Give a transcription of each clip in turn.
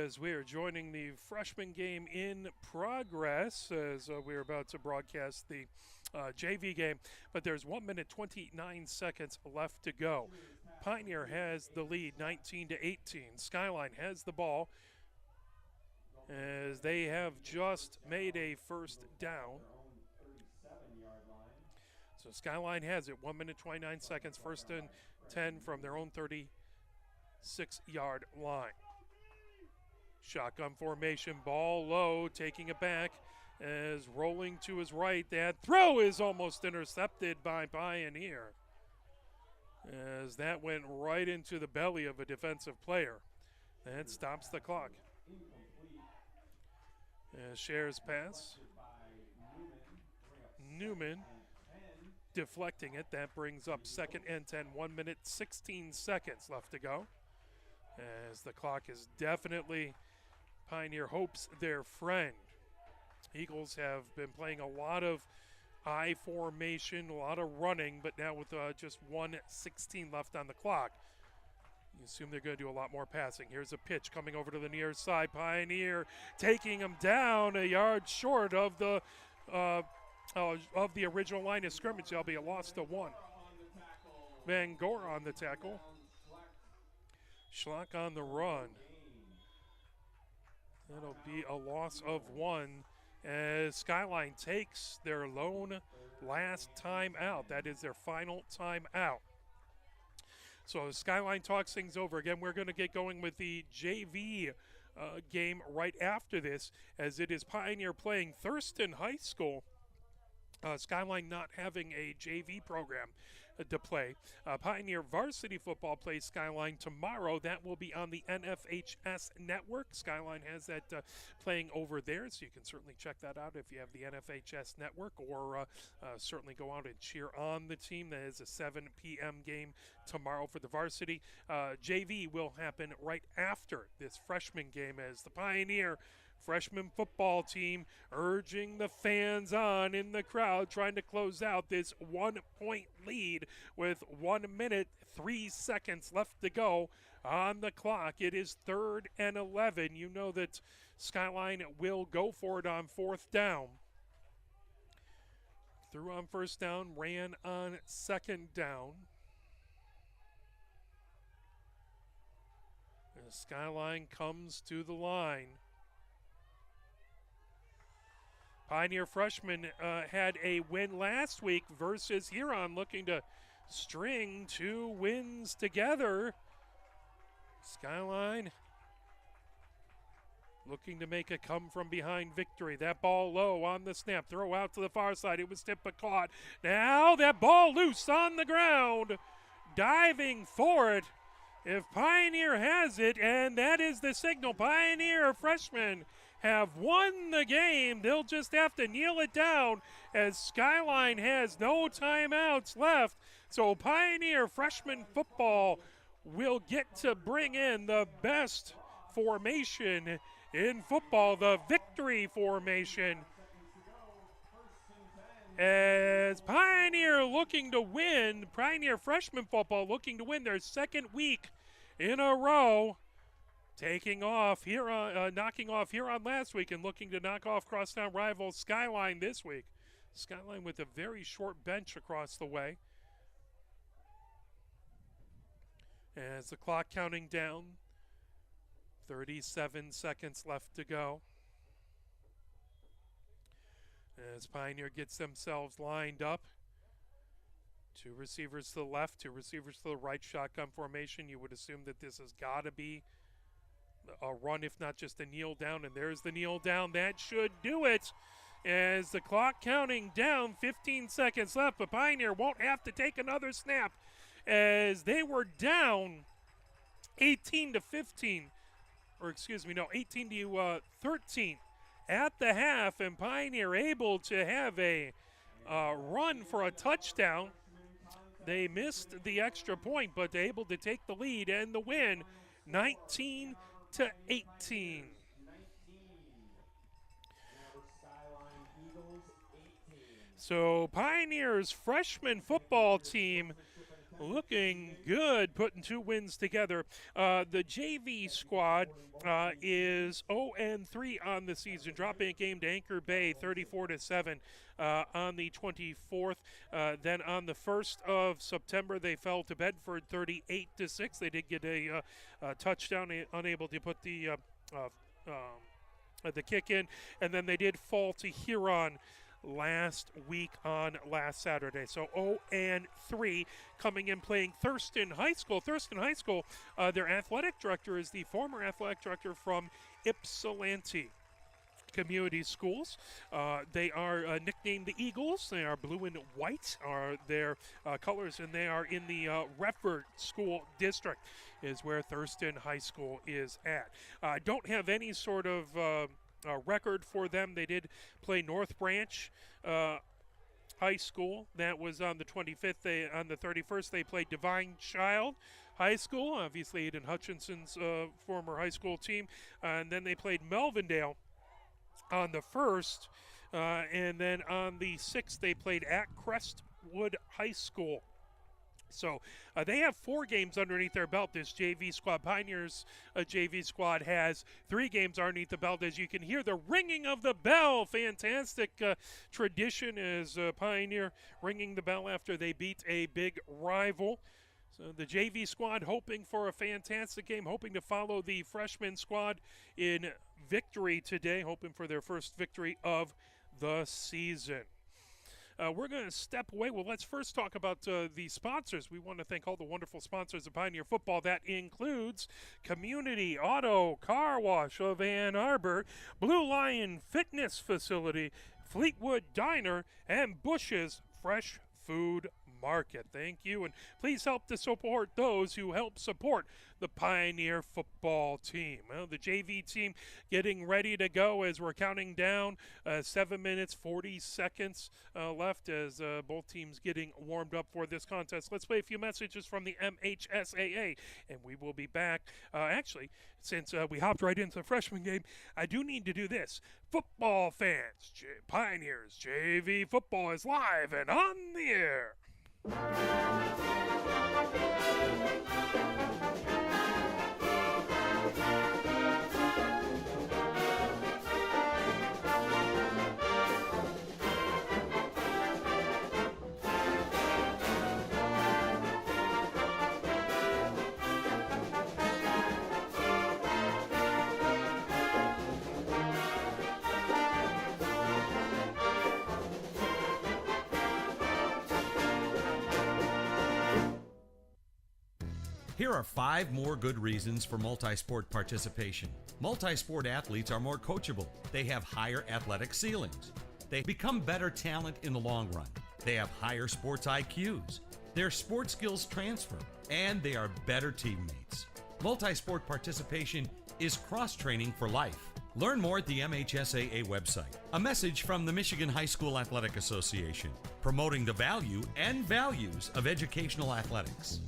as we are joining the freshman game in progress as we're about to broadcast the JV game. But there's 1 minute 29 seconds left to go. Pioneer has the lead 19 to 18. Skyline has the ball as they have just made a first down. So Skyline has it 1 minute 29 seconds, first and 10 from their own 36-yard line. Shotgun formation, ball low, taking it back as rolling to his right. That throw is almost intercepted by Pioneer as that went right into the belly of a defensive player. That stops the clock. As shares pass. Newman deflecting it. That brings up second and 10. 1 minute 16 seconds left to go. As the clock is definitely Pioneer hopes their friend. Eagles have been playing a lot of I formation, a lot of running, but now with just 1:16 left on the clock, you assume they're going to do a lot more passing. Here's a pitch coming over to the near side. Pioneer taking him down a yard short of the original line of scrimmage. That'll be a loss to 1. Van Gore on the tackle. Schlock on the run. That'll be a loss of 1 as Skyline takes their lone last time out. That is their final time out. So Skyline talks things over. Again, we're going to get going with the JV game right after this, as it is Pioneer playing Thurston High School. Skyline not having a JV program to play. Pioneer varsity football plays Skyline tomorrow. That will be on the NFHS network. Skyline has that playing over there, so you can certainly check that out if you have the NFHS network, or certainly go out and cheer on the team. That is a 7 p.m. game tomorrow for the varsity. JV will happen right after this freshman game, as the Pioneer freshman football team urging the fans on in the crowd, trying to close out this 1-point lead with 1 minute 3 seconds left to go on the clock. It is 3rd and 11. You know that Skyline will go for it on 4th down. Threw on 1st down, ran on 2nd down. And Skyline comes to the line. Pioneer freshman had a win last week versus Huron, looking to string 2 wins together. Skyline looking to make a come-from-behind victory. That ball low on the snap. Throw out to the far side. It was tipped but caught. Now that ball loose on the ground. Diving for it. If Pioneer has it, and that is the signal. Pioneer freshman have won the game. They'll just have to kneel it down, as Skyline has no timeouts left. So Pioneer freshman football will get to bring in the best formation in football, the victory formation, as Pioneer looking to win, Pioneer freshman football looking to win their 2nd week in a row. Taking off Huron, knocking off Huron last week and looking to knock off crosstown rival Skyline this week. Skyline with a very short bench across the way. As the clock counting down, 37 seconds left to go. As Pioneer gets themselves lined up. 2 receivers to the left, 2 receivers to the right, shotgun formation. You would assume that this has got to be a run, if not just a kneel down, and there's the kneel down. That should do it. As the clock counting down, 15 seconds left, but Pioneer won't have to take another snap, as they were down 18 to 13 at the half, and Pioneer able to have a run for a touchdown. They missed the extra point, but able to take the lead and the win, 19 to 18. So Pioneer's freshman football team looking good, putting 2 wins together. The JV squad is 0-3 on the season, dropping a game to Anchor Bay 34-7 on the 24th. Then on the 1st of September, they fell to Bedford 38-6. They did get a touchdown, unable to put the kick in, and then they did fall to Huron last week on last Saturday. So 0-3, coming in playing Thurston High School. Thurston High School, their athletic director is the former athletic director from Ypsilanti Community Schools. They are nicknamed the Eagles. They are blue and white are their colors, and they are in the Redford School District is where Thurston High School is at. Don't have any sort of record for them. They did play North Branch High School. That was on the 25th. On the 31st, they played Divine Child High School, obviously Aiden Hutchinson's former high school team. And then they played Melvindale on the 1st. And then on the 6th, they played at Crestwood High School. So they have 4 games underneath their belt, this JV squad. Pioneers JV squad has 3 games underneath the belt. As you can hear the ringing of the bell. Fantastic tradition is Pioneer ringing the bell after they beat a big rival. So the JV squad hoping for a fantastic game, hoping to follow the freshman squad in victory today, hoping for their first victory of the season. We're going to step away. Well, let's first talk about the sponsors. We want to thank all the wonderful sponsors of Pioneer Football. That includes Community Auto Car Wash of Ann Arbor, Blue Lion Fitness Facility, Fleetwood Diner, and Bush's Fresh Food Market. Thank you, and please help to support those who help support the Pioneer football team. Well, the JV team getting ready to go as we're counting down 7 minutes, 40 seconds left as both teams getting warmed up for this contest. Let's play a few messages from the MHSAA, and we will be back. Actually, since we hopped right into the freshman game, I do need to do this. Football fans, Pioneers JV football is live and on the air. Here are 5 more good reasons for multi-sport participation. Multi-sport athletes are more coachable. They have higher athletic ceilings. They become better talent in the long run. They have higher sports IQs. Their sports skills transfer, and they are better teammates. Multi-sport participation is cross-training for life. Learn more at the MHSAA website. A message from the Michigan High School Athletic Association, promoting the value and values of educational athletics.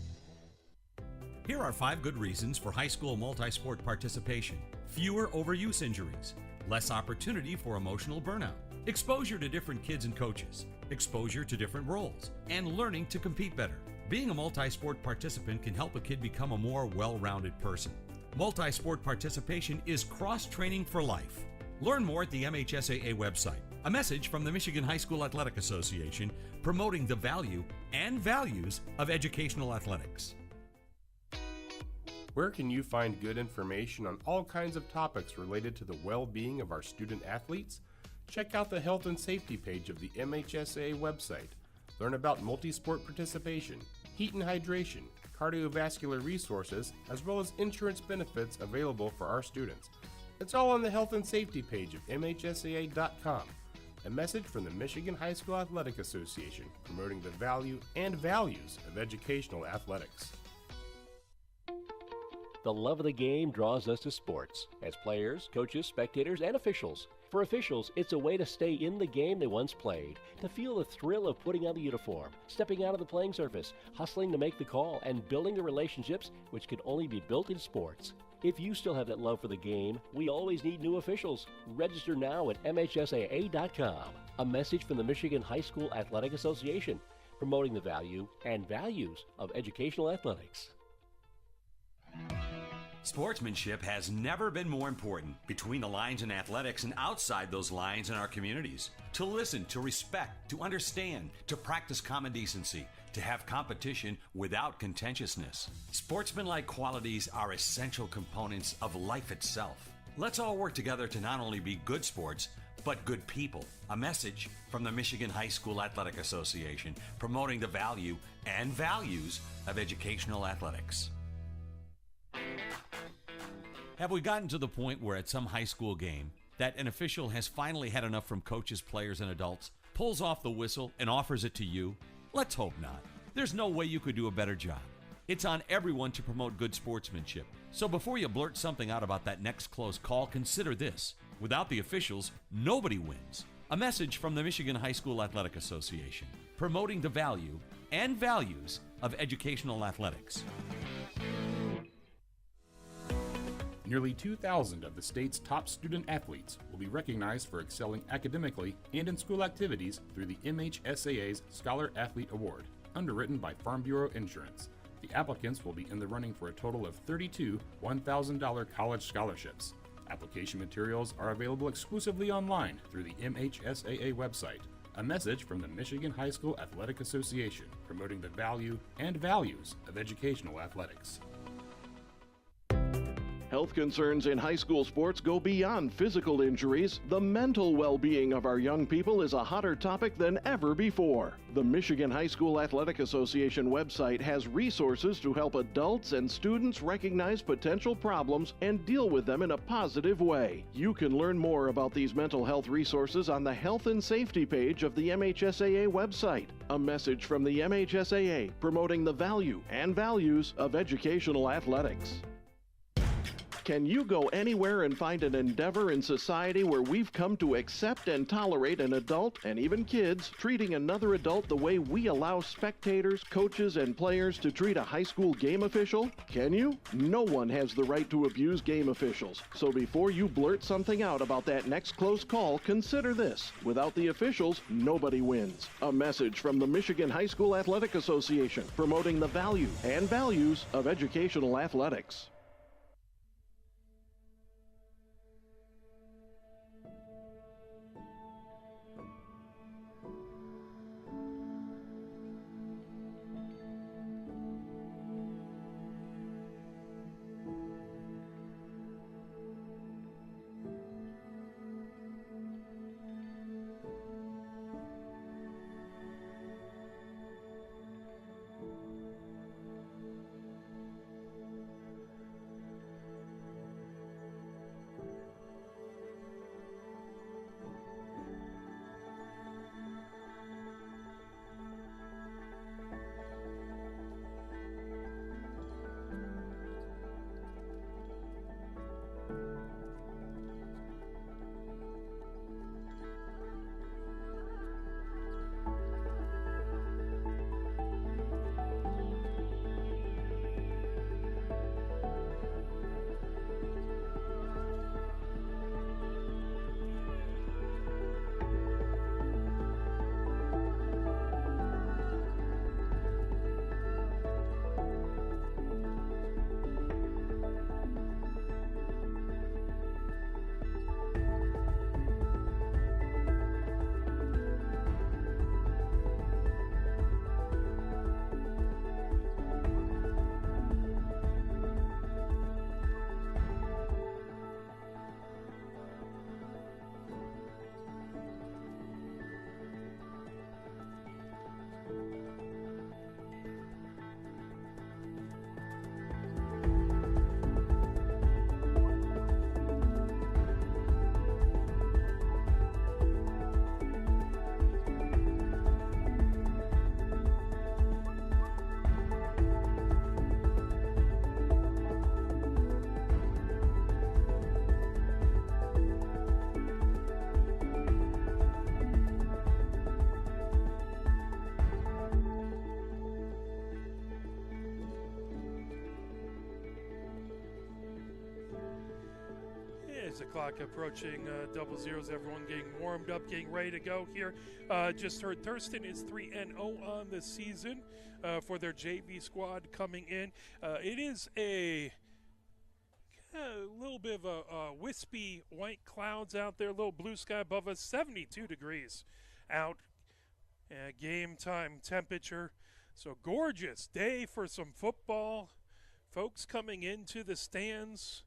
Here are 5 good reasons for high school multi-sport participation. Fewer overuse injuries, less opportunity for emotional burnout, exposure to different kids and coaches, exposure to different roles, and learning to compete better. Being a multi-sport participant can help a kid become a more well-rounded person. Multi-sport participation is cross-training for life. Learn more at the MHSAA website. A message from the Michigan High School Athletic Association, promoting the value and values of educational athletics. Where can you find good information on all kinds of topics related to the well-being of our student athletes? Check out the health and safety page of the MHSAA website. Learn about multi-sport participation, heat and hydration, cardiovascular resources, as well as insurance benefits available for our students. It's all on the health and safety page of MHSAA.com. A message from the Michigan High School Athletic Association, promoting the value and values of educational athletics. The love of the game draws us to sports, as players, coaches, spectators, and officials. For officials, it's a way to stay in the game they once played, to feel the thrill of putting on the uniform, stepping out of the playing surface, hustling to make the call, and building the relationships which can only be built in sports. If you still have that love for the game, we always need new officials. Register now at MHSAA.com. A message from the Michigan High School Athletic Association. promoting the value and values of educational athletics. Sportsmanship has never been more important between the lines in athletics and outside those lines in our communities. To listen, to respect, to understand, to practice common decency, to have competition without contentiousness. Sportsmanlike qualities are essential components of life itself. Let's all work together to not only be good sports, but good people. A message from the Michigan High School Athletic Association, promoting the value and values of educational athletics. Have we gotten to the point where at some high school game that an official has finally had enough from coaches, players, and adults, pulls off the whistle, and offers it to you? Let's hope not. There's no way you could do a better job. It's on everyone to promote good sportsmanship. So before you blurt something out about that next close call, consider this. Without the officials, nobody wins. A message from the Michigan High School Athletic Association, promoting the value and values of educational athletics. Nearly 2,000 of the state's top student athletes will be recognized for excelling academically and in school activities through the MHSAA's Scholar Athlete Award, underwritten by Farm Bureau Insurance. The applicants will be in the running for a total of 32 $1,000 college scholarships. Application materials are available exclusively online through the MHSAA website. A message from the Michigan High School Athletic Association, promoting the value and values of educational athletics. Health concerns in high school sports go beyond physical injuries. The mental well-being of our young people is a hotter topic than ever before. The Michigan High School Athletic Association website has resources to help adults and students recognize potential problems and deal with them in a positive way. You can learn more about these mental health resources on the Health and Safety page of the MHSAA website. A message from the MHSAA promoting the value and values of educational athletics. Can you go anywhere and find an endeavor in society where we've come to accept and tolerate an adult, and even kids, treating another adult the way we allow spectators, coaches, and players to treat a high school game official? Can you? No one has the right to abuse game officials. So before you blurt something out about that next close call, consider this. Without the officials, nobody wins. A message from the Michigan High School Athletic Association, promoting the value and values of educational athletics. clock approaching double zeros. Everyone getting warmed up, getting ready to go here. Just heard Thurston is 3-0 on the season for their JV squad coming in. It is a little bit of a wispy white clouds out there, a little blue sky above us, 72 degrees out. Game time temperature. So gorgeous day for some football. Folks coming into the stands.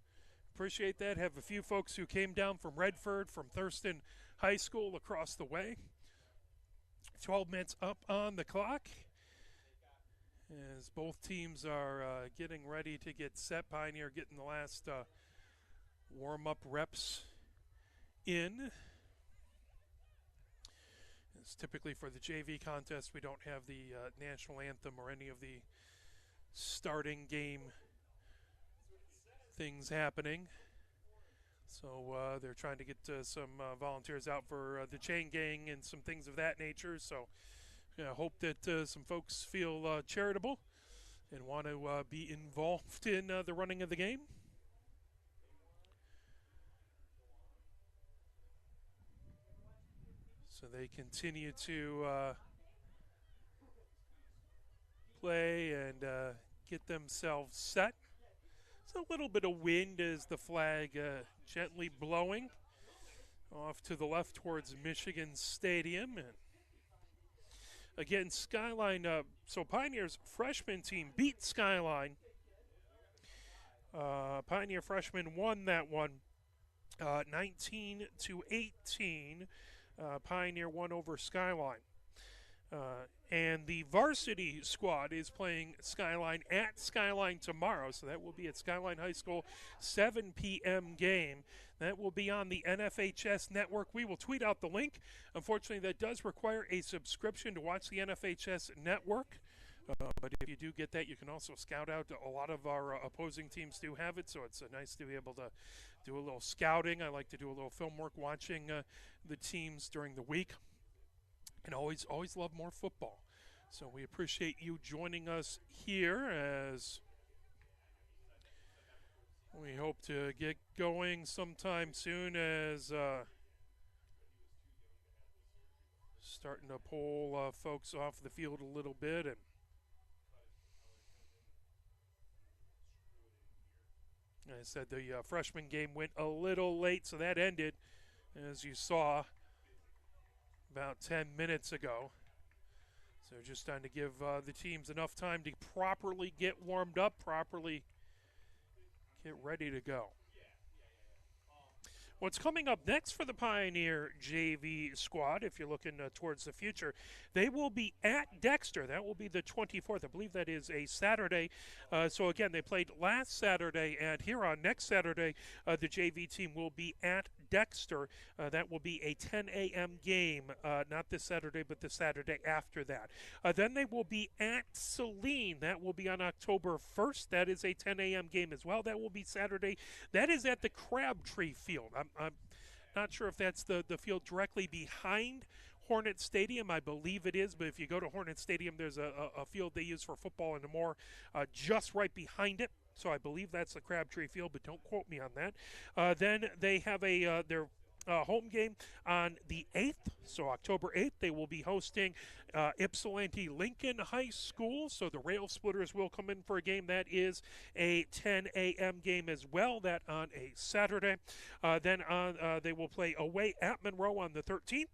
Appreciate that. Have a few folks who came down from Redford, from Thurston High School across the way. 12 minutes up on the clock as both teams are getting ready to get set. Pioneer getting the last warm-up reps in. It's typically for the JV contest. We don't have the national anthem or any of the starting game things happening. So they're trying to get some volunteers out for the chain gang and some things of that nature. So hope that some folks feel charitable and want to be involved in the running of the game. So they continue to play and get themselves set. It's a little bit of wind as the flag gently blowing off to the left towards Michigan Stadium. And again, Skyline, so Pioneer's freshman team beat Skyline. Pioneer freshmen won that one 19-18. Pioneer won over Skyline. And the varsity squad is playing Skyline at Skyline tomorrow, so that will be at Skyline High School, 7 p.m. game. That will be on the NFHS network. We will tweet out the link. Unfortunately, that does require a subscription to watch the NFHS network. But if you do get that, you can also scout out. A lot of our opposing teams do have it, so it's nice to be able to do a little scouting. I like to do a little film work watching the teams during the week. And always love more football. So we appreciate you joining us here as we hope to get going sometime soon as starting to pull folks off the field a little bit. And I said the freshman game went a little late, so that ended, as you saw, about 10 minutes ago. So just trying to give the teams enough time to properly get warmed up, properly get ready to go. What's coming up next for the Pioneer JV squad, if you're looking towards the future, they will be at Dexter. That will be the 24th. I believe that is a Saturday. So, again, they played last Saturday at Huron. Next Saturday, the JV team will be at Dexter. That will be a 10 a.m. game, not this Saturday, but the Saturday after that. Then they will be at Saline. That will be on October 1st. That is a 10 a.m. game as well. That will be Saturday. That is at the Crabtree Field. I'm not sure if that's the field directly behind Hornet Stadium. I believe it is, but if you go to Hornet Stadium, there's a field they use for football and more just right behind it. So I believe that's the Crabtree Field, but don't quote me on that. Then they have their home game on the 8th, so October 8th. They will be hosting Ypsilanti Lincoln High School, so the Rail Splitters will come in for a game. That is a 10 a.m. game as well, that on a Saturday. Then they will play away at Monroe on the 13th.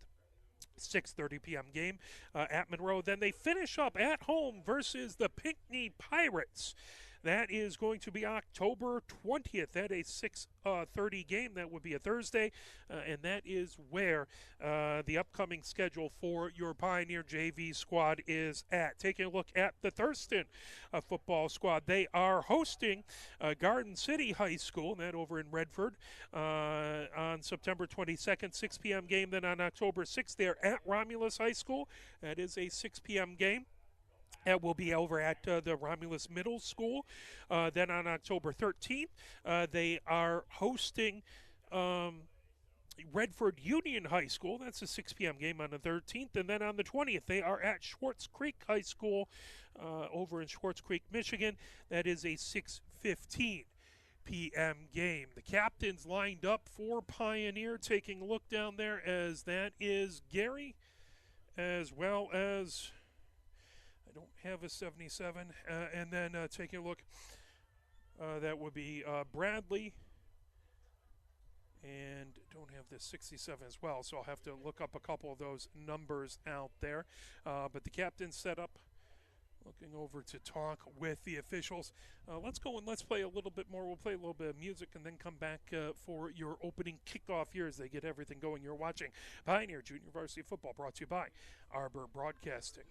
6:30 p.m. game at Monroe. Then they finish up at home versus the Pinckney Pirates. That is going to be October 20th at a 6:30 game. That would be a Thursday, and that is where the upcoming schedule for your Pioneer JV squad is at. Taking a look at the Thurston football squad, they are hosting Garden City High School, and that over in Redford, on September 22nd, 6 p.m. game. Then on October 6th, they're at Romulus High School. That is a 6 p.m. game. That will be over at the Romulus Middle School. Then on October 13th, they are hosting Redford Union High School. That's a 6 p.m. game on the 13th. And then on the 20th, they are at Schwartz Creek High School over in Schwartz Creek, Michigan. That is a 6:15 p.m. game. The captains lined up for Pioneer, taking a look down there as that is Gary, as well as, I don't have a 77, and then taking a look, that would be Bradley, and don't have the 67 as well, so I'll have to look up a couple of those numbers out there. But the captains set up, looking over to talk with the officials. Let's go and let's play a little bit more. We'll play a little bit of music and then come back for your opening kickoff here as they get everything going. You're watching Pioneer Junior Varsity Football, brought to you by Arbor Broadcasting.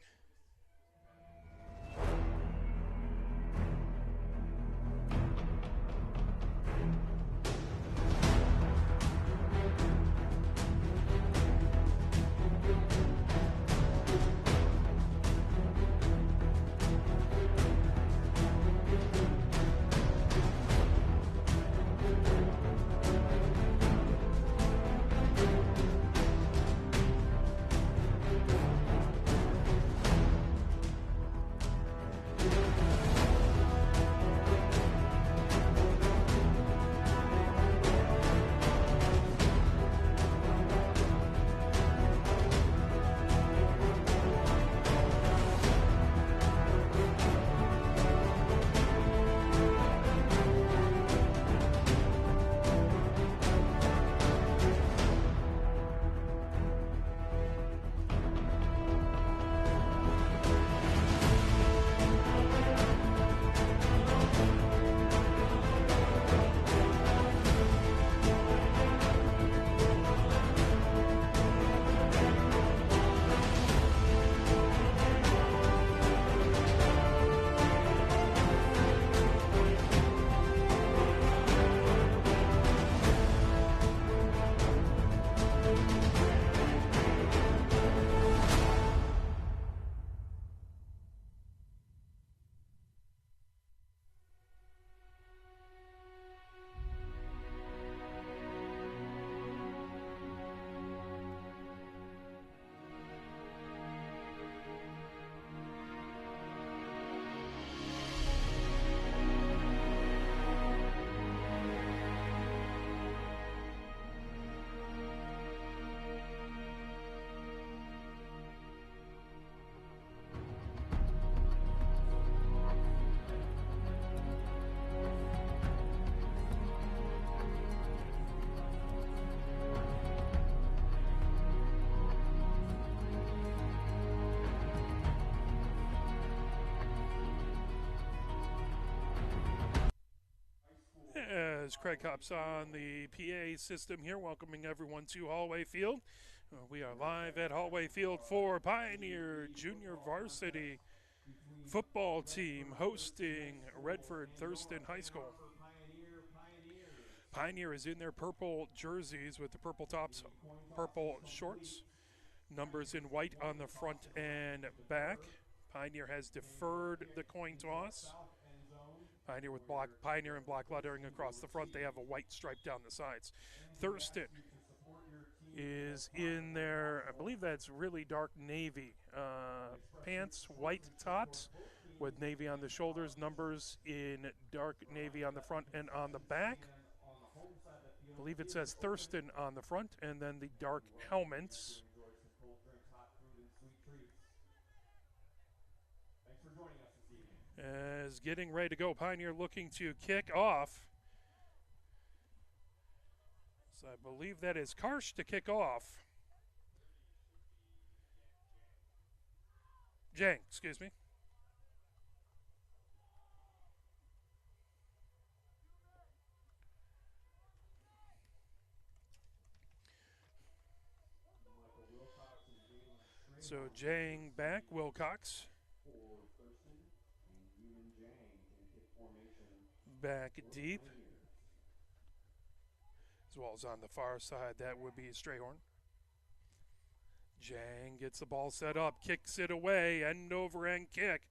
As Craig hops on the PA system here, welcoming everyone to Hollway Field. We are live at Hollway Field for Pioneer Junior Varsity football team hosting Redford Thurston High School. Pioneer is in their purple jerseys with the purple tops, purple shorts, numbers in white on the front and back. Pioneer has deferred the coin toss. Pioneer with Pioneer and black lettering across the front. They have a white stripe down the sides. Thurston is in their, I believe that's really dark navy pants, white tops with navy on the shoulders, numbers in dark navy on the front and on the back. I believe it says Thurston on the front, and then the dark helmets. As getting ready to go, Pioneer looking to kick off. So I believe that is Karsh to kick off. Jang, excuse me. So Jang back, Wilcox. Back deep. As well as on the far side, that would be Strayhorn. Jang gets the ball set up, kicks it away, end over end kick.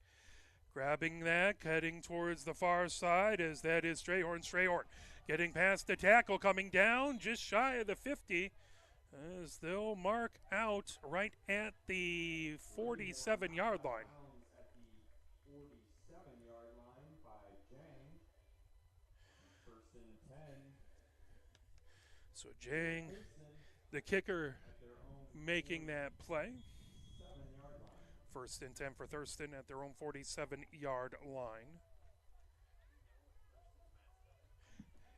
Grabbing that, heading towards the far side as that is Strayhorn. Strayhorn getting past the tackle, coming down just shy of the 50. As they'll mark out right at the 47-yard line. So Jang, the kicker, making that play. 1st and 10 for Thurston at their own 47-yard line.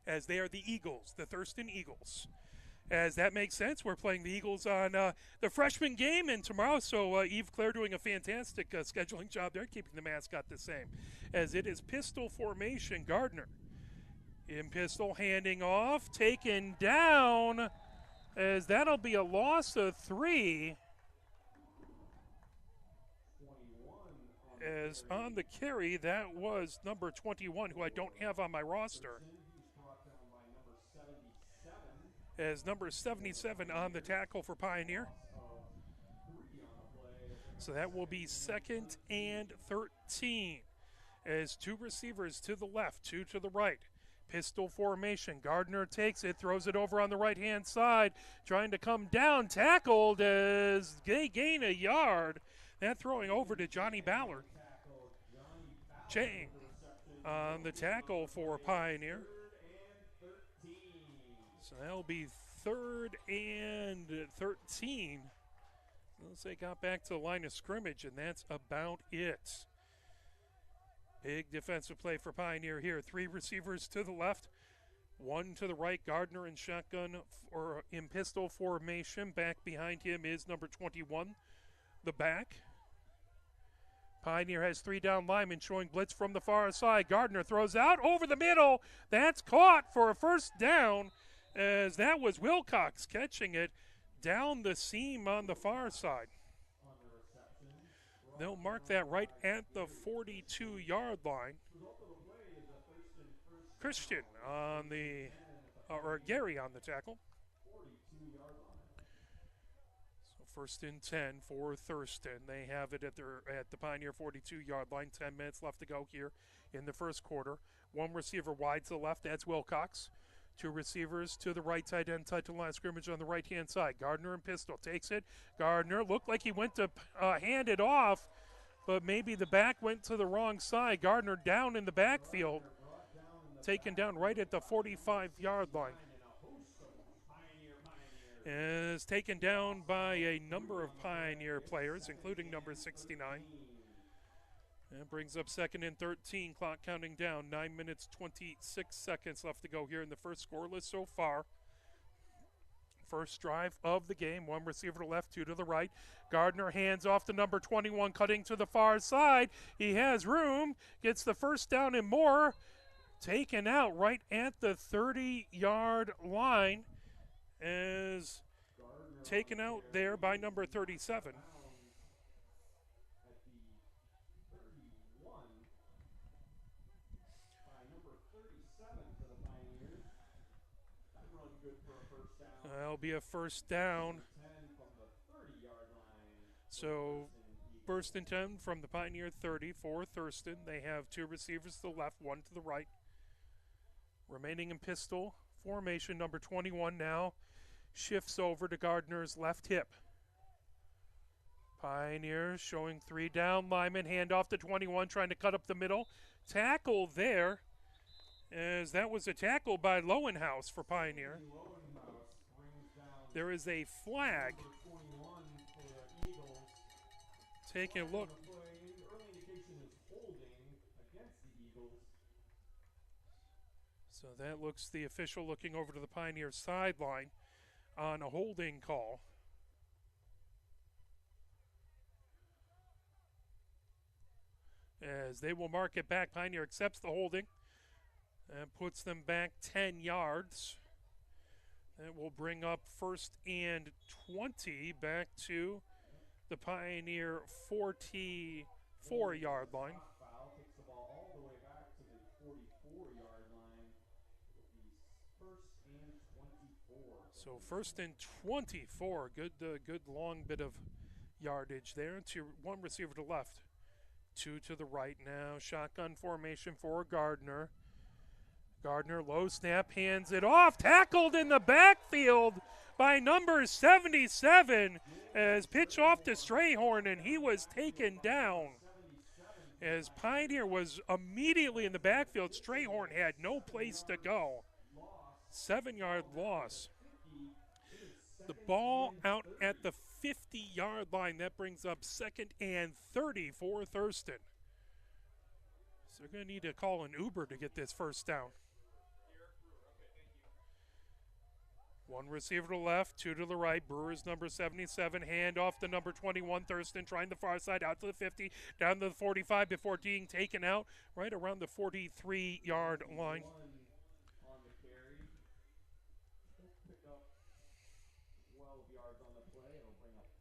As they are the Eagles, the Thurston Eagles. As that makes sense, we're playing the Eagles on the freshman game and tomorrow, so Eve Claire doing a fantastic scheduling job there, keeping the mascot the same. As it is pistol formation, Gardner in pistol, handing off, taken down, as that'll be a loss of 3. As on the carry, that was number 21, who I don't have on my roster. As number 77 on the tackle for Pioneer. So that will be 2nd and 13. As 2 receivers to the left, 2 to the right. Pistol formation. Gardner takes it, throws it over on the right-hand side, trying to come down, tackled as they gain a yard. That throwing over to Johnny Ballard. Chang on the tackle for Pioneer. So that'll be 3rd and 13. Once they got back to the line of scrimmage, and that's about it. Big defensive play for Pioneer here. 3 receivers to the left, 1 to the right. Gardner in shotgun or in pistol formation. Back behind him is number 21, the back. Pioneer has 3 down linemen showing blitz from the far side. Gardner throws out over the middle. That's caught for a 1st down, as that was Wilcox catching it down the seam on the far side. They'll mark that right at the 42-yard line. Christian on the, or Gary on the tackle. So 1st and 10 for Thurston. They have it at the Pioneer 42-yard line. 10 minutes left to go here in the 1st quarter. 1 receiver wide to the left. That's Wilcox. 2 receivers to the right, tight end, tight to line scrimmage on the right-hand side. Gardner and pistol takes it. Gardner looked like he went to hand it off, but maybe the back went to the wrong side. Gardner down in the backfield, taken down right at the 45-yard line. Is taken down by a number of Pioneer players, including number 69. That brings up 2nd and 13, clock counting down. 9 minutes, 26 seconds left to go here in the first, scoreless so far. First drive of the game, 1 receiver to left, 2 to the right. Gardner hands off to number 21, cutting to the far side. He has room, gets the 1st down and more. Taken out right at the 30-yard line, as taken out there by number 37. That'll be a 1st down. So 1st and 10 from the Pioneer 30 for Thurston. They have 2 receivers to the left, 1 to the right. Remaining in pistol formation, number 21 now shifts over to Gardner's left hip. Pioneer showing 3 down linemen, handoff to 21, trying to cut up the middle. Tackle there, as that was a tackle by Lowenhouse for Pioneer. There is a flag. Taking a look. So that looks the official looking over to the Pioneer sideline on a holding call. As they will mark it back. Pioneer accepts the holding and puts them back 10 yards. That will bring up 1st and 20 back to the Pioneer 44-yard line. So 1st and 24, good long bit of yardage there. 1 receiver to left, 2 to the right now. Shotgun formation for Gardner. Gardner, low snap, hands it off. Tackled in the backfield by number 77 as pitch off to Strayhorn, and he was taken down. As Pioneer was immediately in the backfield, Strayhorn had no place to go. 7-yard loss. The ball out at the 50-yard line. That brings up 2nd and 30 for Thurston. So they're going to need to call an Uber to get this first down. One receiver to the left, two to the right. Brewers number 77, hand off to number 21, Thurston, trying the far side out to the 50, down to the 45 before being taken out right around the 43-yard line. On the carry. He'll pick up 12 yards on the play. It'll bring up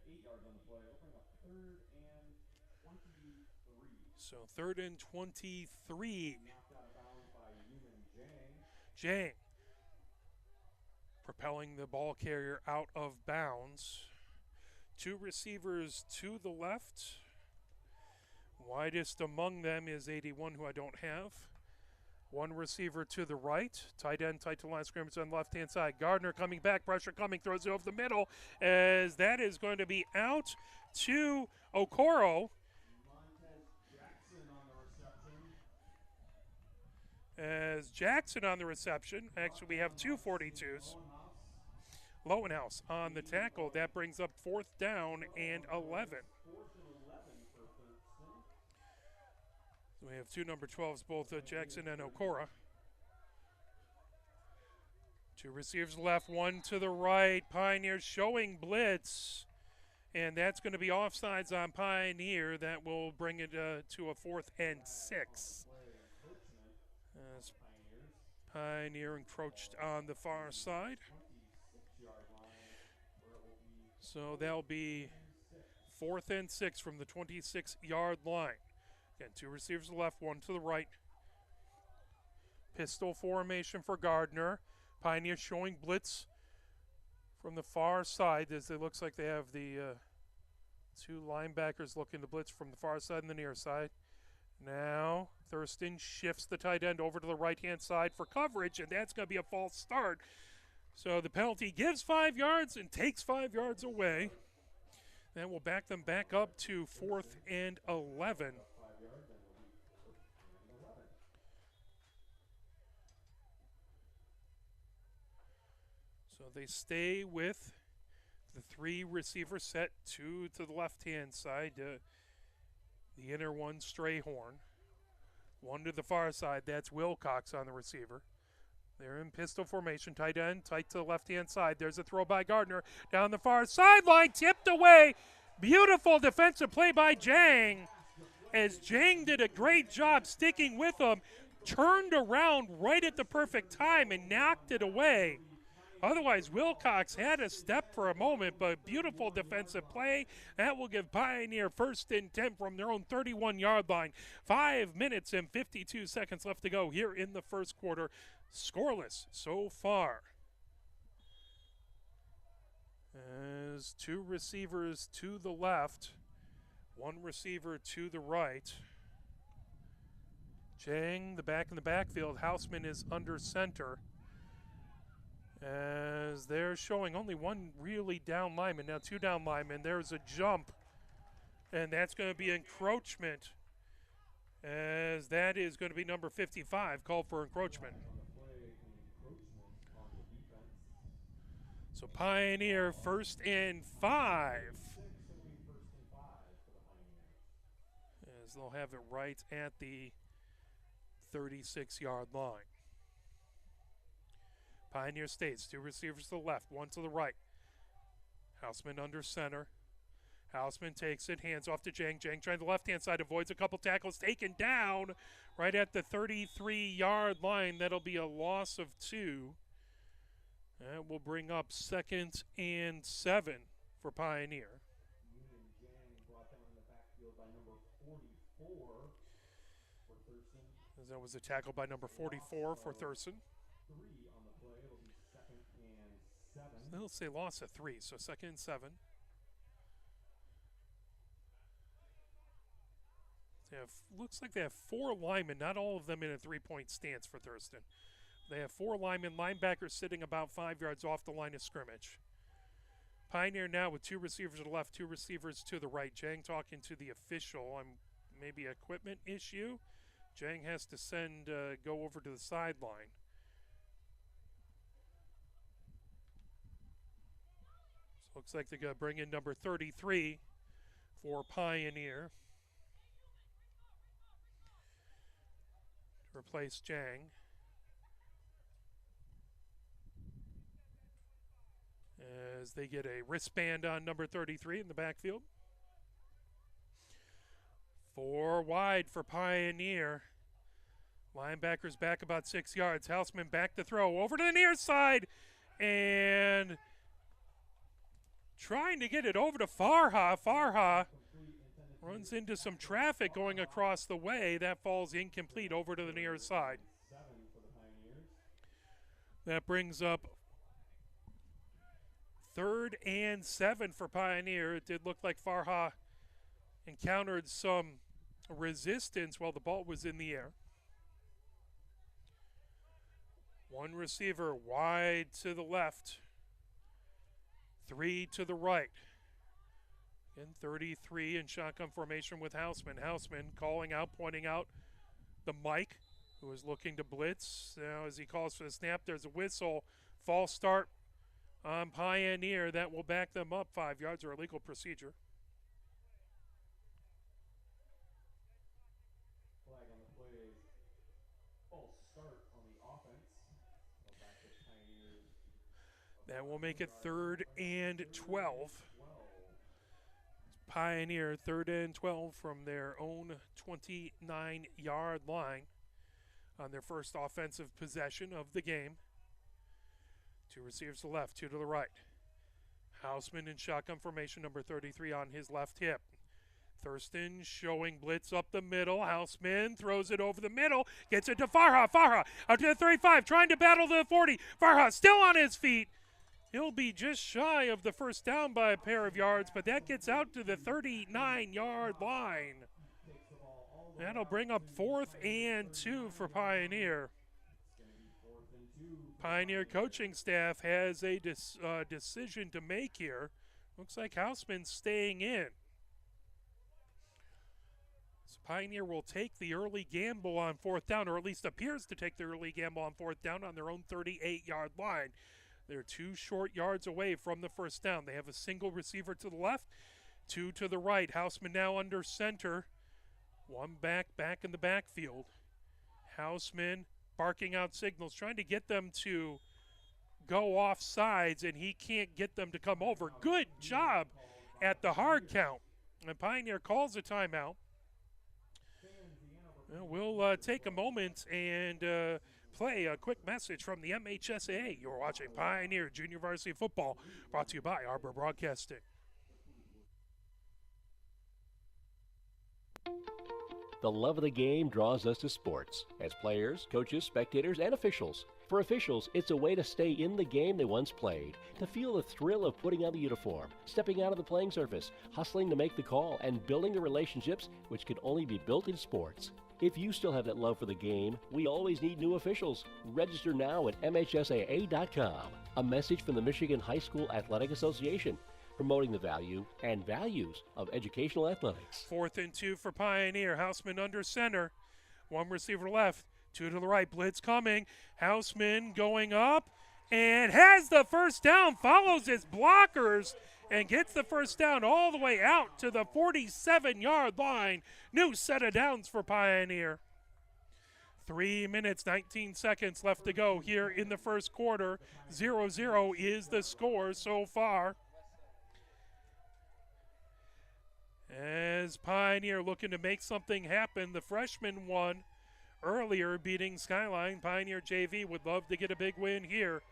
8 yards on the play. It'll bring up 3rd and 23. So 3rd and 23. Knocked out of bounds by Jang. Jang propelling the ball carrier out of bounds. Two receivers to the left. Widest among them is 81, who I don't have. One receiver to the right. Tight end, tight to line scrimmage on the left-hand side. Gardner coming back, pressure coming, throws it over the middle, as that is going to be out to Okoro. As Jackson on the reception. Actually, we have two 42s. Lowenhouse on the tackle. That brings up 4th down and 11. So we have two number 12s, both Jackson and Okora. Two receivers left, one to the right. Pioneer showing blitz. And that's going to be offsides on Pioneer. That will bring it to a 4th and 6. As Pioneer encroached on the far side. So that'll be 4th and 6 from the 26-yard line. Again, two receivers to the left, one to the right. Pistol formation for Gardner. Pioneer showing blitz from the far side, as it looks like they have the two linebackers looking to blitz from the far side and the near side. Now Thurston shifts the tight end over to the right-hand side for coverage, and that's going to be a false start. So the penalty gives 5 yards and takes 5 yards away. That will back them back up to 4th and 11. So they stay with the 3 receiver set, 2 to the left-hand side. The inner one, Strayhorn. One to the far side, that's Wilcox on the receiver. They're in pistol formation, tight end, tight to the left-hand side. There's a throw by Gardner down the far sideline, tipped away. Beautiful defensive play by Jang. As Jang did a great job sticking with him, turned around right at the perfect time and knocked it away. Otherwise, Wilcox had a step for a moment, but beautiful defensive play. That will give Pioneer 1st and 10 from their own 31-yard line. 5 minutes and 52 seconds left to go here in the first quarter. Scoreless so far. As two receivers to the left, one receiver to the right. Jang, the back in the backfield. Houseman is under center. As they're showing only one really down lineman, now 2 down linemen. There's a jump, and that's going to be encroachment, as that is going to be number 55, called for encroachment. So Pioneer 1st and 5. As they'll have it right at the 36-yard line. Pioneer stays, 2 receivers to the left, 1 to the right. Houseman under center. Houseman takes it, hands off to Jang. Jang trying the left-hand side, avoids a couple tackles, taken down right at the 33-yard line. That'll be a loss of 2. That will bring up 2nd and 7 for Pioneer. As that was a tackle by number 44 for Thurston. They'll say loss of 3, so 2nd and 7. They have, looks like they have 4 linemen, not all of them in a 3-point stance for Thurston. They have 4 linemen, linebackers sitting about 5 yards off the line of scrimmage. Pioneer now with 2 receivers to the left, 2 receivers to the right. Jang talking to the official on maybe equipment issue. Jang has to go over to the sideline. Looks like they're going to bring in number 33 for Pioneer to replace Jang. As they get a wristband on number 33 in the backfield. 4 wide for Pioneer. Linebackers back about 6 yards. Houseman back to throw. Over to the near side. And trying to get it over to Farha. Farha runs into some traffic going across the way. That falls incomplete over to the near side. That brings up 3rd and 7 for Pioneer. It did look like Farha encountered some resistance while the ball was in the air. 1 receiver wide to the left. 3 to the right. And 33 in shotgun formation with Houseman. Houseman calling out, pointing out the Mike, who is looking to blitz. Now as he calls for the snap, there's a whistle. False start on Pioneer. That will back them up 5 yards, or illegal procedure. Flag on the play. False start on the offense. Go back to Pioneer. That will make it 3rd and 12. Pioneer 3rd and 12 from their own 29-yard line on their first offensive possession of the game. 2 receivers to the left, 2 to the right. Houseman in shotgun formation, number 33 on his left hip. Thurston showing blitz up the middle. Houseman throws it over the middle, gets it to Farha. Farha out to the 35, trying to battle the 40. Farha still on his feet. He'll be just shy of the first down by a pair of yards, but that gets out to the 39-yard line. That'll bring up 4th and 2 for Pioneer. Pioneer coaching staff has a decision to make here. Looks like Houseman's staying in. So Pioneer will take the early gamble on 4th down, or at least appears to take the early gamble on 4th down on their own 38-yard line. They're 2 short yards away from the first down. They have a single receiver to the left, 2 to the right. Houseman now under center. 1 back in the backfield. Houseman barking out signals, trying to get them to go off sides, and he can't get them to come over. Good job at the hard count. And Pioneer calls a timeout. We'll take a moment and play a quick message from the MHSAA. You're watching Pioneer Junior Varsity Football, brought to you by Arbor Broadcasting. The love of the game draws us to sports, as players, coaches, spectators, and officials. For officials, it's a way to stay in the game they once played, to feel the thrill of putting on the uniform, stepping out of the playing surface, hustling to make the call, and building the relationships which can only be built in sports. If you still have that love for the game, we always need new officials. Register now at MHSAA.com. A message from the Michigan High School Athletic Association, promoting the value and values of educational athletics. 4th and 2 for Pioneer. Houseman under center. 1 receiver left, 2 to the right. Blitz coming. Houseman going up and has the first down, follows his blockers, and gets the first down all the way out to the 47-yard line. New set of downs for Pioneer. 3 minutes, 19 seconds left to go here in the first quarter. 0-0 is the score so far. As Pioneer looking to make something happen, the freshman won earlier, beating Skyline. Pioneer JV would love to get a big win here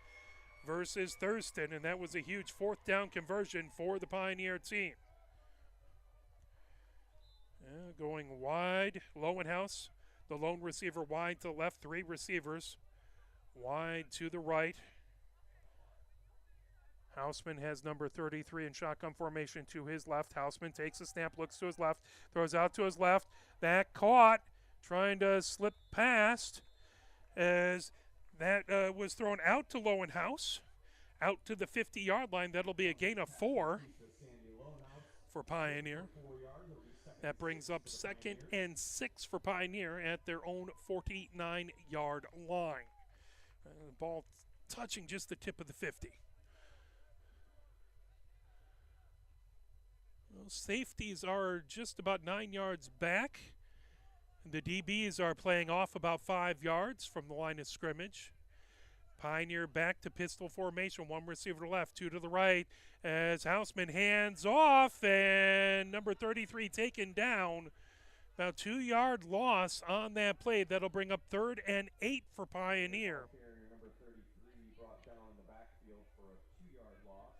versus Thurston, and that was a huge 4th down conversion for the Pioneer team. Going wide, Lowenhouse, the lone receiver wide to the left, 3 receivers wide to the right. Houseman has number 33 in shotgun formation to his left. Houseman takes a snap, looks to his left, throws out to his left. That caught, trying to slip past as that was thrown out to Lowenhouse, out to the 50-yard line. That'll be a gain of 4 for Pioneer. That brings up 2nd and 6 for Pioneer at their own 49-yard line. The ball touching just the tip of the 50. Safeties are just about 9 yards back. The DBs are playing off about 5 yards from the line of scrimmage. Pioneer back to pistol formation. One receiver to left, two to the right. As Houseman hands off, and number 33 taken down. About 2-yard loss on that play. That'll bring up 3rd and 8 for Pioneer. Number 33 brought down in the backfield for a 2-yard loss.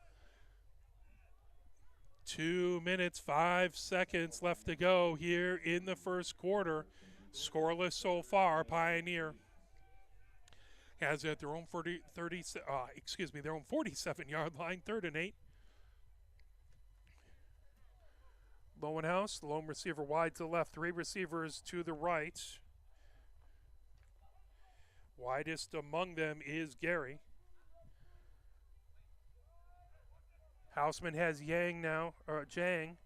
2 minutes, 5 seconds left to go here in the first quarter. Scoreless so far. Pioneer has it at their own 47-yard line, 3rd and 8. Lowenhouse, the lone receiver wide to the left, 3 receivers to the right. Widest among them is Gary. Houseman has Jang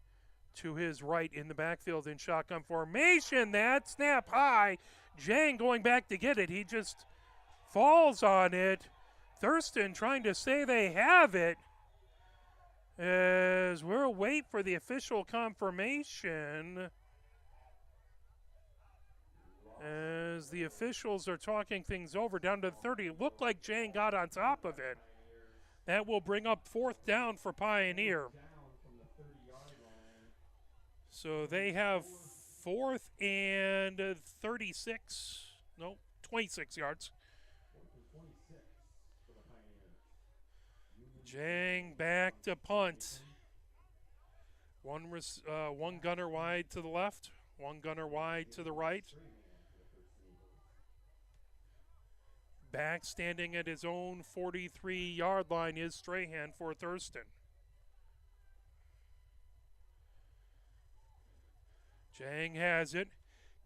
to his right in the backfield in shotgun formation. That snap high. Jang going back to get it. He just falls on it. Thurston trying to say they have it. As we'll wait for the official confirmation. As the officials are talking things over down to the 30. Looked like Jang got on top of it. That will bring up 4th down for Pioneer. So they have 4th and 36. No, 26 yards. Jang back to punt. One gunner wide to the left, one gunner wide to the right. Back standing at his own 43-yard line is Strahan for Thurston. Jang has it.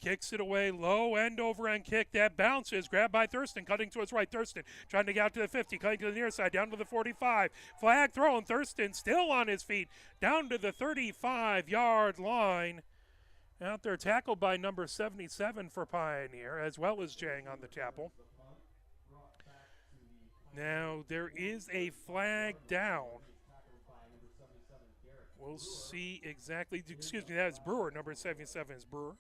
Kicks it away, low end over end kick. That bounces, grabbed by Thurston, cutting to his right. Thurston trying to get out to the 50, cutting to the near side, down to the 45. Flag thrown, Thurston still on his feet, down to the 35-yard line. Out there tackled by number 77 for Pioneer, as well as Jang on the tackle. Now there is a flag down. We'll see exactly, excuse me, that is Brewer, number 77 is Brewer.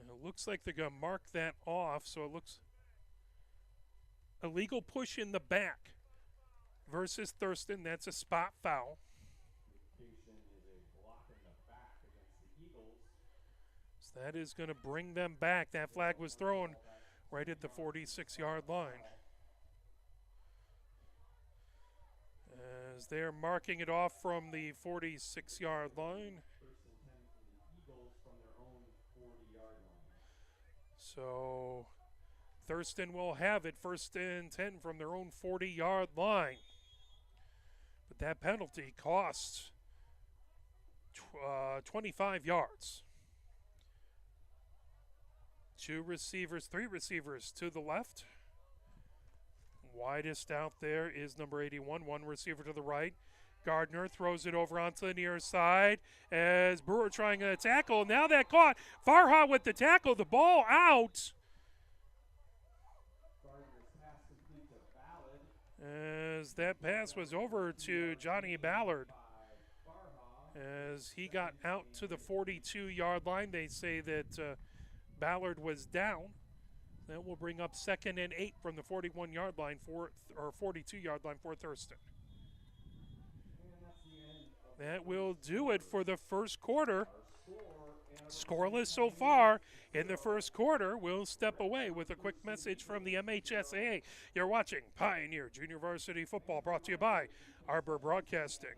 It looks like they're going to mark that off, so it looks illegal push in the back versus Thurston. That's a spot foul. So that is going to bring them back. That flag was thrown right at the 46-yard line. As they're marking it off from the 46-yard line. So Thurston will have it 1st and 10 from their own 40-yard line. But that penalty costs 25 yards. 3 receivers to the left. Widest out there is number 81, 1 receiver to the right. Gardner throws it over onto the near side as Brewer trying to tackle. Now that caught. Farha with the tackle. The ball out. As that pass was over to Johnny Ballard. As he got out to the 42-yard line, they say that Ballard was down. That will bring up 2nd and 8 from the 41-yard line or 42-yard line for Thurston. That will do it for the first quarter. Scoreless so far in the first quarter. We'll step away with a quick message from the MHSAA. You're watching Pioneer Junior Varsity Football, brought to you by Arbor Broadcasting.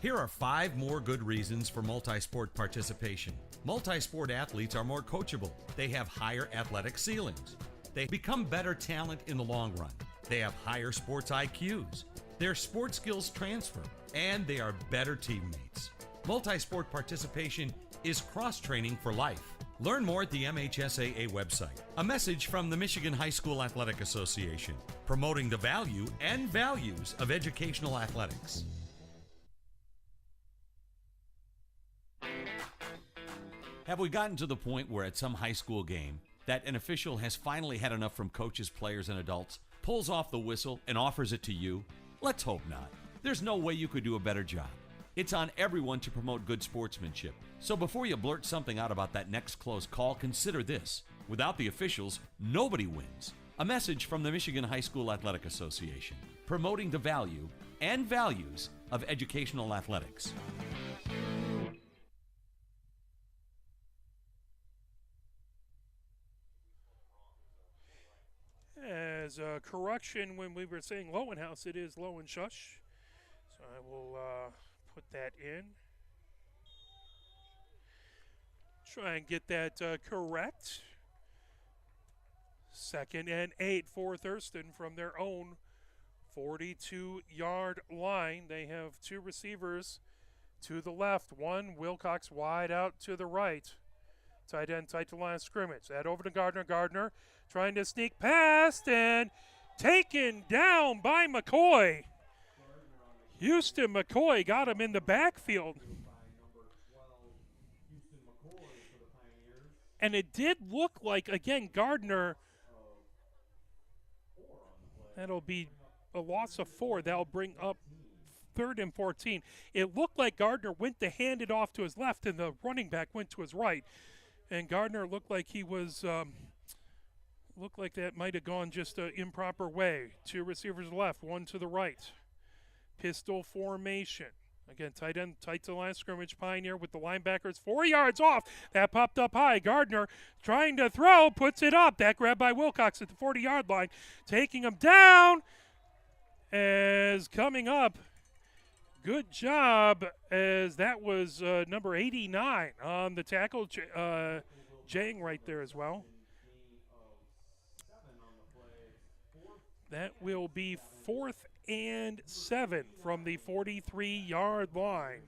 Here are 5 more good reasons for multi-sport participation. Multi-sport athletes are more coachable. They have higher athletic ceilings. They become better talent in the long run. They have higher sports IQs. Their sports skills transfer, and they are better teammates. Multi-sport participation is cross-training for life. Learn more at the MHSAA website. A message from the Michigan High School Athletic Association, promoting the value and values of educational athletics. Have we gotten to the point where at some high school game that an official has finally had enough from coaches, players, and adults, pulls off the whistle and offers it to you? Let's hope not. There's no way you could do a better job. It's on everyone to promote good sportsmanship. So before you blurt something out about that next close call, consider this. Without the officials, nobody wins. A message from the Michigan High School Athletic Association, promoting the value and values of educational athletics. As a correction, when we were saying Lowenhouse, it is Lowenshush. So I will put that in. Try and get that correct. 2nd and 8 for Thurston from their own 42-yard line. They have 2 receivers to the left. One, Wilcox wide out to the right. Tight end tight to line of scrimmage. That over to Gardner. Gardner trying to sneak past and taken down by McCoy. Houston McCoy got him in the backfield. And it did look like, again, Gardner, that'll be a loss of 4. That'll bring up 3rd and 14. It looked like Gardner went to hand it off to his left, and the running back went to his right. And Gardner looked like he was, looked like that might have gone just an improper way. 2 receivers left, 1 to the right. Pistol formation. Again, tight end, tight to line of scrimmage. Pioneer with the linebackers 4 yards off. That popped up high. Gardner trying to throw, puts it up. That grab by Wilcox at the 40-yard line. Taking him down as coming up. Good job, as that was number 89 on the tackle. Jang right there as well. That will be 4th and 7 from the 43-yard line.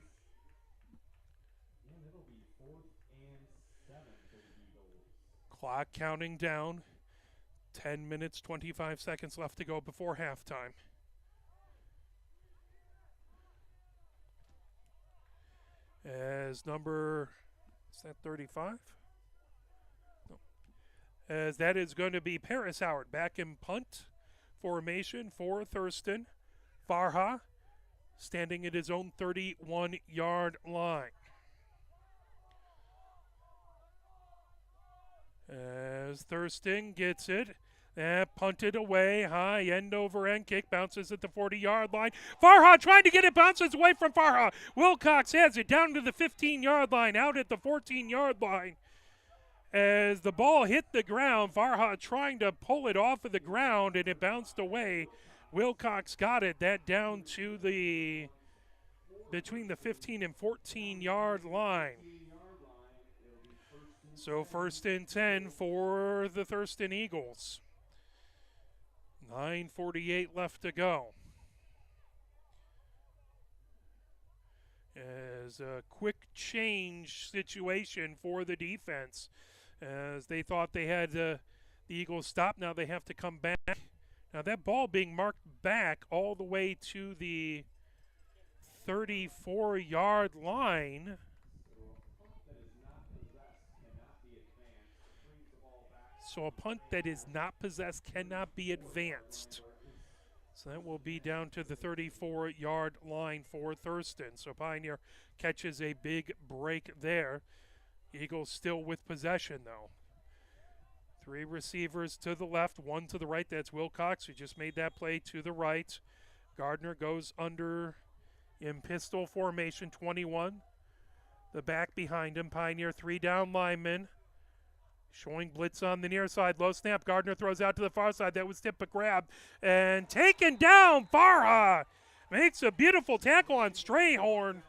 Clock counting down. 10 minutes, 25 seconds left to go before halftime. As number, is that 35? No. As that is going to be Paris Howard back in punt formation for Thurston. Farha standing at his own 31-yard line. As Thurston gets it, punted away, high end over end kick, bounces at the 40-yard line. Farha trying to get it, bounces away from Farha. Wilcox has it down to the 15-yard line, out at the 14-yard line. As the ball hit the ground, Farha trying to pull it off of the ground, and it bounced away. Wilcox got it, that down to the, between the 15 and 14-yard line. So 1st and 10 for the Thurston Eagles. 9:48 left to go. As a quick change situation for the defense, as they thought they had the Eagles stop. Now they have to come back. Now that ball being marked back all the way to the 34-yard line. So a punt that is not possessed cannot be advanced. So that will be down to the 34-yard line for Thurston. So Pioneer catches a big break there. Eagles still with possession, though. 3 receivers to the left, 1 to the right. That's Wilcox, who just made that play to the right. Gardner goes under in pistol formation, 21. The back behind him, Pioneer 3 down linemen. Showing blitz on the near side, low snap. Gardner throws out to the far side. That was tipped but grabbed. And taken down, Farha makes a beautiful tackle on Strayhorn.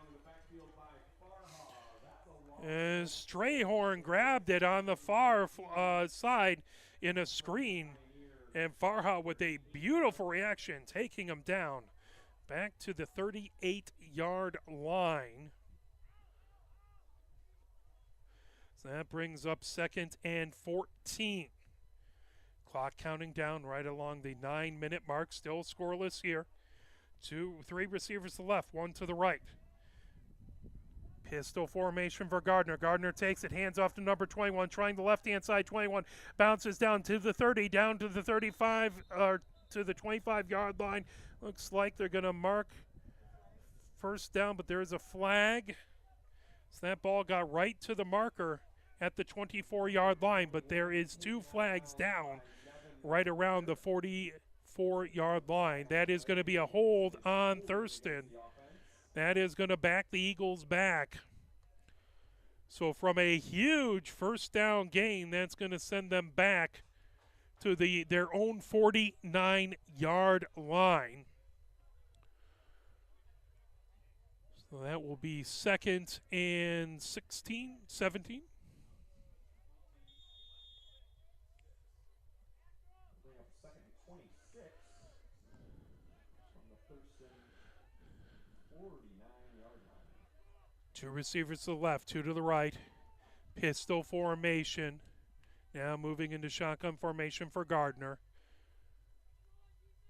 As Strayhorn grabbed it on the far side in a screen. And Farha with a beautiful reaction, taking him down. Back to the 38-yard line. So that brings up 2nd and 14. Clock counting down right along the 9-minute mark. Still scoreless here. 3 receivers to the left, 1 to the right. Pistol formation for Gardner. Gardner takes it, hands off to number 21, trying the left-hand side. 21 bounces down to the 30, down to the 35, to the 25-yard line. Looks like they're going to mark first down, but there is a flag. So that ball got right to the marker at the 24-yard line, but there is 2 flags down right around the 44-yard line. That is going to be a hold on Thurston. That is going to back the Eagles back. So from a huge first down gain, that's going to send them back to their own 49-yard line. So that will be 2nd and 17. Bring up 2nd and 26 from the Thurston 49-yard line. 2 receivers to the left, 2 to the right. Pistol formation. Now moving into shotgun formation for Gardner.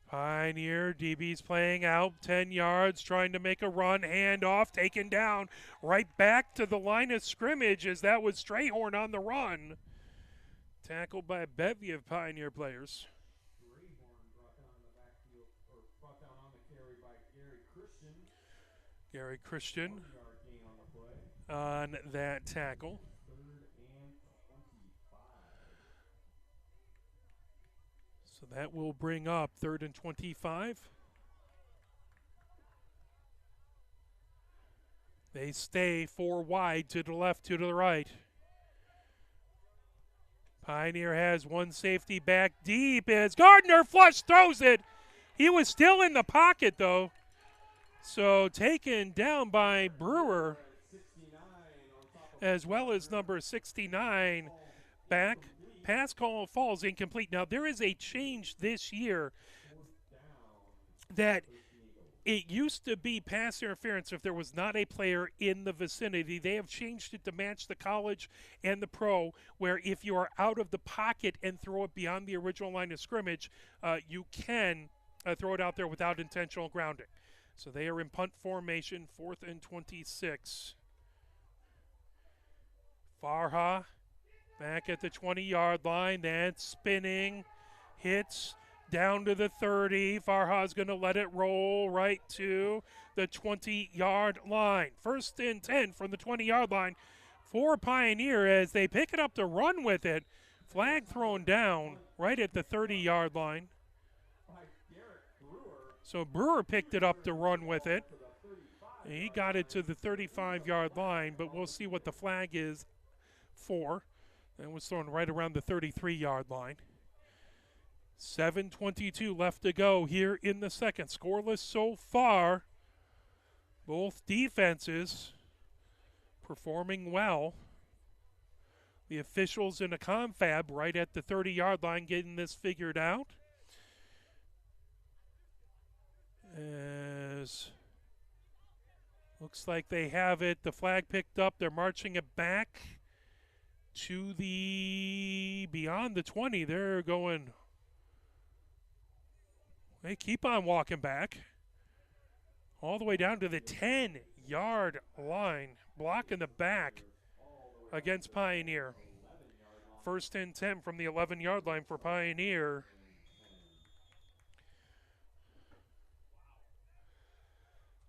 Pioneer, DB's playing out 10 yards, trying to make a run, handoff, taken down, right back to the line of scrimmage as that was Strayhorn on the run. Tackled by a bevy of Pioneer players. Strayhorn brought down on the backfield, or brought down on the carry by Gary Christian. Gary Christian 1-yard gain on the play. on that tackle. 3rd and 25. So that will bring up 3rd and 25. They stay 4 wide, to the left, 2 to the right. Pioneer has 1 safety back deep as Gardner flush throws it. He was still in the pocket, though. So taken down by Brewer, as well as number 69 back. Pass call falls incomplete. Now, there is a change this year that it used to be pass interference if there was not a player in the vicinity. They have changed it to match the college and the pro, where if you are out of the pocket and throw it beyond the original line of scrimmage, you can throw it out there without intentional grounding. So they are in punt formation, 4th and 26. Farha back at the 20-yard line, then spinning, hits down to the 30. Farha's going to let it roll right to the 20-yard line. 1st and 10 from the 20-yard line for Pioneer as they pick it up to run with it. Flag thrown down right at the 30-yard line. So Brewer picked it up to run with it. He got it to the 35-yard line, but we'll see what the flag is for. That was thrown right around the 33-yard line. 7:22 left to go here in the second. Scoreless so far. Both defenses performing well. The officials in a confab right at the 30-yard line getting this figured out. As looks like they have it. The flag picked up. They're marching it back to the beyond the 20. They're going. They keep on walking back all the way down to the 10-yard line, blocking the back against Pioneer. 1st and 10 from the 11-yard line for Pioneer.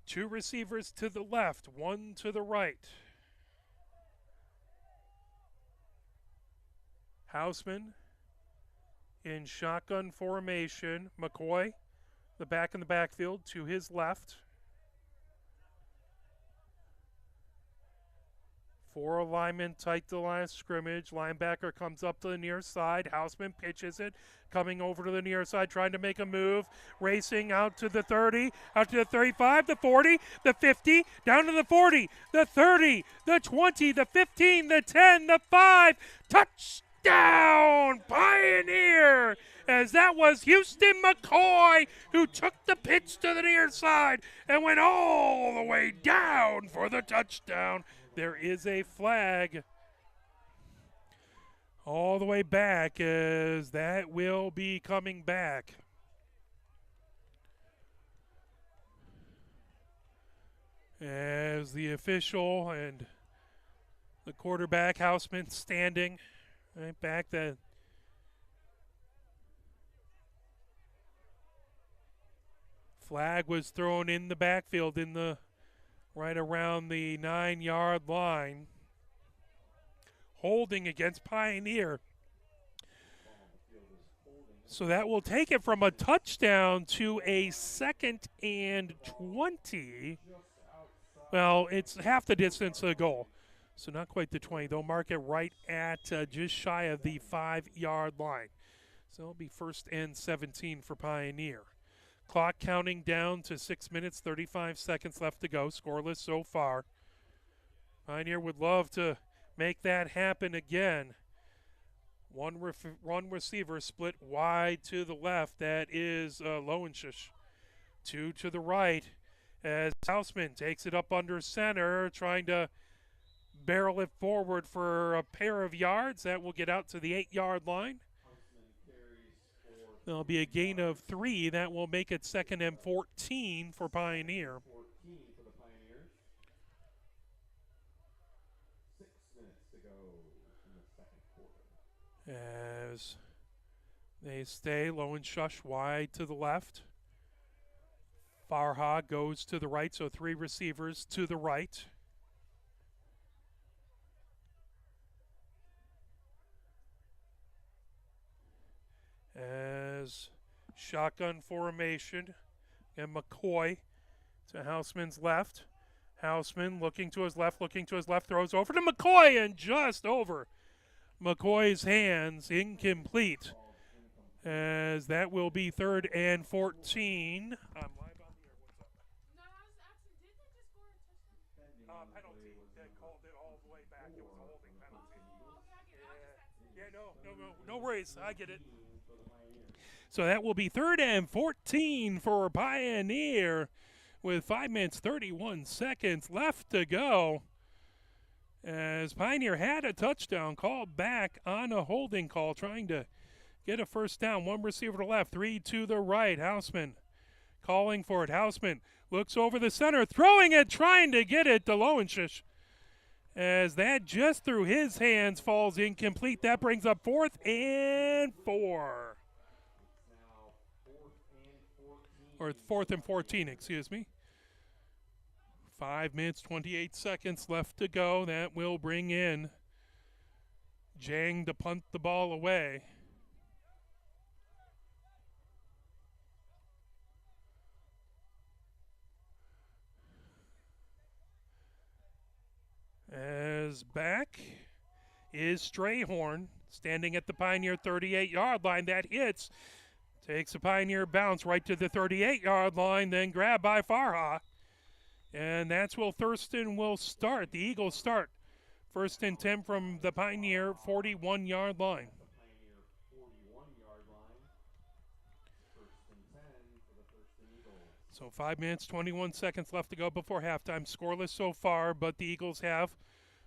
Two receivers to the left, 1 to the right. Houseman in shotgun formation. McCoy, the back in the backfield, to his left. 4 linemen tight to the line of scrimmage. Linebacker comes up to the near side. Houseman pitches it, coming over to the near side, trying to make a move. Racing out to the 30, out to the 35, the 40, the 50, down to the 40, the 30, the 20, the 15, the 10, the 5. Touchdown, Pioneer! As that was Houston McCoy who took the pitch to the near side and went all the way down for the touchdown. There is a flag all the way back as that will be coming back. As the official and the quarterback, Houseman, standing right back. Flag was thrown in the backfield right around the 9-yard line. Holding against Pioneer. So that will take it from a touchdown to a 2nd and 20. Well, it's half the distance to the goal. So not quite the 20. They'll mark it right at just shy of the 5-yard line. So it'll be 1st and 17 for Pioneer. Clock counting down to 6 minutes, 35 seconds left to go. Scoreless so far. Pioneer would love to make that happen again. One receiver split wide to the left. That is Lowenschich. 2 to the right as Hausman takes it up under center, trying to barrel it forward for a pair of yards. That will get out to the 8-yard line. There'll be a gain of 3. That will make it 2nd and 14 for Pioneer. 14 for the Pioneers. 6 minutes to go in the second quarter. As they stay, Lowenschich wide to the left. Farha goes to the right, so 3 receivers to the right. As shotgun formation, and McCoy to Hausman's left. Hausman looking to his left, throws over to McCoy and just over McCoy's hands, incomplete. As that will be 3rd and 14. I'm live on the air. What's up? No, I was asking, did they just score a touchdown? Penalty. They called it all the way back. It was a holding penalty. No worries. I get it. So that will be 3rd and 14 for Pioneer with 5 minutes, 31 seconds left to go. As Pioneer had a touchdown called back on a holding call, trying to get a first down. 1 receiver to the left, 3 to the right. Hausman calling for it. Hausman looks over the center, throwing it, trying to get it to Lowenschich. As that just through his hands falls incomplete. That brings up 4th and 4. Or 4th and 14, excuse me. 5 minutes, 28 seconds left to go. That will bring in Jang to punt the ball away. As back is Strayhorn, standing at the Pioneer 38-yard line. That hits. Takes a Pioneer bounce right to the 38-yard line, then grabbed by Farha. And that's where Thurston will start. The Eagles start. 1st and 10 from the Pioneer 41-yard line. Pioneer 41-yard line. 1st and 10 for the Thurston Eagles. So 5 minutes, 21 seconds left to go before halftime. Scoreless so far, but the Eagles have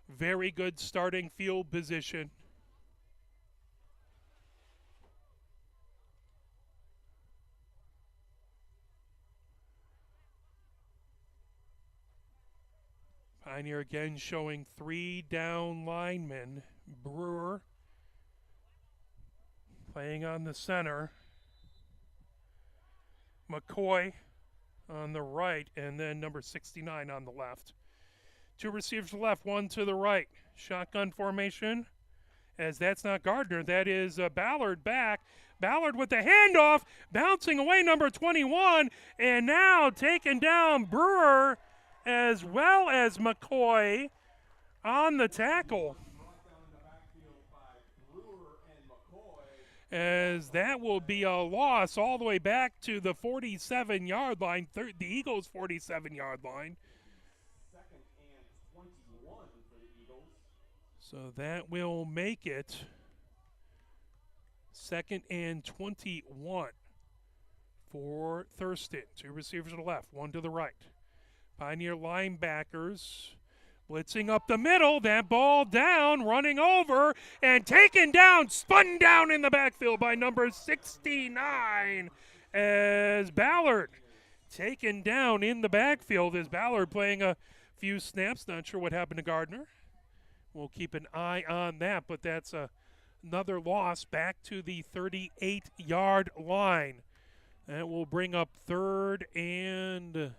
very good starting field position. Pioneer again showing 3 down linemen. Brewer playing on the center. McCoy on the right, and then number 69 on the left. 2 receivers to the left, 1 to the right. Shotgun formation, as that's not Gardner. That is Ballard back. Ballard with the handoff, bouncing away number 21, and now taking down Brewer as well as McCoy on the tackle. As that will be a loss all the way back to the 47-yard line, the Eagles' 47-yard line. 2nd and 21 for the Eagles. So that will make it 2nd and 21 for Thurston. 2 receivers to the left, 1 to the right. Pioneer linebackers blitzing up the middle. That ball down, running over, and taken down, spun down in the backfield by number 69 as Ballard. Taken down in the backfield as Ballard playing a few snaps. Not sure what happened to Gardner. We'll keep an eye on that, but that's another loss back to the 38-yard line. That will bring up third and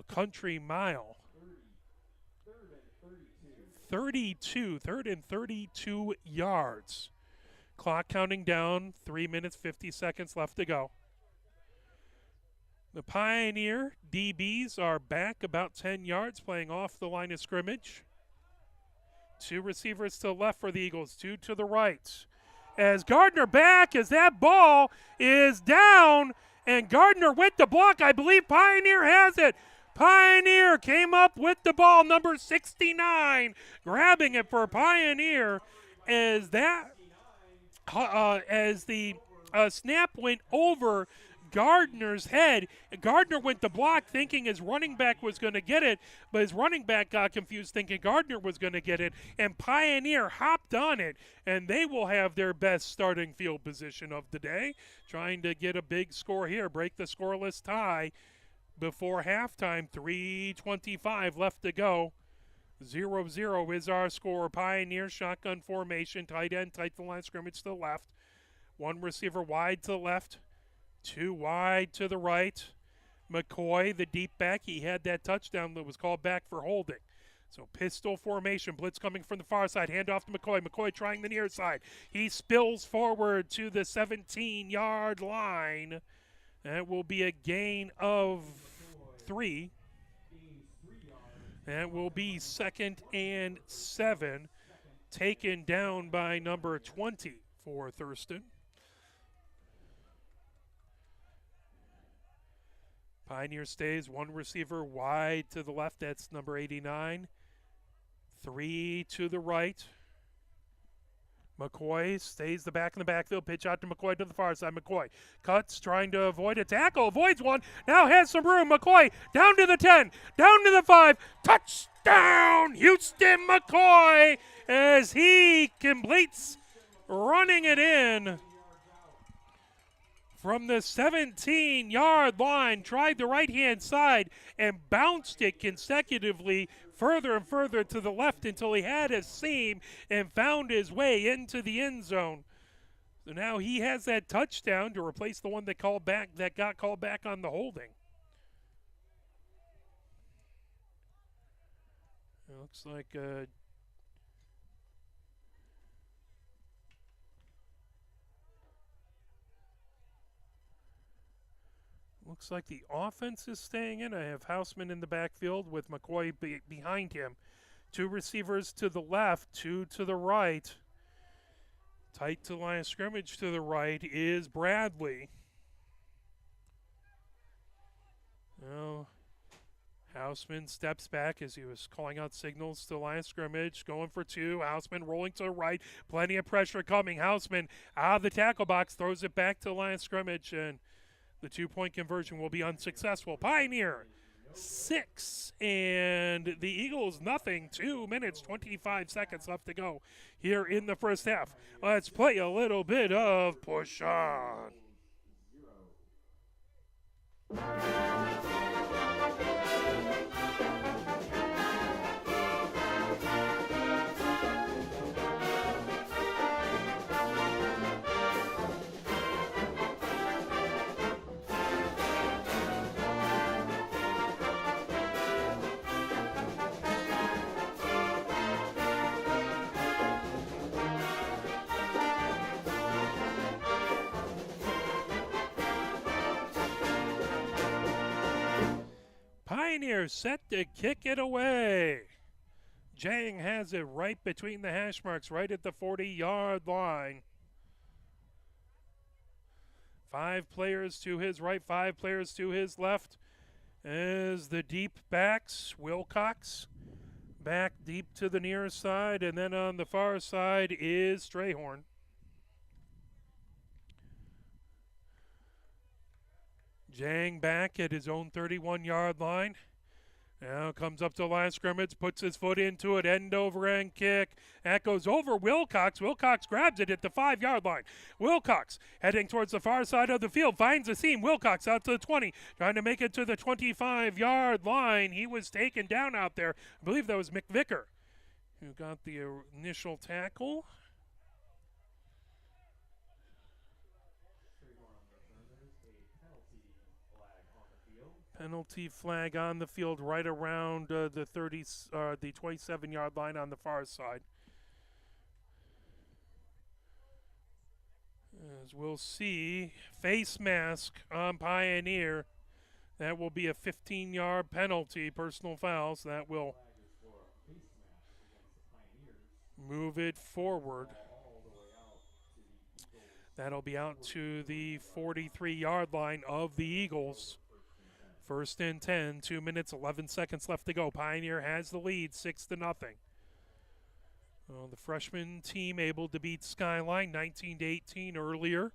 country mile. third and 32 yards. Clock counting down, 3 minutes, 50 seconds left to go. The Pioneer DBs are back about 10 yards, playing off the line of scrimmage. 2 receivers to the left for the Eagles, 2 to the right. As Gardner back, as that ball is down, and Gardner with the block. I believe Pioneer has it. Pioneer came up with the ball, number 69, grabbing it for Pioneer as that as the snap went over Gardner's head. Gardner went to block thinking his running back was going to get it, but his running back got confused thinking Gardner was going to get it, and Pioneer hopped on it, and they will have their best starting field position of the day, trying to get a big score here, break the scoreless tie before halftime. 3:25 left to go. 0-0 is our score. Pioneer shotgun formation, tight end, tight to the line of scrimmage to the left. 1 receiver wide to the left, 2 wide to the right. McCoy, the deep back, he had that touchdown that was called back for holding. So pistol formation, blitz coming from the far side, handoff to McCoy. McCoy trying the near side. He spills forward to the 17-yard line. That will be a gain of 3. That will be 2nd and 7, taken down by number 20 for Thurston. Pioneer stays 1 receiver wide to the left. That's number 89. 3 to the right. McCoy stays the back in the backfield. Pitch out to McCoy to the far side. McCoy cuts, trying to avoid a tackle. Avoids one. Now has some room. McCoy down to the 10. Down to the 5. Touchdown, Houston McCoy, as he completes running it in from the 17-yard line. Tried the right-hand side and bounced it consecutively further and further to the left until he had a seam and found his way into the end zone. So now he has that touchdown to replace the one that got called back on the holding. It looks like looks like the offense is staying in. I have Houseman in the backfield with McCoy behind him. 2 receivers to the left, 2 to the right. Tight to line of scrimmage to the right is Bradley. Now, Houseman steps back as he was calling out signals to line of scrimmage, going for 2. Houseman rolling to the right, plenty of pressure coming. Houseman out of the tackle box, throws it back to the line of scrimmage, and the 2-point conversion will be unsuccessful. Pioneer 6 and the Eagles nothing. 2 minutes, 25 seconds left to go here in the first half. Let's play a little bit of Push On. Pioneer set to kick it away. Jang has it right between the hash marks, right at the 40-yard line. 5 players to his right, 5 players to his left. As the deep backs, Wilcox back deep to the near side, and then on the far side is Strayhorn. Jang back at his own 31-yard line. Now comes up to the line of scrimmage, puts his foot into it, end over end kick. That goes over Wilcox. Wilcox grabs it at the 5-yard line. Wilcox heading towards the far side of the field, finds a seam. Wilcox out to the 20, trying to make it to the 25-yard line. He was taken down out there. I believe that was McVicker who got the initial tackle. Penalty flag on the field right around the 27-yard line on the far side. As we'll see, face mask on Pioneer. That will be a 15-yard penalty, personal foul, so that will move it forward. That'll be out to the 43-yard line of the Eagles. First and 10, 2 minutes, 11 seconds left to go. Pioneer has the lead, 6-0. The freshman team able to beat Skyline 19-18 earlier.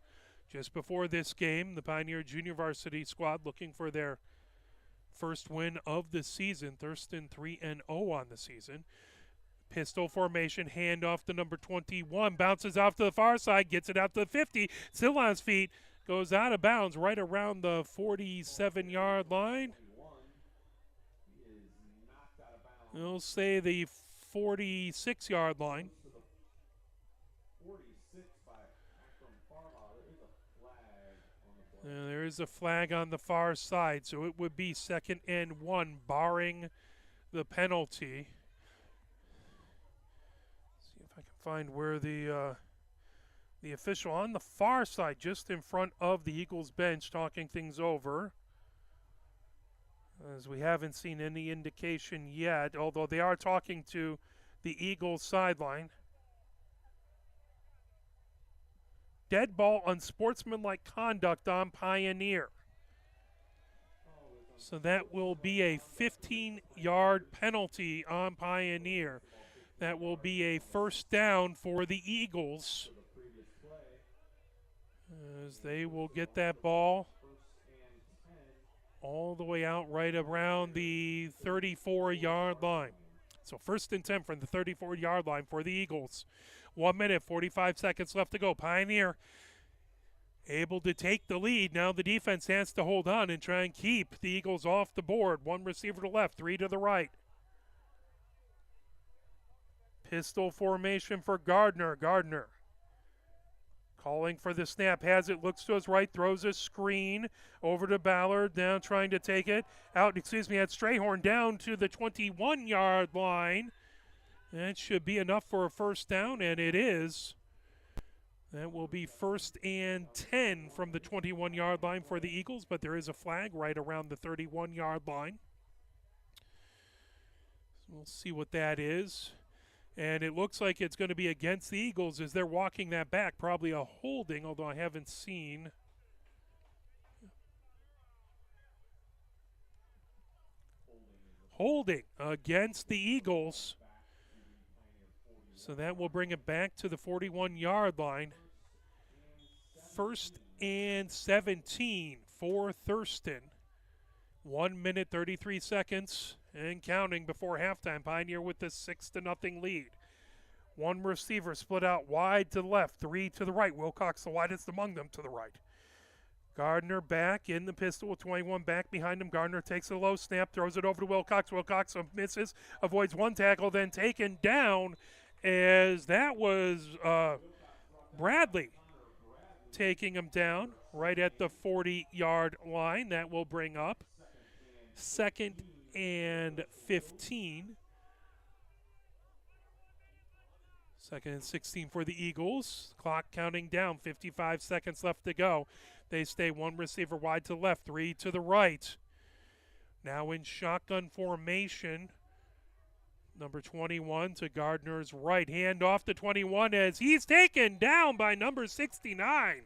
Just before this game, the Pioneer junior varsity squad looking for their first win of the season. Thurston 3-0 on the season. Pistol formation, handoff to number 21, bounces off to the far side, gets it out to the 50, still on his feet, goes out of bounds right around the 47-yard line. We'll say the 46-yard line. There is a flag on the far side, so it would be 2nd and 1, barring the penalty. See if I can find where the official on the far side, just in front of the Eagles bench, talking things over. As we haven't seen any indication yet, although they are talking to the Eagles sideline. Dead ball, unsportsmanlike conduct on Pioneer. So that will be a 15-yard penalty on Pioneer. That will be a first down for the Eagles, as they will get that ball all the way out right around the 34-yard line. So 1st and 10 from the 34-yard line for the Eagles. 1 minute, 45 seconds left to go. Pioneer able to take the lead. Now the defense has to hold on and try and keep the Eagles off the board. 1 receiver to the left, 3 to the right. Pistol formation for Gardner. Gardner calling for the snap, has it, looks to his right, throws a screen over to Ballard, down trying to take it out, at Strayhorn down to the 21-yard line. That should be enough for a first down, and it is. That will be 1st and 10 from the 21-yard line for the Eagles, but there is a flag right around the 31-yard line. So we'll see what that is. And it looks like it's going to be against the Eagles as they're walking that back. Probably a holding, although I haven't seen. Holding against the Eagles. So that will bring it back to the 41-yard line. 1st and 17 for Thurston. 1 minute, 33 seconds and counting before halftime. Pioneer with the 6-0 lead. 1 receiver split out wide to the left, 3 to the right. Wilcox the widest among them to the right. Gardner back in the pistol with 21 back behind him. Gardner takes a low snap, throws it over to Wilcox. Wilcox misses, avoids 1 tackle, then taken down as that was Bradley taking him down right at the 40-yard line. That will bring up 2nd and 15. 2nd and 16 for the Eagles. Clock counting down, 55 seconds left to go. They stay 1 receiver wide to the left, 3 to the right. Now in shotgun formation. Number 21 to Gardner's right. Hand off to 21 as he's taken down by number 69.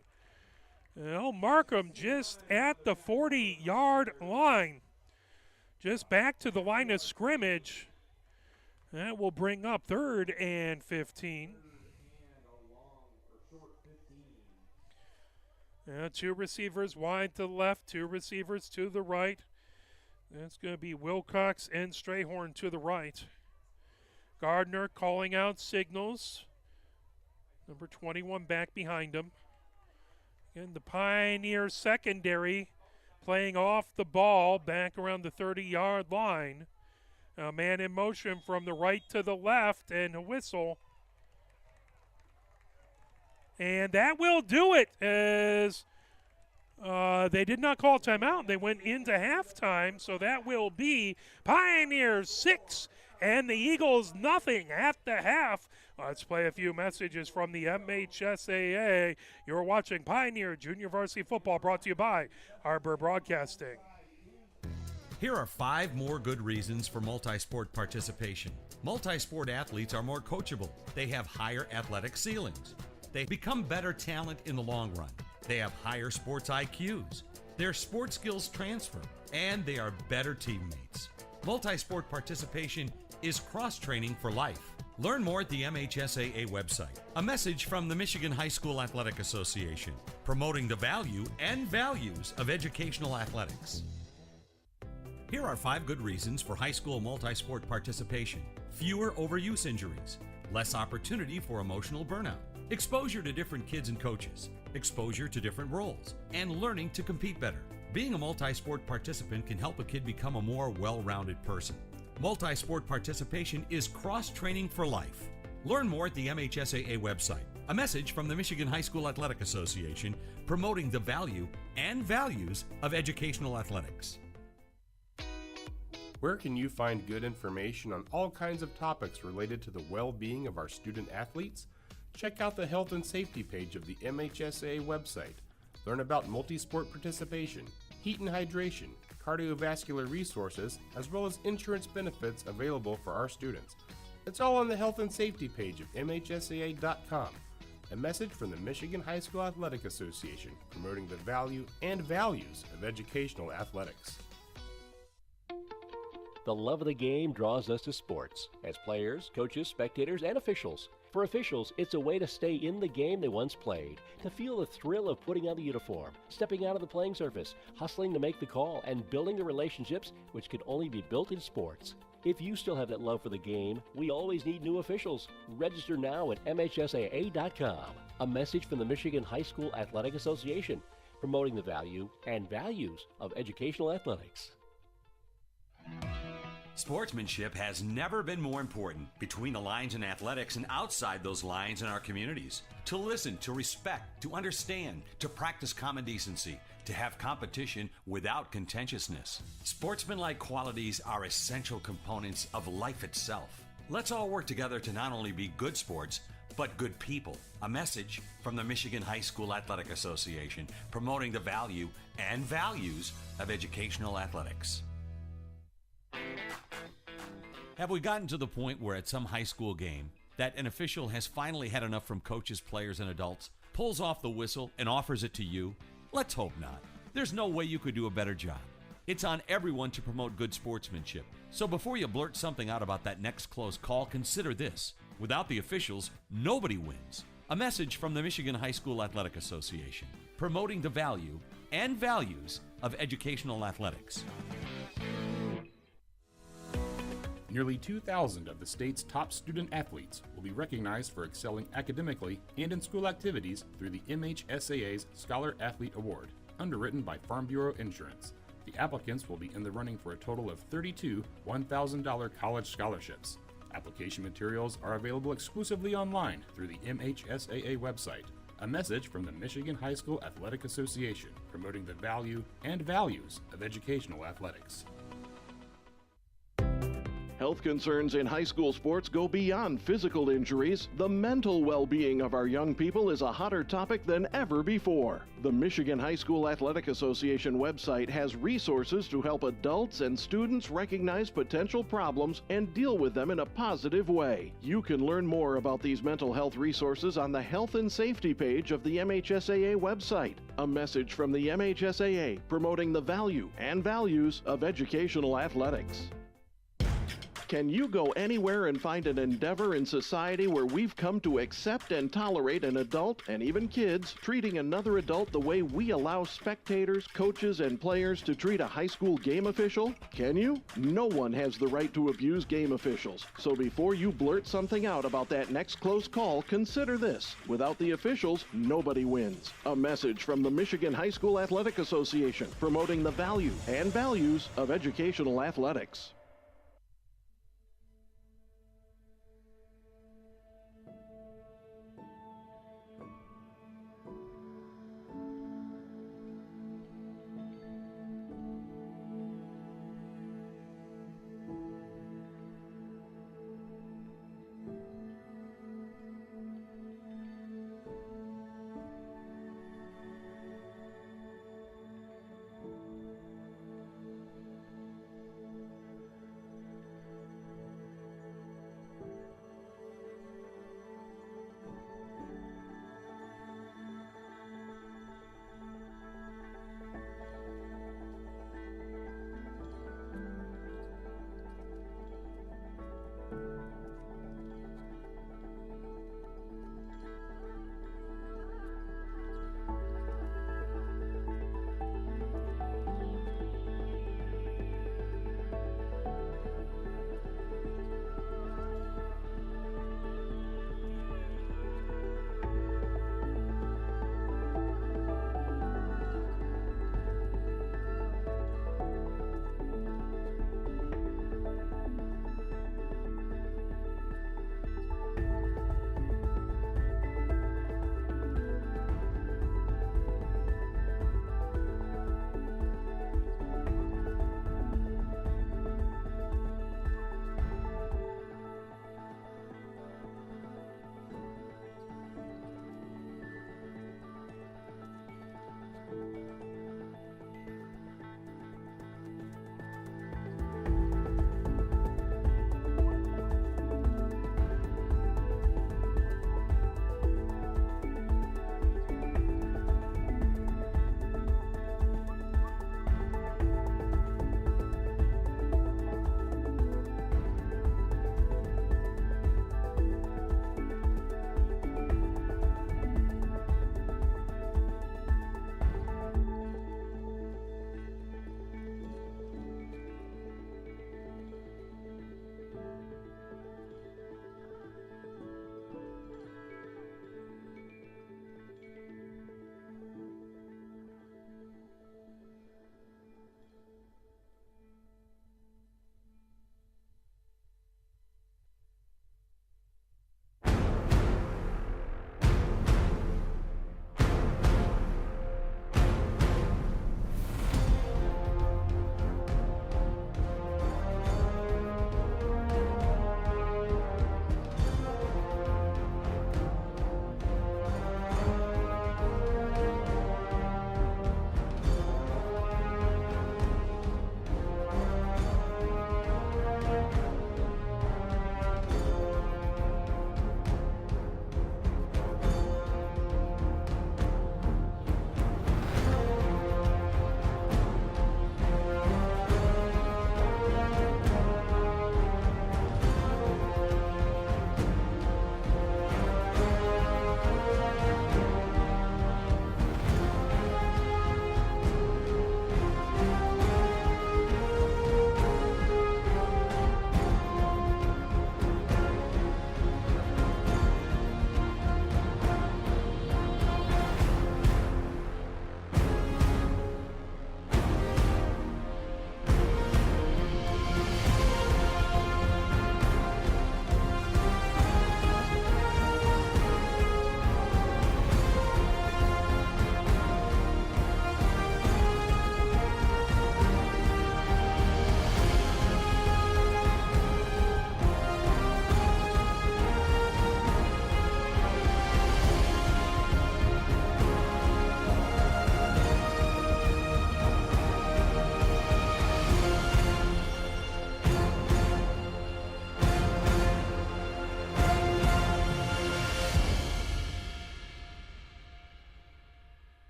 They'll mark him just at the 40-yard line. Just back to the line of scrimmage. That will bring up 3rd and 15. 2 receivers wide to the left, 2 receivers to the right. That's going to be Wilcox and Strayhorn to the right. Gardner calling out signals. Number 21 back behind him. Again, the Pioneer secondary playing off the ball back around the 30-yard line. A man in motion from the right to the left, and a whistle. And that will do it as They did not call timeout. They went into halftime, so that will be Pioneers 6 and the Eagles nothing at the half. Let's play a few messages from the MHSAA. You're watching Pioneer Junior Varsity Football, brought to you by Harbor Broadcasting. Here are 5 more good reasons for multi-sport participation. Multi-sport athletes are more coachable. They have higher athletic ceilings. They become better talent in the long run. They have higher sports IQs. Their sports skills transfer, and they are better teammates. Multi-sport participation is cross-training for life. Learn more at the MHSAA website. A message from the Michigan High School Athletic Association, promoting the value and values of educational athletics. Here are 5 good reasons for high school multi-sport participation. Fewer overuse injuries, less opportunity for emotional burnout, exposure to different kids and coaches, exposure to different roles, and learning to compete better. Being a multi-sport participant can help a kid become a more well-rounded person. Multi-sport participation is cross-training for life. Learn more at the MHSAA website. A message from the Michigan High School Athletic Association, promoting the value and values of educational athletics. Where can you find good information on all kinds of topics related to the well-being of our student athletes? Check out the health and safety page of the MHSAA website. Learn about multi-sport participation, heat and hydration, cardiovascular resources, as well as insurance benefits available for our students. It's all on the health and safety page of MHSAA.com. A message from the Michigan High School Athletic Association, promoting the value and values of educational athletics. The love of the game draws us to sports, as players, coaches, spectators, and officials. For officials, it's a way to stay in the game they once played, to feel the thrill of putting on the uniform, stepping out of the playing surface, hustling to make the call, and building the relationships which could only be built in sports. If you still have that love for the game, we always need new officials. Register now at MHSAA.com. A message from the Michigan High School Athletic Association, promoting the value and values of educational athletics. Sportsmanship has never been more important between the lines in athletics and outside those lines in our communities. To listen, to respect, to understand, to practice common decency, to have competition without contentiousness. Sportsmanlike qualities are essential components of life itself. Let's all work together to not only be good sports, but good people. A message from the Michigan High School Athletic Association, promoting the value and values of educational athletics. Have we gotten to the point where at some high school game that an official has finally had enough from coaches, players, and adults, pulls off the whistle, and offers it to you? Let's hope not. There's no way you could do a better job. It's on everyone to promote good sportsmanship. So before you blurt something out about that next close call, consider this. Without the officials, nobody wins. A message from the Michigan High School Athletic Association, promoting the value and values of educational athletics. Nearly 2,000 of the state's top student athletes will be recognized for excelling academically and in school activities through the MHSAA's Scholar Athlete Award, underwritten by Farm Bureau Insurance. The applicants will be in the running for a total of 32 $1,000 college scholarships. Application materials are available exclusively online through the MHSAA website. A message from the Michigan High School Athletic Association, promoting the value and values of educational athletics. Health concerns in high school sports go beyond physical injuries. The mental well-being of our young people is a hotter topic than ever before. The Michigan High School Athletic Association website has resources to help adults and students recognize potential problems and deal with them in a positive way. You can learn more about these mental health resources on the health and safety page of the MHSAA website. A message from the MHSAA, promoting the value and values of educational athletics. Can you go anywhere and find an endeavor in society where we've come to accept and tolerate an adult, and even kids, treating another adult the way we allow spectators, coaches, and players to treat a high school game official? Can you? No one has the right to abuse game officials. So before you blurt something out about that next close call, consider this. Without the officials, nobody wins. A message from the Michigan High School Athletic Association, promoting the value and values of educational athletics.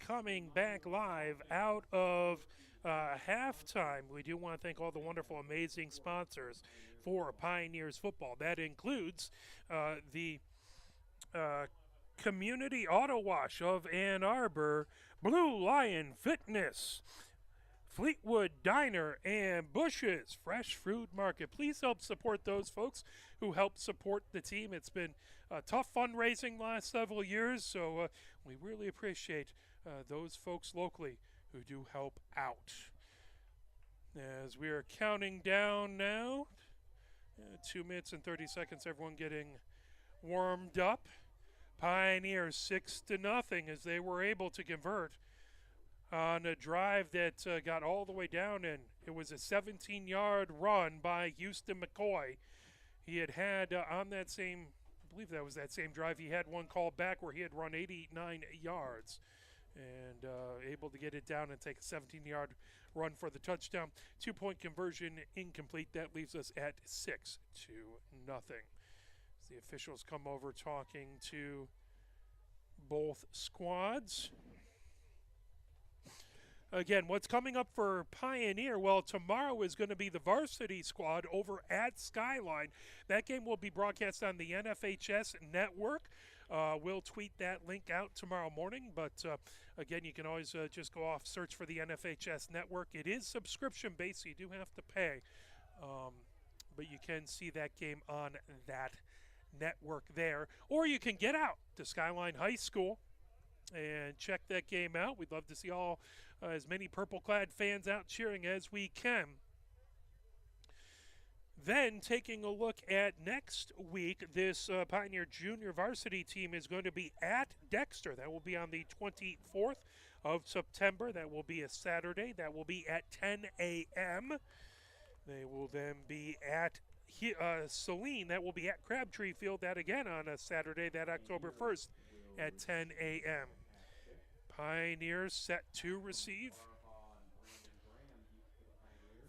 coming back live out of halftime. We do want to thank all the wonderful, amazing sponsors for Pioneers football. That includes the Community Auto Wash of Ann Arbor, Blue Lion Fitness, Fleetwood Diner, and Bush's Fresh Fruit Market. Please help support those folks who help support the team. It's been tough fundraising last several years, so we really appreciate those folks locally who do help out. As we are counting down now, 2 minutes and 30 seconds, everyone getting warmed up. Pioneers 6-0 as they were able to convert on a drive that got all the way down, and it was a 17-yard run by Houston McCoy. He had on that same, I believe that was that same drive, he had one called back where he had run 89 yards and able to get it down and take a 17-yard run for the touchdown. 2-point conversion incomplete. That leaves us at 6-0. As the officials come over talking to both squads. Again, what's coming up for Pioneer? Well, tomorrow is going to be the varsity squad over at Skyline. That game will be broadcast on the NFHS network. We'll tweet that link out tomorrow morning, but again, you can always just go off, search for the NFHS network. It is subscription-based, so you do have to pay, but you can see that game on that network there. Or you can get out to Skyline High School and check that game out. We'd love to see all as many purple-clad fans out cheering as we can. Then, taking a look at next week, this Pioneer Junior varsity team is going to be at Dexter. That will be on the 24th of September. That will be a Saturday. That will be at 10 a.m. They will then be at Saline. That will be at Crabtree Field. That again on a Saturday, that October 1st at 10 a.m. Pioneers set to receive.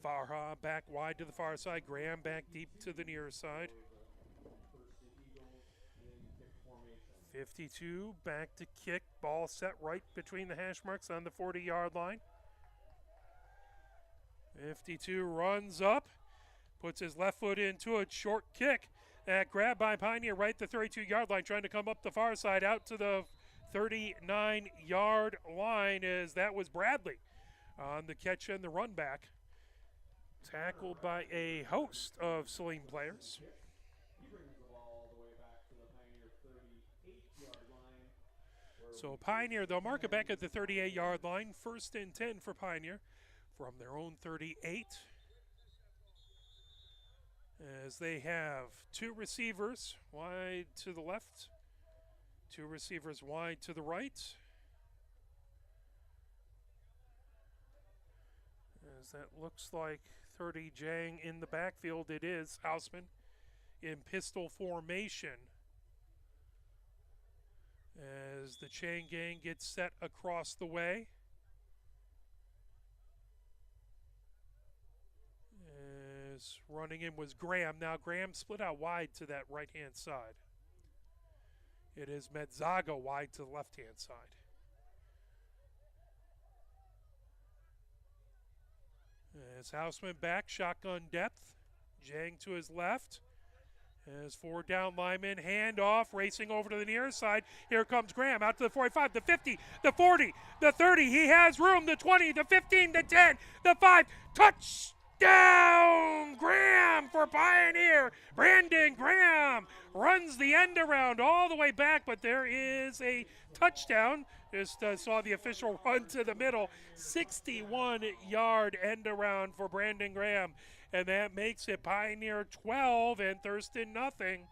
Farha back wide to the far side. Graham back deep to the near side. 52 back to kick. Ball set right between the hash marks on the 40-yard line. 52 runs up. Puts his left foot into a short kick. That grab by Pioneer right at the 32-yard line. Trying to come up the far side out to the 39-yard line as that was Bradley on the catch and the run back. Tackled by a host of Saline players. So Pioneer, they'll mark it back at the 38-yard line. 1st and 10 for Pioneer from their own 38. As they have 2 receivers wide to the left, 2 receivers wide to the right. As that looks like 30 Jang in the backfield, it is Hausman in pistol formation. As the chain gang gets set across the way. As running in was Graham. Now Graham split out wide to that right-hand side. It is Medzaga wide to the left-hand side. As Hausman back, shotgun depth. Jang to his left. As 4 down linemen, hand off, racing over to the near side. Here comes Graham out to the 45, the 50, the 40, the 30. He has room, the 20, the 15, the 10, the 5. Touchdown! Graham for Pioneer. Brandon Graham runs the end around all the way back, but there is a touchdown. Just saw the official run to the middle. 61-yard end around for Brandon Graham. And that makes it Pioneer 12 and Thurston nothing.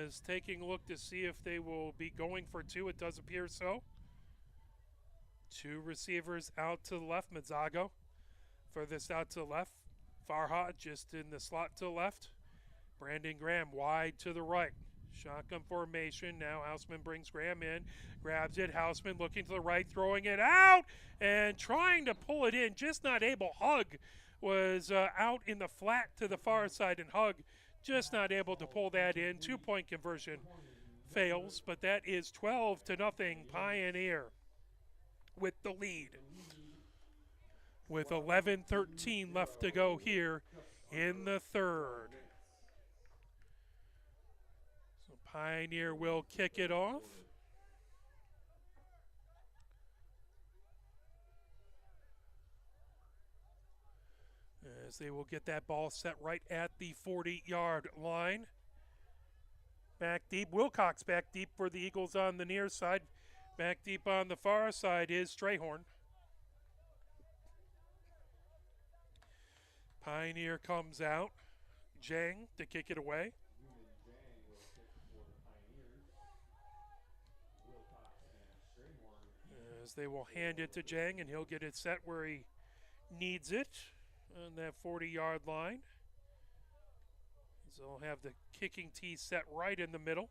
As taking a look to see if they will be going for 2. It does appear so. 2 receivers out to the left. Medzago furthest out to the left. Farhad just in the slot to the left. Brandon Graham wide to the right. Shotgun formation. Now Hausman brings Graham in. Grabs it. Hausman looking to the right, throwing it out and trying to pull it in. Just not able. Hug was out in the flat to the far side, and Hug Just not able to pull that in. 2-point conversion fails, but that is 12-0 Pioneer with the lead. With 11:13 left to go here in the third. So Pioneer will kick it off. As they will get that ball set right at the 40-yard line. Back deep, Wilcox back deep for the Eagles on the near side. Back deep on the far side is Strayhorn. Pioneer comes out. Jang to kick it away. As they will hand it to Jang, and he'll get it set where he needs it on that 40-yard line. So he'll have the kicking tee set right in the middle.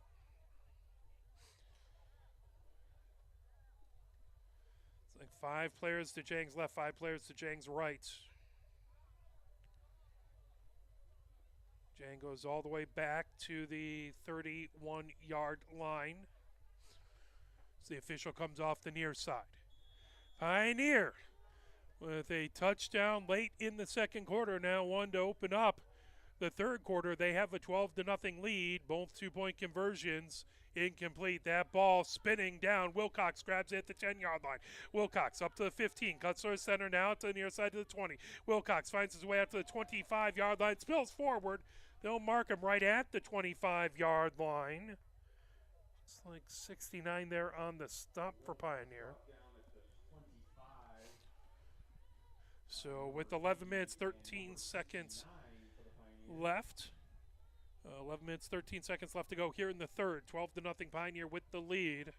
It's like 5 players to Jang's left, 5 players to Jang's right. Jang goes all the way back to the 31-yard line. So the official comes off the near side. Pioneer with a touchdown late in the second quarter. Now one to open up the third quarter. They have a 12-0 lead. Both 2-point conversions incomplete. That ball spinning down. Wilcox grabs it at the 10-yard line. Wilcox up to the 15. Cuts to the center now to the near side of the 20. Wilcox finds his way out to the 25-yard line. Spills forward. They'll mark him right at the 25-yard line. It's like 69 there on the stop for Pioneer. So with 11 minutes, 13 seconds left. 11 minutes, 13 seconds left to go here in the third. 12-0 Pioneer with the lead.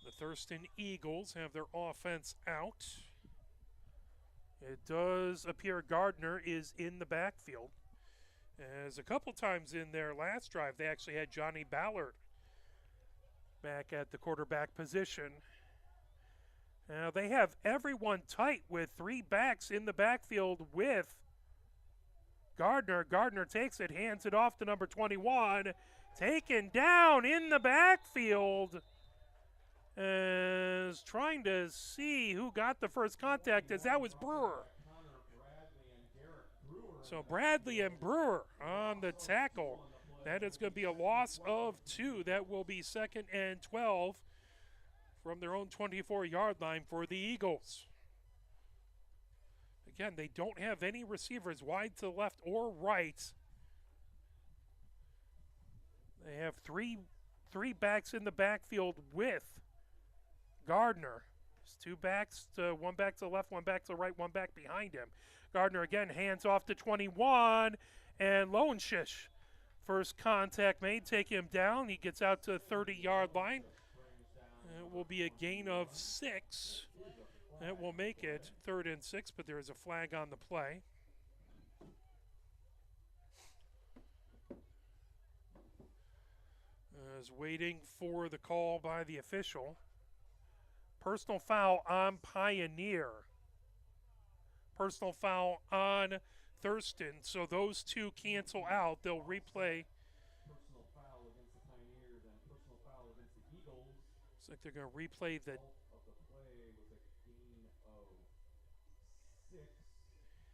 The Thurston Eagles have their offense out. It does appear Gardner is in the backfield. As a couple times in their last drive, they actually had Johnny Ballard back at the quarterback position. Now they have everyone tight with 3 backs in the backfield with Gardner. Gardner takes it, hands it off to number 21. Taken down in the backfield. As trying to see who got the first contact, as that was Brewer. So Bradley and Brewer on the tackle. That is going to be a loss of 2. That will be 2nd and 12 from their own 24-yard line for the Eagles. Again, they don't have any receivers wide to the left or right. They have three backs in the backfield with Gardner. There's 2 backs, 1 back to the left, 1 back to the right, 1 back behind him. Gardner again hands off to 21, and Lowenšiš. First contact made, take him down. He gets out to the 30-yard line. It will be a gain of 6. That will make it 3rd and 6, but there is a flag on the play. Is waiting for the call by the official. Personal foul on Pioneer. Personal foul on Thurston. So those 2 cancel out. They'll replay. Personal foul against the Pioneers and personal foul against the Eagles. Looks like they're going to replay the. Of the play was a gain of 6.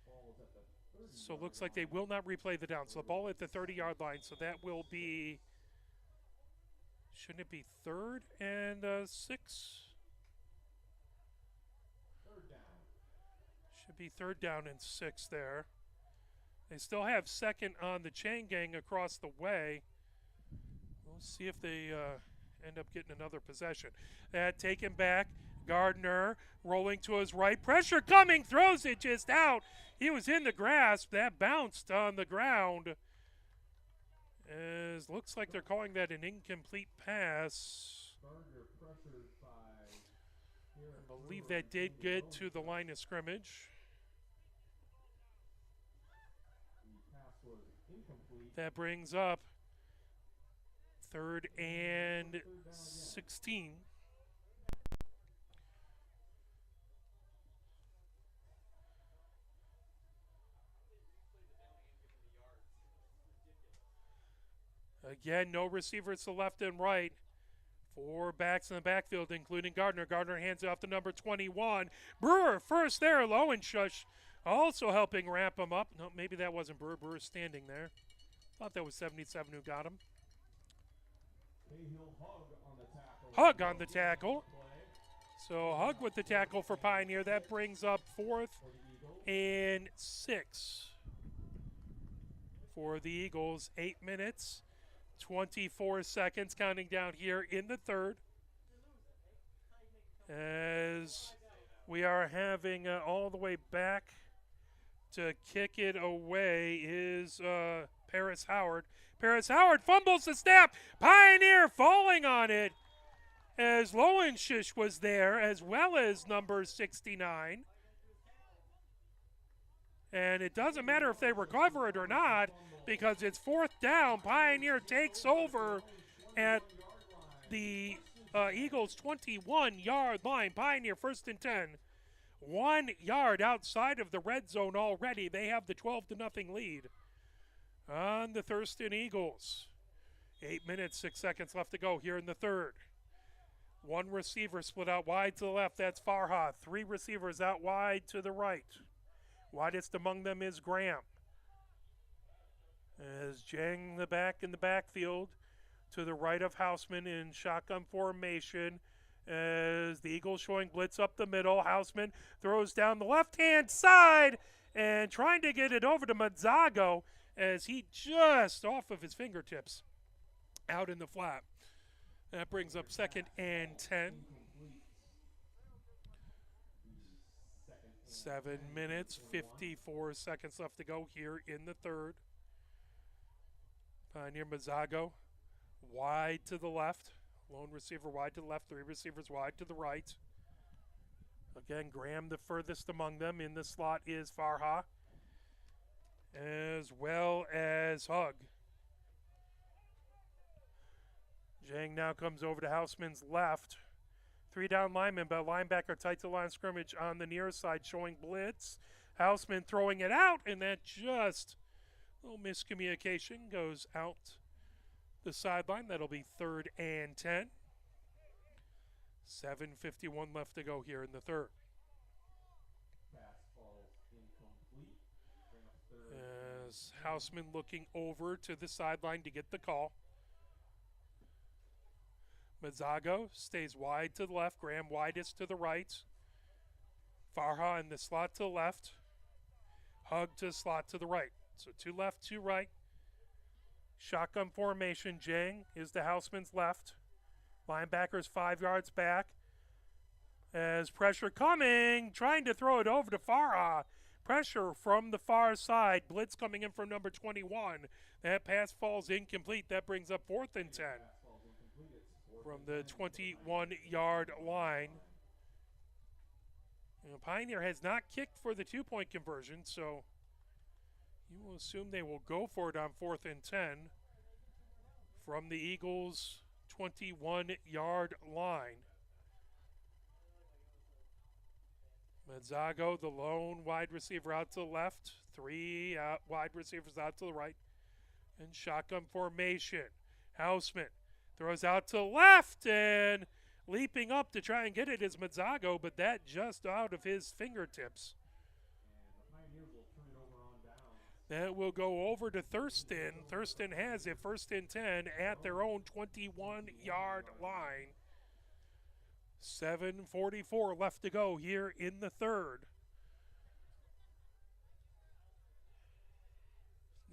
Ball is at the 30. So it looks like they will not replay the down. So the ball at the 30-yard line. So that will be. Shouldn't it be 3rd and 6? Should be 3rd down and 6 there. They still have 2nd on the chain gang across the way. We'll see if they end up getting another possession. That taken back. Gardner rolling to his right. Pressure coming. Throws it just out. He was in the grasp. That bounced on the ground. As looks like they're calling that an incomplete pass. I believe that did get to the line of scrimmage. That brings up 3rd and 16. Again, no receivers to left and right. 4 backs in the backfield, including Gardner. Gardner hands it off to number 21. Brewer first there. Lowenschutz also helping ramp him up. No, maybe that wasn't Brewer. Brewer standing there. Thought that was 77 who got him. Hug on the tackle. So Hug with the tackle for Pioneer. That brings up 4th and 6 for the Eagles. 8 minutes, 24 seconds counting down here in the third. As we are having all the way back to kick it away is Paris Howard. Paris Howard fumbles the snap. Pioneer falling on it as Lowenschutz was there, as well as number 69. And it doesn't matter if they recover it or not, because it's 4th down. Pioneer takes over at the Eagles' 21-yard line. Pioneer 1st and 10. 1 yard outside of the red zone already. They have the 12-0 lead on the Thurston Eagles. 8 minutes, 6 seconds left to go here in the third. 1 receiver split out wide to the left. That's Farha. 3 receivers out wide to the right. Widest among them is Graham. As Jang the back in the backfield to the right of Houseman in shotgun formation. As the Eagles showing blitz up the middle. Houseman throws down the left-hand side and trying to get it over to Mazzago as he just off of his fingertips out in the flat. That brings up 2nd and 10. 7 minutes, 54 seconds left to go here in the third. Pioneer Mazzago wide to the left. Lone receiver wide to the left, 3 receivers wide to the right. Again, Graham the furthest among them. In the slot is Farha, as well as Hug. Jang now comes over to Houseman's left. 3 down linemen, but linebacker tight to line of scrimmage on the near side showing blitz. Houseman throwing it out, and that just a little miscommunication goes out the sideline. That'll be 3rd and 10. 7:51 left to go here in the third. As Houseman looking over to the sideline to get the call. Mazzago stays wide to the left. Graham widest to the right. Farha in the slot to the left. Hug to slot to the right. So 2 left, 2 right. Shotgun formation. Jang is to Houseman's left. Linebackers 5 yards back. As pressure coming, trying to throw it over to Farha. Pressure from the far side. Blitz coming in from number 21. That pass falls incomplete. That brings up 4th and 10 from the 21-yard line. Pioneer has not kicked for the 2-point conversion, so you will assume they will go for it on 4th and 10 from the Eagles' 21-yard line. Mazzago, the lone wide receiver out to the left. 3 wide receivers out to the right. And shotgun formation. Houseman throws out to the left, and leaping up to try and get it is Mazzago, but that just out of his fingertips. That will go over to Thurston. Thurston has it 1st and 10 at their own 21-yard line. 7:44 left to go here in the third.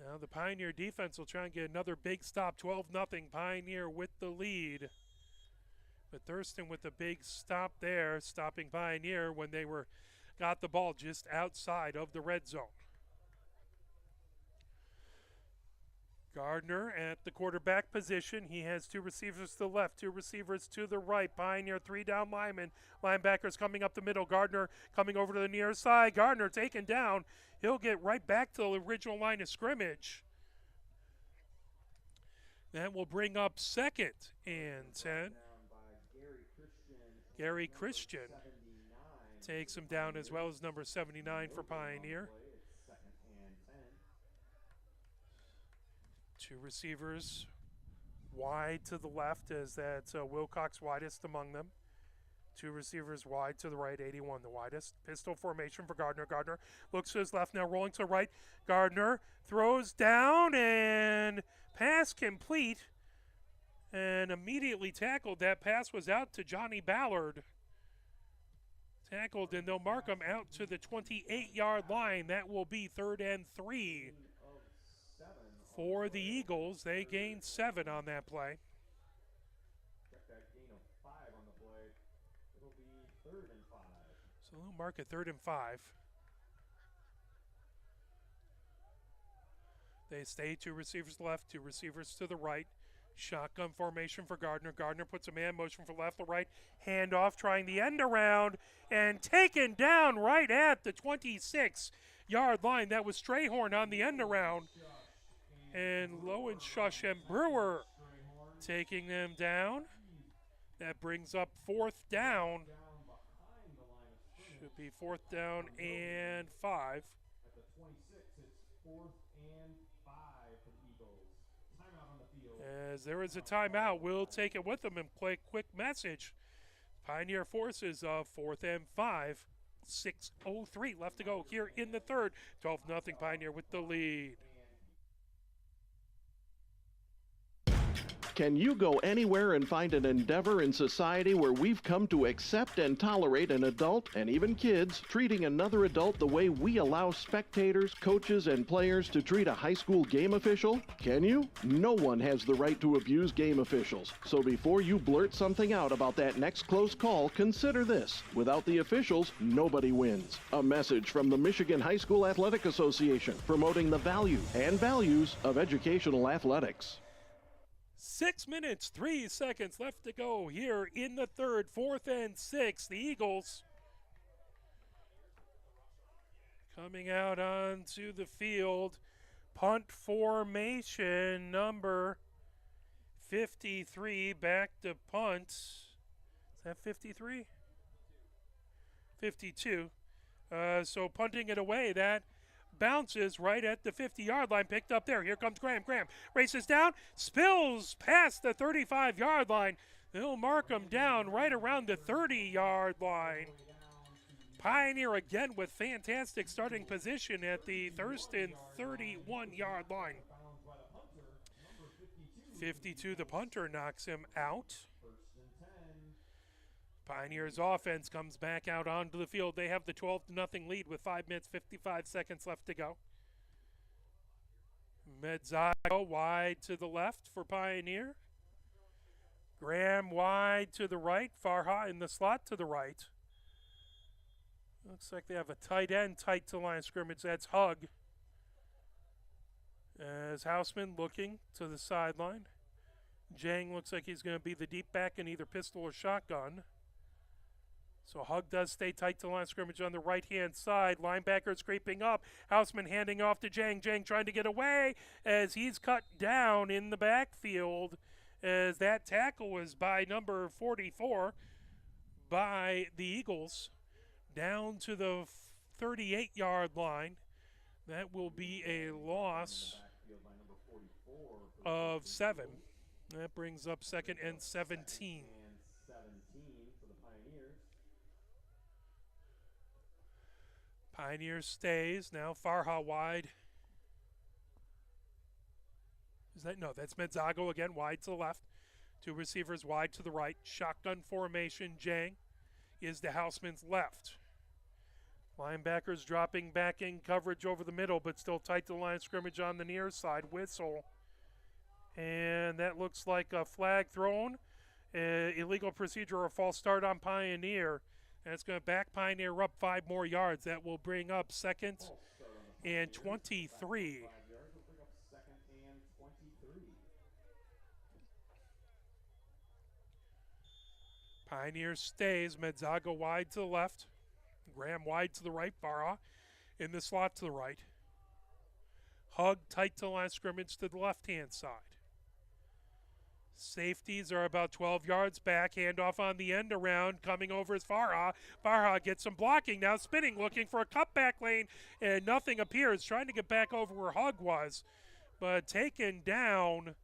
Now the Pioneer defense will try and get another big stop. 12-0 Pioneer with the lead. But Thurston with the big stop there, stopping Pioneer when they got the ball just outside of the red zone. Gardner at the quarterback position. He has 2 receivers to the left, 2 receivers to the right. Pioneer 3 down linemen. Linebackers coming up the middle. Gardner coming over to the near side. Gardner taken down. He'll get right back to the original line of scrimmage. That will bring up 2nd and 10. Gary Christian takes him down, as well as number 79 for Pioneer. 2 receivers wide to the left as that's Wilcox widest among them. Two receivers wide to the right, 81 the widest. Pistol formation for Gardner. Gardner looks to his left, now rolling to the right. Gardner throws down and pass complete and immediately tackled. That pass was out to Johnny Ballard. Tackled, and they'll mark him out to the 28-yard line. That will be 3rd and 3 for the Eagles. They gained 7 on that play. Check that gain of 5 on the play. It'll be 3rd and 5. So they'll mark it 3rd and 5. They stay 2 receivers left, 2 receivers to the right. Shotgun formation for Gardner. Gardner puts a man motion for left to right. Handoff, trying the end around, and taken down right at the 26-yard line. That was Strayhorn on the end around. And Lowenshush and Brewer taking them down. That brings up 4th down. Should be 4th down and 5. At the 26, it's 4th and 5 for the Eagles. Timeout on the field. As there is a timeout, we'll take it with them and play a quick message. Pioneer forces 4th and 5. 6:03 left to go here in the 3rd. 12-0 Pioneer with the lead. Can you go anywhere and find an endeavor in society where we've come to accept and tolerate an adult, and even kids, treating another adult the way we allow spectators, coaches, and players to treat a high school game official? Can you? No one has the right to abuse game officials. So before you blurt something out about that next close call, consider this. Without the officials, nobody wins. A message from the Michigan High School Athletic Association, promoting the value and values of educational athletics. 6 minutes, 3 seconds left to go here in the 3rd. 4th and 6. The Eagles coming out onto the field. Punt formation number 53. Back to punt. Is that 53? 52. So punting it away. That bounces right at the 50-yard line, picked up there. Here comes Graham. Graham races down, spills past the 35-yard line. They'll mark him down right around the 30-yard line. Pioneer again with fantastic starting position at the Thurston 31-yard line. 52, the punter knocks him out. Pioneers offense comes back out onto the field. They have the 12-0 lead with 5 minutes, 55 seconds left to go. Medzago wide to the left for Pioneer. Graham wide to the right. Farha in the slot to the right. Looks like they have a tight end tight to line of scrimmage. That's Hug. As Houseman looking to the sideline. Jang looks like he's going to be the deep back in either pistol or shotgun. So Hug does stay tight to the line of scrimmage on the right-hand side. Linebackers creeping up. Houseman handing off to Jang. Jang trying to get away as he's cut down in the backfield. As that tackle was by number 44 by the Eagles. Down to the 38-yard line. That will be a loss of 7. That brings up 2nd and 17. Pioneer stays. Now Farha wide. Is that? No, that's Medzago again, wide to the left. 2 receivers wide to the right. Shotgun formation. Jang is the Houseman's left. Linebackers dropping back in coverage over the middle, but still tight to the line of scrimmage on the near side. Whistle. And that looks like a flag thrown. Illegal procedure or false start on Pioneer. And it's going to back Pioneer up 5 more yards. That will bring up 2nd and 23. Pioneer stays. Medzago wide to the left. Graham wide to the right. Farah in the slot to the right. Hug tight to the line of scrimmage to the left-hand side. Safeties are about 12 yards back. Handoff on the end around. Coming over is Farha. Farha gets some blocking now. Spinning, looking for a cutback lane, and nothing appears. Trying to get back over where Hug was, but taken down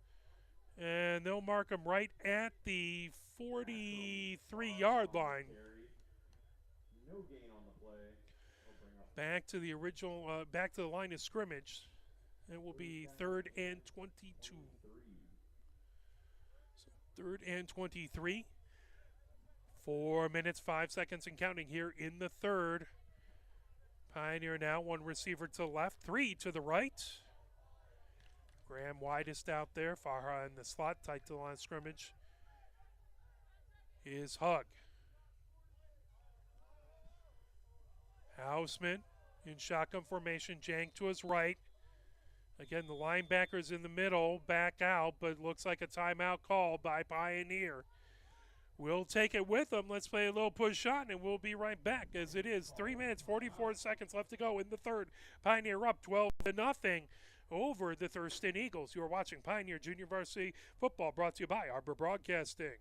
And they'll mark him right at the 43-yard line. No gain on the play. They'll bring up Back to the original, back to the line of scrimmage. It will be 3rd and 22. So 3rd and 23. 4 minutes, 5 seconds and counting here in the third. Pioneer now, one receiver to the left, 3 to the right. Graham widest out there. Farha in the slot, tight to the line of scrimmage. Is Hug. Houseman in shotgun formation. Jang to his right. Again, the linebackers in the middle back out, but looks like a timeout called by Pioneer. We'll take it with them. Let's play a little push shot, and we'll be right back as it is 3 minutes, 44 seconds left to go in the third. Pioneer up 12-0 over the Thurston Eagles. You are watching Pioneer Junior Varsity Football, brought to you by Arbor Broadcasting.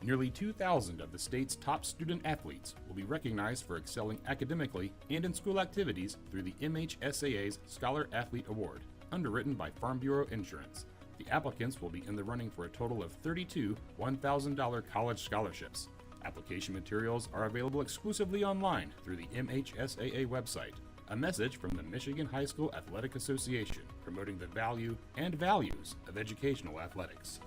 Nearly 2,000 of the state's top student athletes will be recognized for excelling academically and in school activities through the MHSAA's Scholar Athlete Award, underwritten by Farm Bureau Insurance. The applicants will be in the running for a total of 32 $1,000 college scholarships. Application materials are available exclusively online through the MHSAA website. A message from the Michigan High School Athletic Association, promoting the value and values of educational athletics.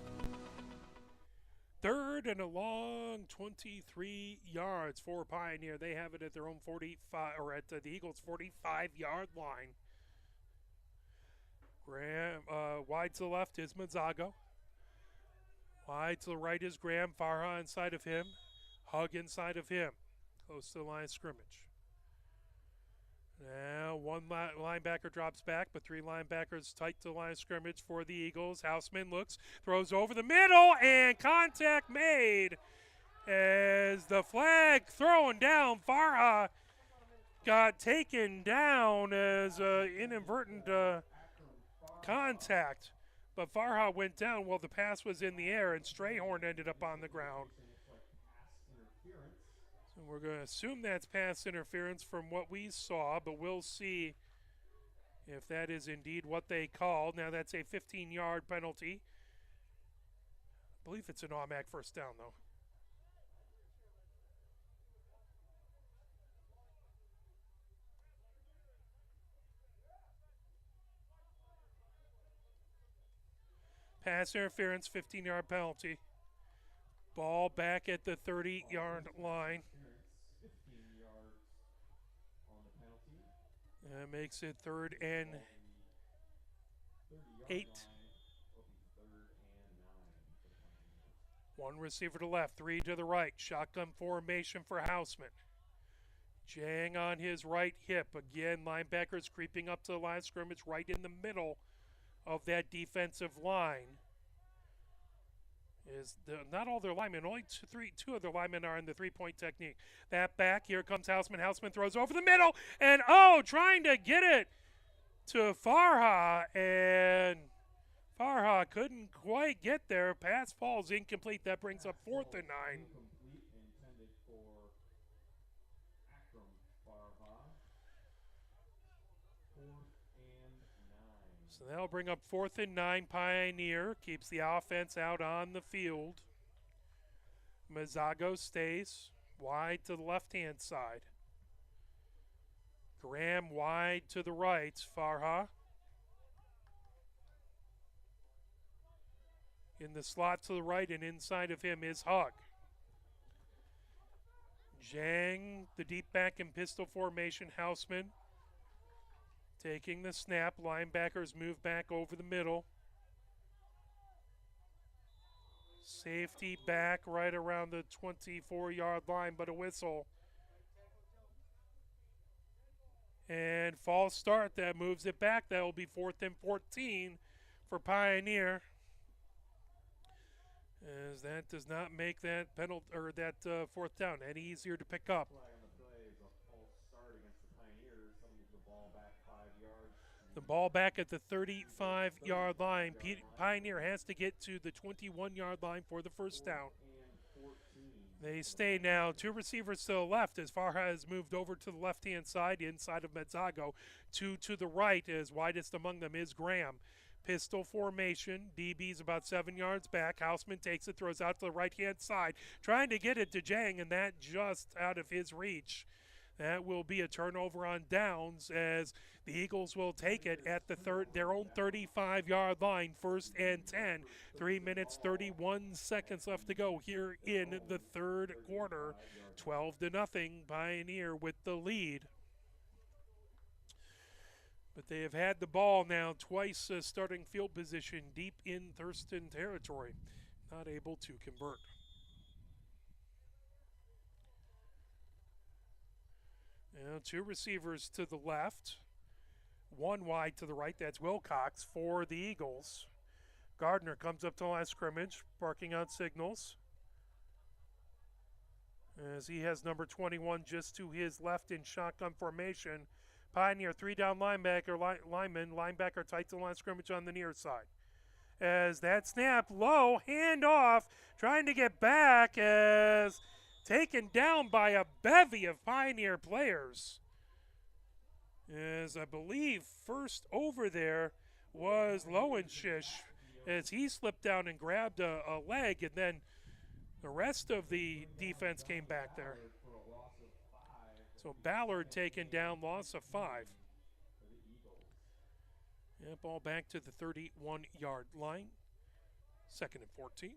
3rd and a long 23 yards for Pioneer. They have it at their own 45, or at the Eagles' 45-yard line. Graham, wide to the left is Mazzago. Wide to the right is Graham. Farha inside of him. Hug inside of him. Close to the line of scrimmage. Now one linebacker drops back, but 3 linebackers tight to the line of scrimmage for the Eagles. Houseman looks, throws over the middle, and contact made as the flag thrown down. Farha got taken down as inadvertent contact, but Farha went down while the pass was in the air, and Strayhorn ended up on the ground. So we're going to assume that's pass interference from what we saw, but we'll see if that is indeed what they called. Now that's a 15-yard penalty. I believe it's an automatic first down, though. Pass interference, 15-yard penalty. Ball back at the 30-yard line. 15 yards on the penalty. That makes it 3rd and 8. One receiver to left, 3 to the right. Shotgun formation for Houseman. Jang on his right hip. Again, linebackers creeping up to the line of scrimmage right in the middle of that defensive line. Not all their linemen, only two of their linemen are in the three-point technique. That back, here comes Houseman. Houseman throws over the middle, and trying to get it to Farha, and Farha couldn't quite get there. Pass falls incomplete. That brings up 4th and 9. Incomplete, intended for Akram Farha. 4th and 9. So that'll bring up 4th and 9. Pioneer keeps the offense out on the field. Mazzago stays wide to the left-hand side. Graham wide to the right. Farha in the slot to the right, and inside of him is Hug. Jang, the deep back in pistol formation. Houseman taking the snap. Linebackers move back over the middle. Safety back right around the 24-yard line, but a whistle. And false start, that moves it back. That will be 4th and 14 for Pioneer, as that does not make that penalty, or that 4th down any easier to pick up. Flag on the play is a false start against the Pioneers. They'll move the ball back 5 yards. The ball back at the 35-yard line. Pioneer has to get to the 21-yard line for the first down. They stay now 2 receivers to the left as Farha has moved over to the left-hand side inside of Mazzago. 2 to the right, as widest among them is Graham. Pistol formation. DB's about 7 yards back. Houseman takes it, throws out to the right-hand side, trying to get it to Jang, and that just out of his reach. That will be a turnover on downs as the Eagles will take it at their own 35-yard line, 1st and 10. 3 minutes, 31 seconds left to go here in the third quarter. 12-0, Pioneer with the lead. But they have had the ball now twice, starting field position deep in Thurston territory. Not able to convert. Now 2 receivers to the left, 1 wide to the right. That's Wilcox for the Eagles. Gardner comes up to the line of scrimmage, barking out signals, as he has number 21 just to his left in shotgun formation. Pioneer 3-down linebacker tight to the line of scrimmage on the near side. As that snap low, handoff, trying to get back as taken down by a bevy of Pioneer players. As I believe first over there was Lowenšiš, as he slipped down and grabbed a leg, and then the rest of the defense came back there. So Ballard taken down, loss of 5. Yeah, ball back to the 31-yard line. 2nd and 14.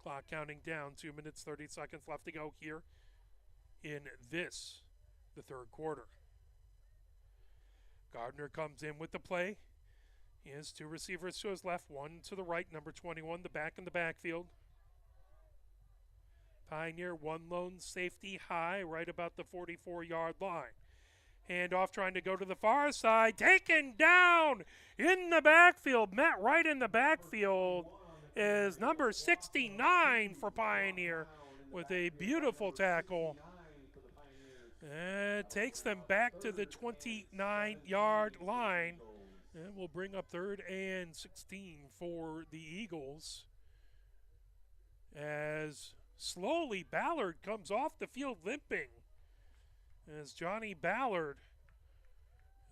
Clock counting down, 2 minutes, 30 seconds left to go here in the third quarter. Gardner comes in with the play. He has 2 receivers to his left, 1 to the right, number 21, the back in the backfield. Pioneer 1 lone safety high, right about the 44-yard line. Handoff trying to go to the far side, taken down in the backfield, met right in the backfield is number 69 for Pioneer with a beautiful tackle. And takes them back to the 29-yard line. And will bring up 3rd and 16 for the Eagles. As slowly Ballard comes off the field limping. As Johnny Ballard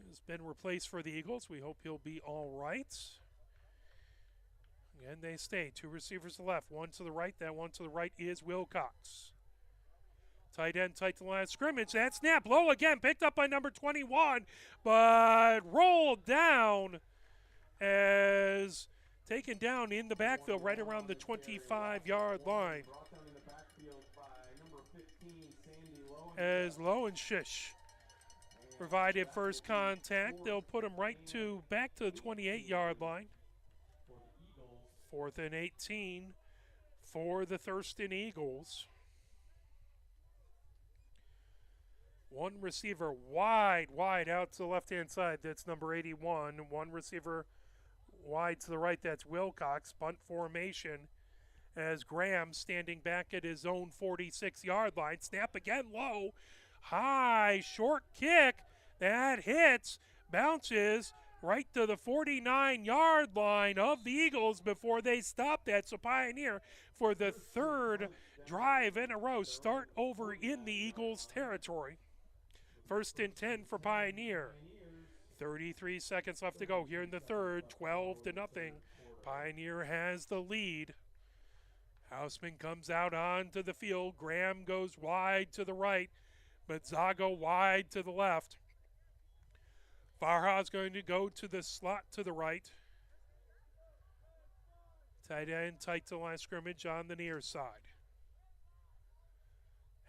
has been replaced for the Eagles. We hope he'll be all right. And they stay. 2 receivers to the left, 1 to the right. That 1 to the right is Wilcox. Tight end, tight to the line of scrimmage. That snap low again, picked up by number 21, but rolled down as taken down in the backfield right around the 25-yard line. As Lowenšiš provided first contact, they'll put him back to the 28-yard line. 4th and 18 for the Thurston Eagles. 1 receiver wide out to the left-hand side. That's number 81. 1 receiver wide to the right. That's Wilcox. Bunt formation as Graham standing back at his own 46-yard line. Snap again low. High, short kick. That hits, bounces right to the 49-yard line of the Eagles before they stop that. So Pioneer, for the 3rd drive in a row, start over in the Eagles' territory. 1st and 10 for Pioneer. 33 seconds left to go here in the third. 12-0. Pioneer has the lead. Houseman comes out onto the field. Graham goes wide to the right, but Zago wide to the left. Farha's going to go to the slot to the right. Tight end, tight to line scrimmage on the near side.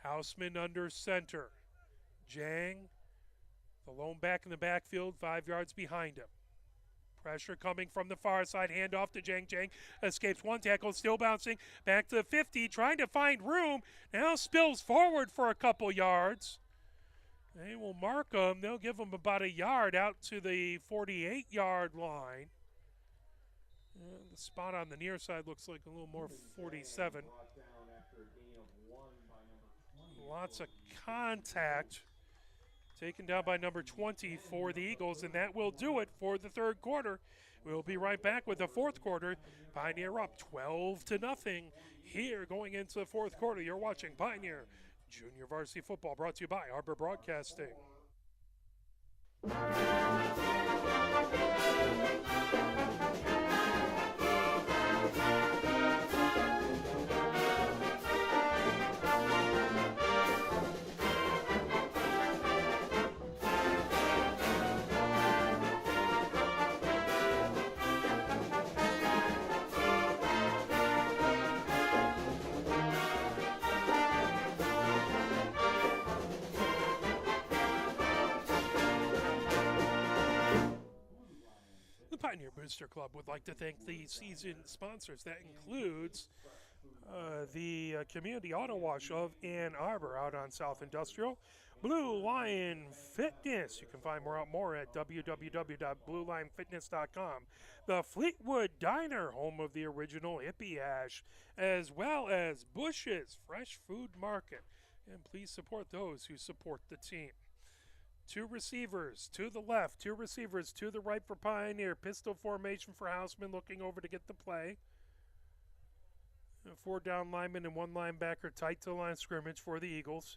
Houseman under center. Jang, the lone back in the backfield, 5 yards behind him. Pressure coming from the far side, handoff to Jang. Jang escapes 1 tackle, still bouncing back to the 50, trying to find room. Now spills forward for a couple yards. They will mark him. They'll give him about a yard out to the 48-yard line. The spot on the near side looks like a little more 47. Lots of contact. Taken down by number 20 for the Eagles, and that will do it for the third quarter. We'll be right back with the fourth quarter. Pioneer up 12-0 here going into the fourth quarter. You're watching Pioneer Junior Varsity Football, brought to you by Arbor Broadcasting. Booster Club would like to thank the season sponsors. That includes the Community Auto Wash of Ann Arbor out on South Industrial. Blue Lion Fitness. You can find more at www.bluelionfitness.com. The Fleetwood Diner, home of the original Hippie Hash, as well as Bush's Fresh Food Market. And please support those who support the team. 2 receivers to the left, 2 receivers to the right for Pioneer. Pistol formation for Houseman looking over to get the play. 4 down linemen and 1 linebacker tight to the line of scrimmage for the Eagles.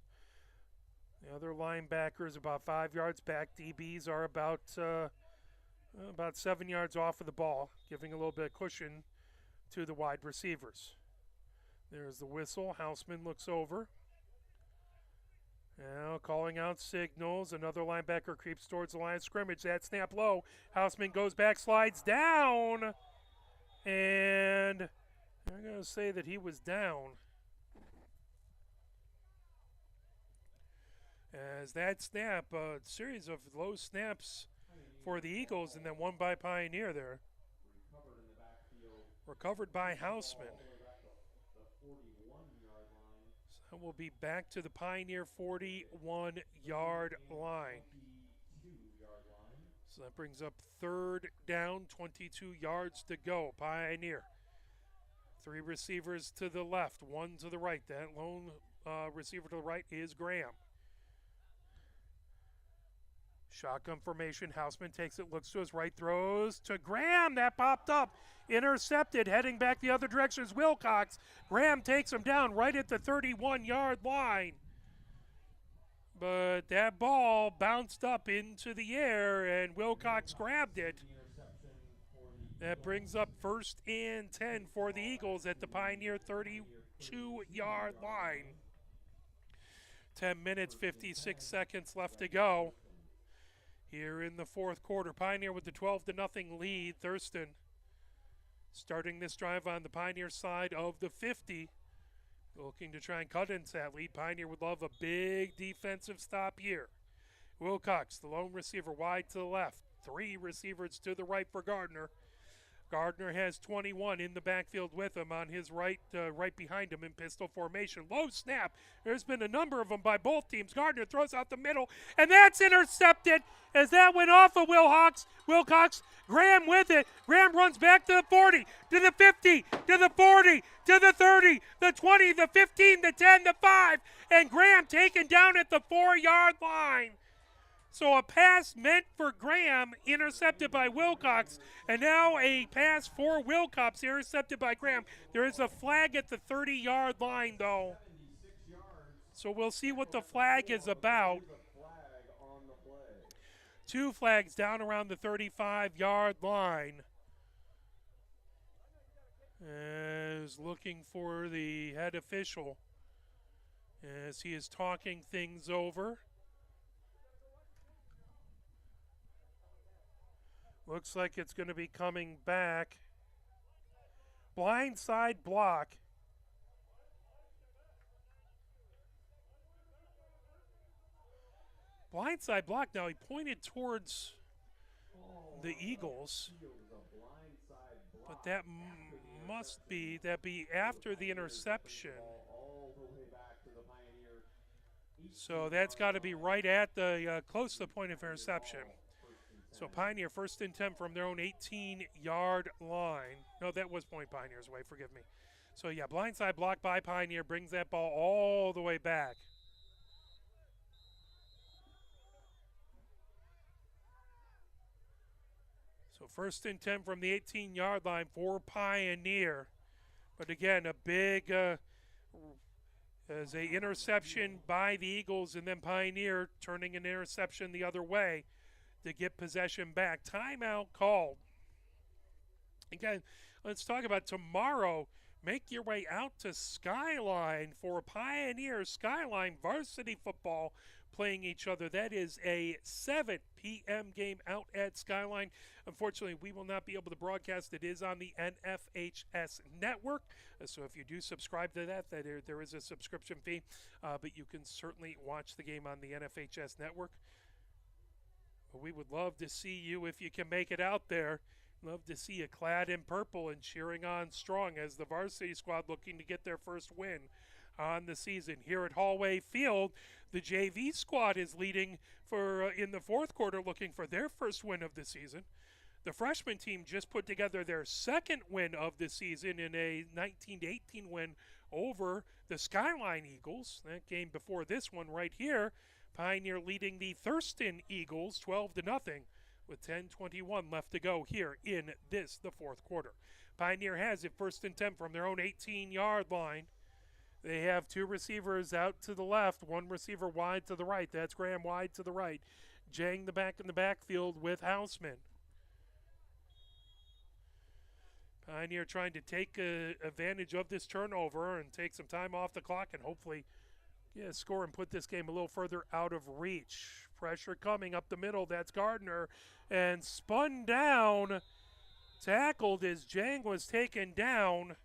The other linebackers about 5 yards back. DBs are about 7 yards off of the ball, giving a little bit of cushion to the wide receivers. There's the whistle. Houseman looks over. Now calling out signals. Another linebacker creeps towards the line of scrimmage. That snap low. Houseman goes back, slides down. And I'm going to say that he was down. As that snap, a series of low snaps for the Eagles, and then one by Pioneer there. Recovered by Houseman. So we'll be back to the Pioneer 41-yard line. So that brings up 3rd down, 22 yards to go. Pioneer. 3 receivers to the left, 1 to the right. That lone receiver to the right is Graham. Shotgun formation. Houseman takes it, looks to his right, throws to Graham. That popped up. Intercepted. Heading back the other direction is Wilcox. Graham takes him down right at the 31-yard line. But that ball bounced up into the air, and Wilcox grabbed it. That brings up 1st and 10 for the Eagles at the Pioneer 32-yard line. 10 minutes, 56 seconds left to go. Here in the 4th quarter, Pioneer with the 12-0 lead. Thurston starting this drive on the Pioneer side of the 50. Looking to try and cut into that lead. Pioneer would love a big defensive stop here. Wilcox, the lone receiver, wide to the left. 3 receivers to the right for Gardner. Gardner has 21 in the backfield with him on his right, right behind him in pistol formation. Low snap. There's been a number of them by both teams. Gardner throws out the middle, and that's intercepted as that went off of Wilcox. Graham with it. Graham runs back to the 40, to the 50, to the 40, to the 30, the 20, the 15, the 10, the 5, and Graham taken down at the 4-yard line. So a pass meant for Graham, intercepted by Wilcox, and now a pass for Wilcox, intercepted by Graham. There is a flag at the 30-yard line, though. So we'll see what the flag is about. 2 flags down around the 35-yard line. Is looking for the head official as he is talking things over. Looks like it's going to be coming back. Blindside block. Blindside block. Now he pointed towards the Eagles. But that must be after the interception. So that's got to be right at the close to the point of interception. So Pioneer 1st and 10 from their own 18-yard line. No, that was Point Pioneer's way, forgive me. So yeah, blindside block by Pioneer brings that ball all the way back. So 1st and 10 from the 18-yard line for Pioneer. But again, a big as a interception by the Eagles, and then Pioneer turning an interception the other way to get possession back. Timeout called. Again, let's talk about tomorrow. Make your way out to Skyline for Pioneer Skyline varsity football playing each other. That is a 7 p.m. game out at Skyline. Unfortunately, we will not be able to broadcast. It is on the NFHS network. So if you do subscribe to that, there is a subscription fee. But you can certainly watch the game on the NFHS network. But we would love to see you if you can make it out there. Love to see you clad in purple and cheering on strong as the varsity squad looking to get their first win on the season. Here at Hollway Field, the JV squad is leading for in the fourth quarter, looking for their first win of the season. The freshman team just put together their second win of the season in a 19-18 win over the Skyline Eagles. That game before this one right here, Pioneer leading the Thurston Eagles 12-0 with 10:21 left to go here in the fourth quarter. Pioneer has it first and 10 from their own 18-yard line. They have two receivers out to the left, one receiver wide to the right. That's Graham wide to the right. Jang the back in the backfield with Houseman. Pioneer trying to take advantage of this turnover and take some time off the clock and hopefully get a score and put this game a little further out of reach. Pressure coming up the middle. That's Gardner. And spun down. Tackled as Jang was taken down.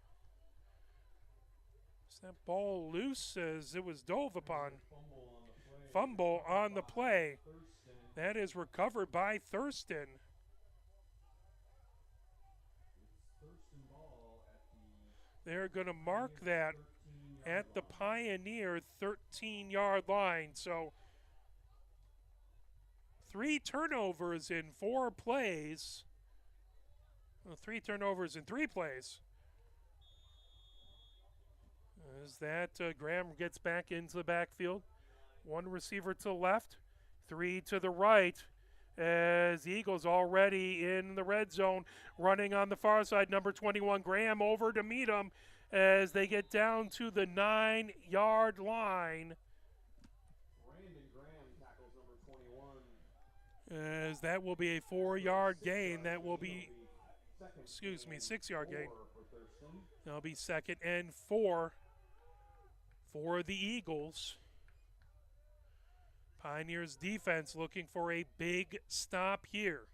Is that ball loose as it was dove upon? Fumble on the play. That is recovered by Thurston. They're going to mark that at the Pioneer 13-yard line. So 3 turnovers in 4 plays. Well, 3 turnovers in 3 plays. As that Graham gets back into the backfield. 1 receiver to the left, 3 to the right. As the Eagles already in the red zone, running on the far side, number 21, Graham over to meet him as they get down to the 9-yard line. Brandon Graham tackles number 21. As that will be a 4-yard gain. That will be, 6-yard gain. That'll be 2nd and 4 for the Eagles. Pioneers defense looking for a big stop here.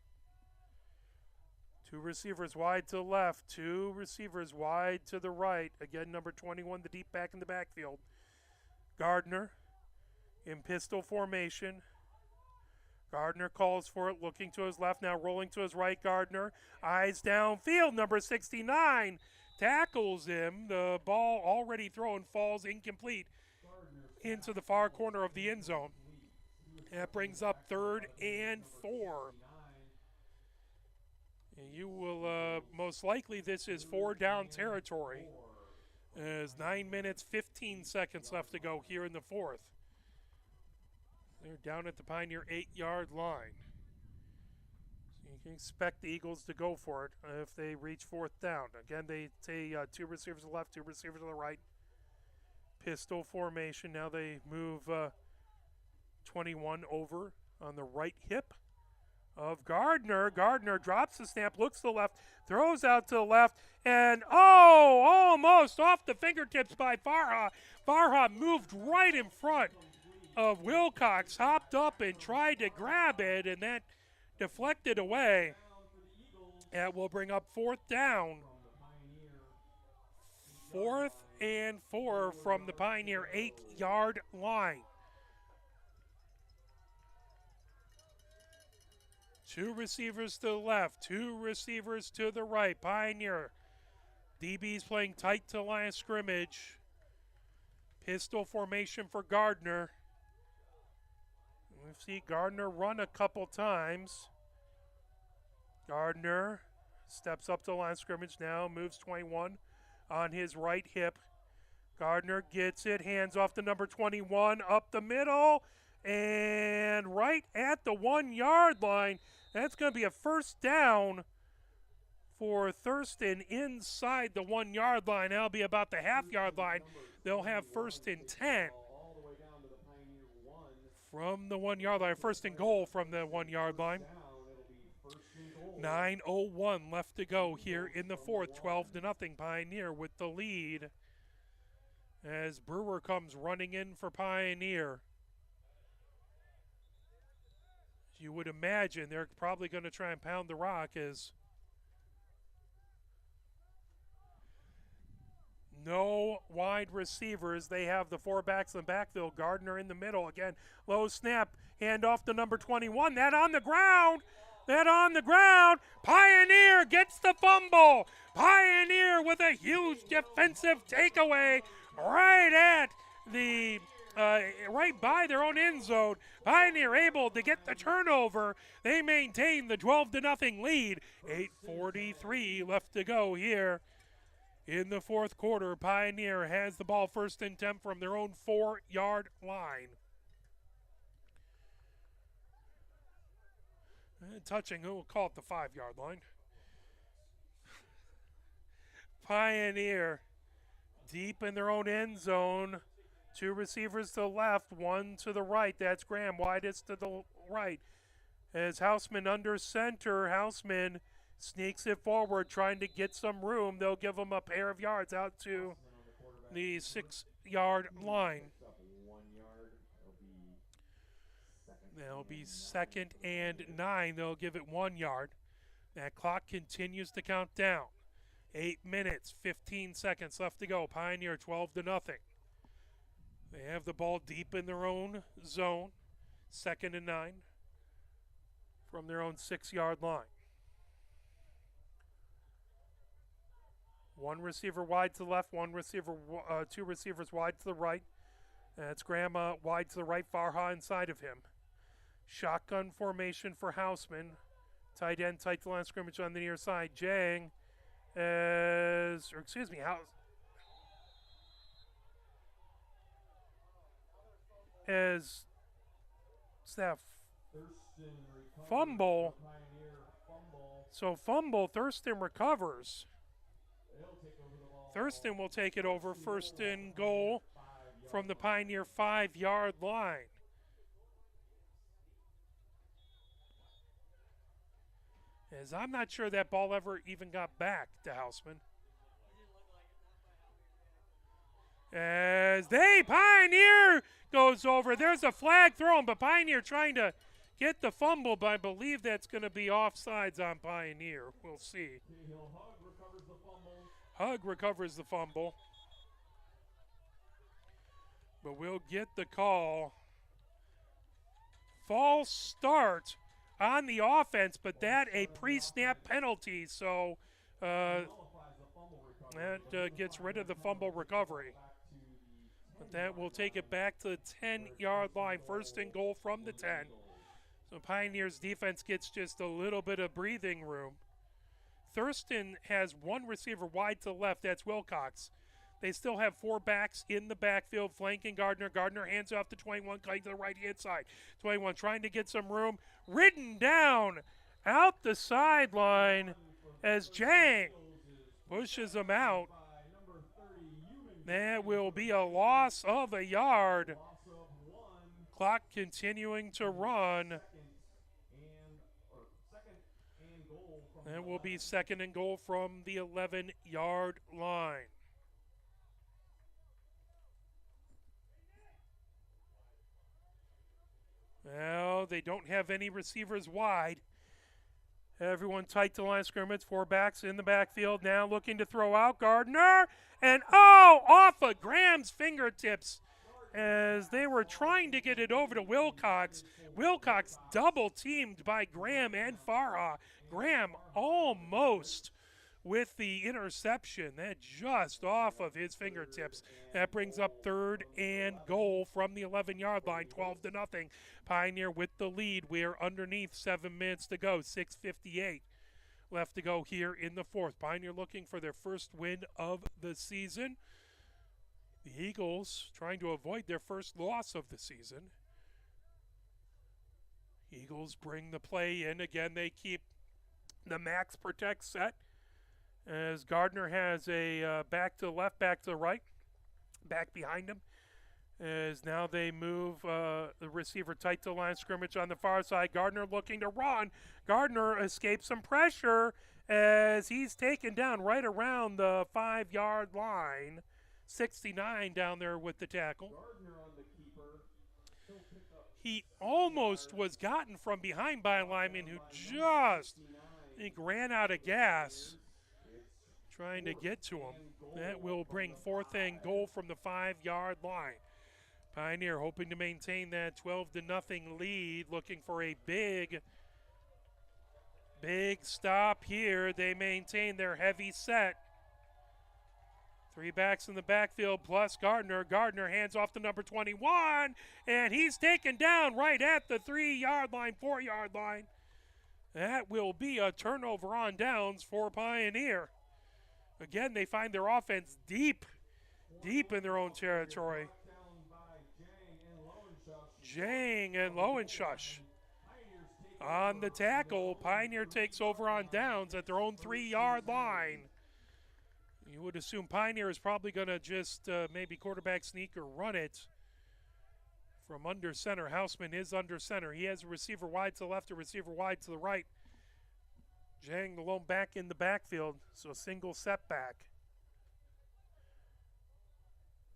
2 receivers wide to the left, 2 receivers wide to the right. Again, number 21, the deep back in the backfield. Gardner in pistol formation. Gardner calls for it, looking to his left, now rolling to his right. Gardner, eyes downfield, number 69 tackles him. The ball already thrown falls incomplete into the far corner of the end zone. That brings up 3rd and 4. And you will, most likely this is 4-down territory. There's 9 minutes, 15 seconds left to go here in the 4th. They're down at the Pioneer 8-yard line. So you can expect the Eagles to go for it if they reach 4th down. Again, they say 2 receivers to the left, 2 receivers to the right. Pistol formation. Now they move 21 over on the right hip of Gardner. Gardner drops the snap, looks to the left, throws out to the left, and almost off the fingertips by Farha. Farha moved right in front of Wilcox, hopped up and tried to grab it, and that deflected away. That will bring up 4th down. 4th and 4 from the Pioneer 8-yard line. 2 receivers to the left, 2 receivers to the right. Pioneer. DB's playing tight to the line of scrimmage. Pistol formation for Gardner. We've seen Gardner run a couple times. Gardner steps up to the line of scrimmage now, moves 21 on his right hip. Gardner gets it, hands off to number 21, up the middle, and right at the 1-yard line. That's going to be a 1st down for Thurston inside the 1-yard line. That'll be about the half-yard line. They'll have 1st and 10 from the 1-yard line. 1st and goal from the 1-yard line. 9:01 left to go here in the 4th. 12-0 Pioneer with the lead as Brewer comes running in for Pioneer. You would imagine they're probably going to try and pound the rock as no wide receivers. They have the 4 backs in the backfield. Gardner in the middle. Again, low snap. Hand off to number 21. That on the ground. Then on the ground, Pioneer gets the fumble. Pioneer with a huge defensive takeaway right at the right by their own end zone. Pioneer able to get the turnover. They maintain the 12-0 lead. 8:43 left to go here in the fourth quarter. Pioneer has the ball first and 10 from their own 4-yard line. Touching, who will call it the 5-yard line. Pioneer deep in their own end zone. 2 receivers to the left, 1 to the right. That's Graham, widest to the right. As Houseman under center, Houseman sneaks it forward, trying to get some room. They'll give him a pair of yards out to the 6-yard line. They'll be 2nd and 9. They'll give it 1 yard. That clock continues to count down. 8 minutes, 15 seconds left to go. Pioneer 12-0. They have the ball deep in their own zone. 2nd and 9 from their own 6-yard line. 1 receiver wide to the left, 2 receivers wide to the right. That's Graham wide to the right, Farha inside of him. Shotgun formation for Houseman. Tight end, tight to line scrimmage on the near side. Jang as staff fumble. So fumble, Thurston recovers. Thurston will take it over, first and goal from the Pioneer 5-yard line. As I'm not sure that ball ever even got back to Houseman. As Pioneer goes over. There's a flag thrown, but Pioneer trying to get the fumble, but I believe that's going to be offsides on Pioneer. We'll see. Hug recovers the fumble. But we'll get the call. False start on the offense, but that a pre-snap penalty, so that gets rid of the fumble recovery. But that will take it back to the 10-yard line, first and goal from the 10. So Pioneer's defense gets just a little bit of breathing room. Thurston has 1 receiver wide to the left, that's Wilcox. They still have 4 backs in the backfield, flanking Gardner. Gardner hands off to 21, cutting to the right-hand side. 21 trying to get some room. Ridden down out the sideline as Jang pushes him out. That will be a loss of a yard. Clock continuing to run. That will be 2nd and goal from the 11-yard line. Well, they don't have any receivers wide. Everyone tight to line of scrimmage. 4 backs in the backfield now looking to throw out Gardner. And off of Graham's fingertips as they were trying to get it over to Wilcox. Wilcox double teamed by Graham and Farha. Graham almost with the interception. That just off of his fingertips. That brings up 3rd and goal from the 11-yard line, 12-0. Pioneer with the lead. We're underneath 7 minutes to go, 6:58 left to go here in the 4th. Pioneer looking for their first win of the season. The Eagles trying to avoid their first loss of the season. Eagles bring the play in. Again, they keep the max protect set. As Gardner has a back to the left, back to the right, back behind him. As now they move the receiver tight to the line of scrimmage on the far side. Gardner looking to run. Gardner escapes some pressure as he's taken down right around the 5-yard line. 69 down there with the tackle. He almost was gotten from behind by a lineman who just, I think, ran out of gas trying to get to him. That will bring 4th and goal from the 5-yard line. Pioneer hoping to maintain that 12-0 lead, looking for a big Big stop here. They maintain their heavy set. 3 backs in the backfield plus Gardner. Gardner hands off to number 21, and he's taken down right at the 3-yard line, 4-yard line. That will be a turnover on downs for Pioneer. Again, they find their offense deep in their own territory. Jang and Lowenschutz on the tackle. Pioneer takes over on downs at their own 3-yard line. You would assume Pioneer is probably going to just maybe quarterback sneak or run it from under center. Houseman is under center. He has a receiver wide to the left, a receiver wide to the right. Jang, the lone back in the backfield, so a single setback.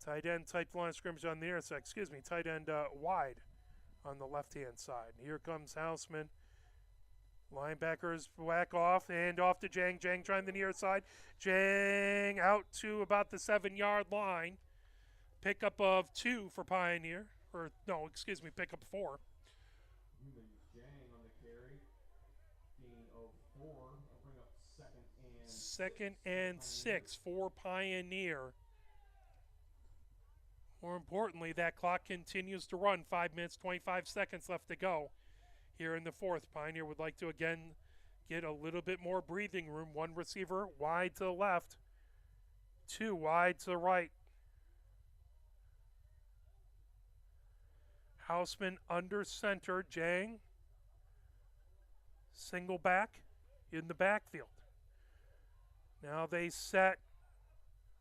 Tight end, tight line of scrimmage on the near side. Tight end wide on the left-hand side. Here comes Houseman. Linebackers whack off and off to Jang. Jang trying the near side. Jang out to about the 7-yard line. Pickup of 2 for Pioneer. Pickup 4. Jang on the carry. Gain of 4. I'll bring up second and 6 for Pioneer. More importantly, that clock continues to run. 5 minutes, 25 seconds left to go. Here in the fourth, Pioneer would like to again get a little bit more breathing room. 1 receiver wide to the left, 2 wide to the right. Houseman under center, Jang. Single back in the backfield. Now they set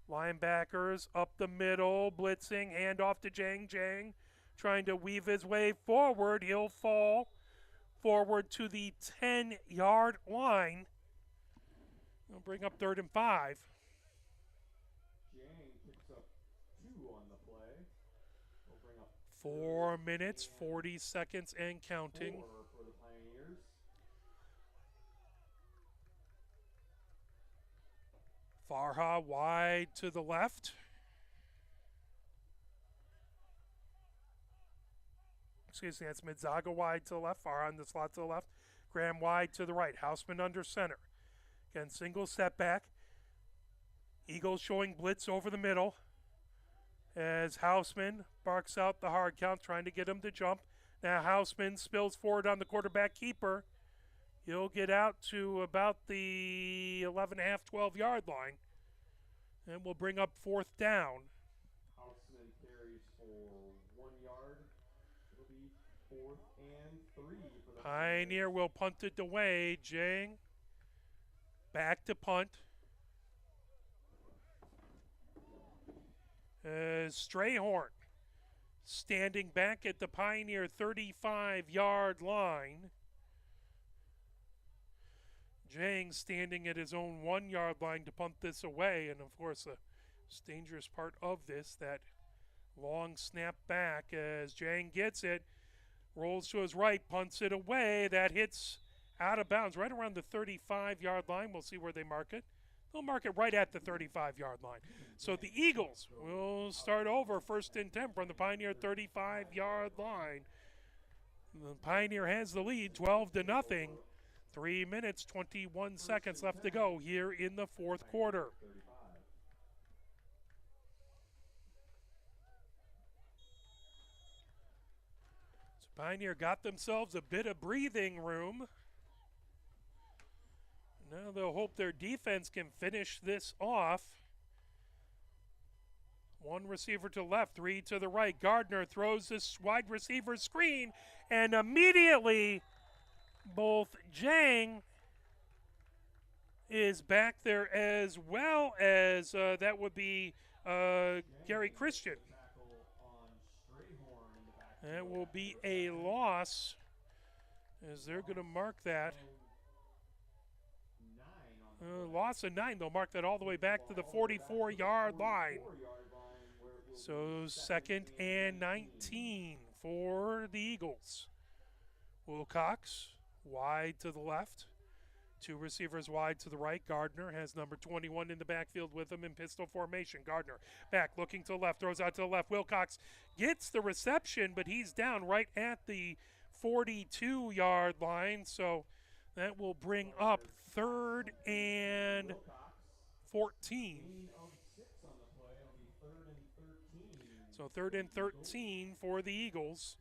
linebackers up the middle, blitzing, hand off to Jang. Jang trying to weave his way forward. He'll fall forward to the 10-yard line. They'll bring up 3rd and 5. Jang picks up 2 on the play. We'll bring up 4 minutes, 40 seconds and counting. 4 for the Pioneers. Farha wide to the left. That's Midzaga wide to the left. Farha in the slot to the left. Graham wide to the right. Houseman under center. Again, single setback. Eagles showing blitz over the middle as Houseman barks out the hard count, trying to get him to jump. Now Houseman spills forward on the quarterback keeper. He'll get out to about the 11.5, 12-yard line. And we'll bring up 4th down. Houseman carries for 1 yard. It'll be 4th and 3 for the Pioneer will punt it away. Jang back to punt. Strayhorn standing back at the Pioneer 35-yard line. Jang standing at his own 1-yard line to punt this away. And, of course, the dangerous part of this, that long snap back as Jang gets it, rolls to his right, punts it away. That hits out of bounds right around the 35-yard line. We'll see where they mark it. They'll mark it right at the 35-yard line. So the Eagles will start over 1st and 10 from the Pioneer 35-yard line. The Pioneer has the lead 12-0. 3 minutes, 21 seconds left to go here in the 4th quarter. So Pioneer got themselves a bit of breathing room. Now they'll hope their defense can finish this off. 1 receiver to the left, 3 to the right. Gardner throws this wide receiver screen, and immediately both Jang is back there as well as that would be Gary Christian. That will be a loss as they're going to mark that. Loss of 9. They'll mark that all the way back to the 44-yard line. So 2nd and 19 for the Eagles. Wilcox wide to the left. 2 receivers wide to the right. Gardner has number 21 in the backfield with him in pistol formation. Gardner back looking to the left, throws out to the left. Wilcox gets the reception, but he's down right at the 42-yard line. So That will bring up 3rd and 14. So 3rd and 13 for the Eagles.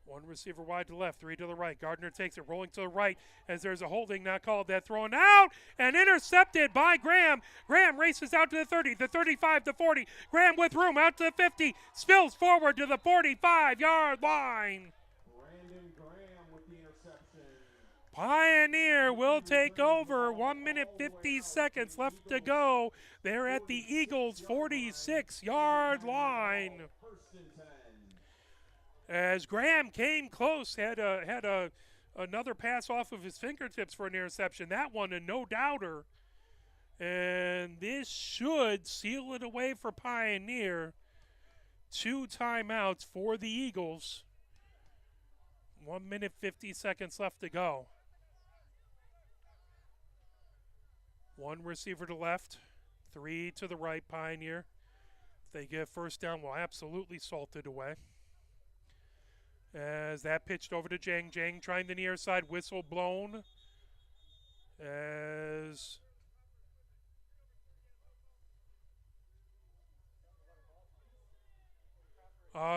One receiver wide to the left, 3 to the right. Gardner takes it, rolling to the right as there's a holding not called. That thrown out and intercepted by Graham. Graham races out to the 30, the 35, the 40. Graham with room out to the 50, spills forward to the 45-yard line. Brandon Graham with the interception. Pioneer will take over. 1 minute 50 seconds left to go. They're at the Eagles' 46-yard line. First and 10. As Graham came close, had another pass off of his fingertips for an interception. That one a no-doubter. And this should seal it away for Pioneer. 2 timeouts for the Eagles. 1 minute 50 seconds left to go. 1 receiver to left, 3 to the right, Pioneer. If they get first down, will absolutely salt it away. As that pitched over to Jang. Jang trying the near side, whistle blown. As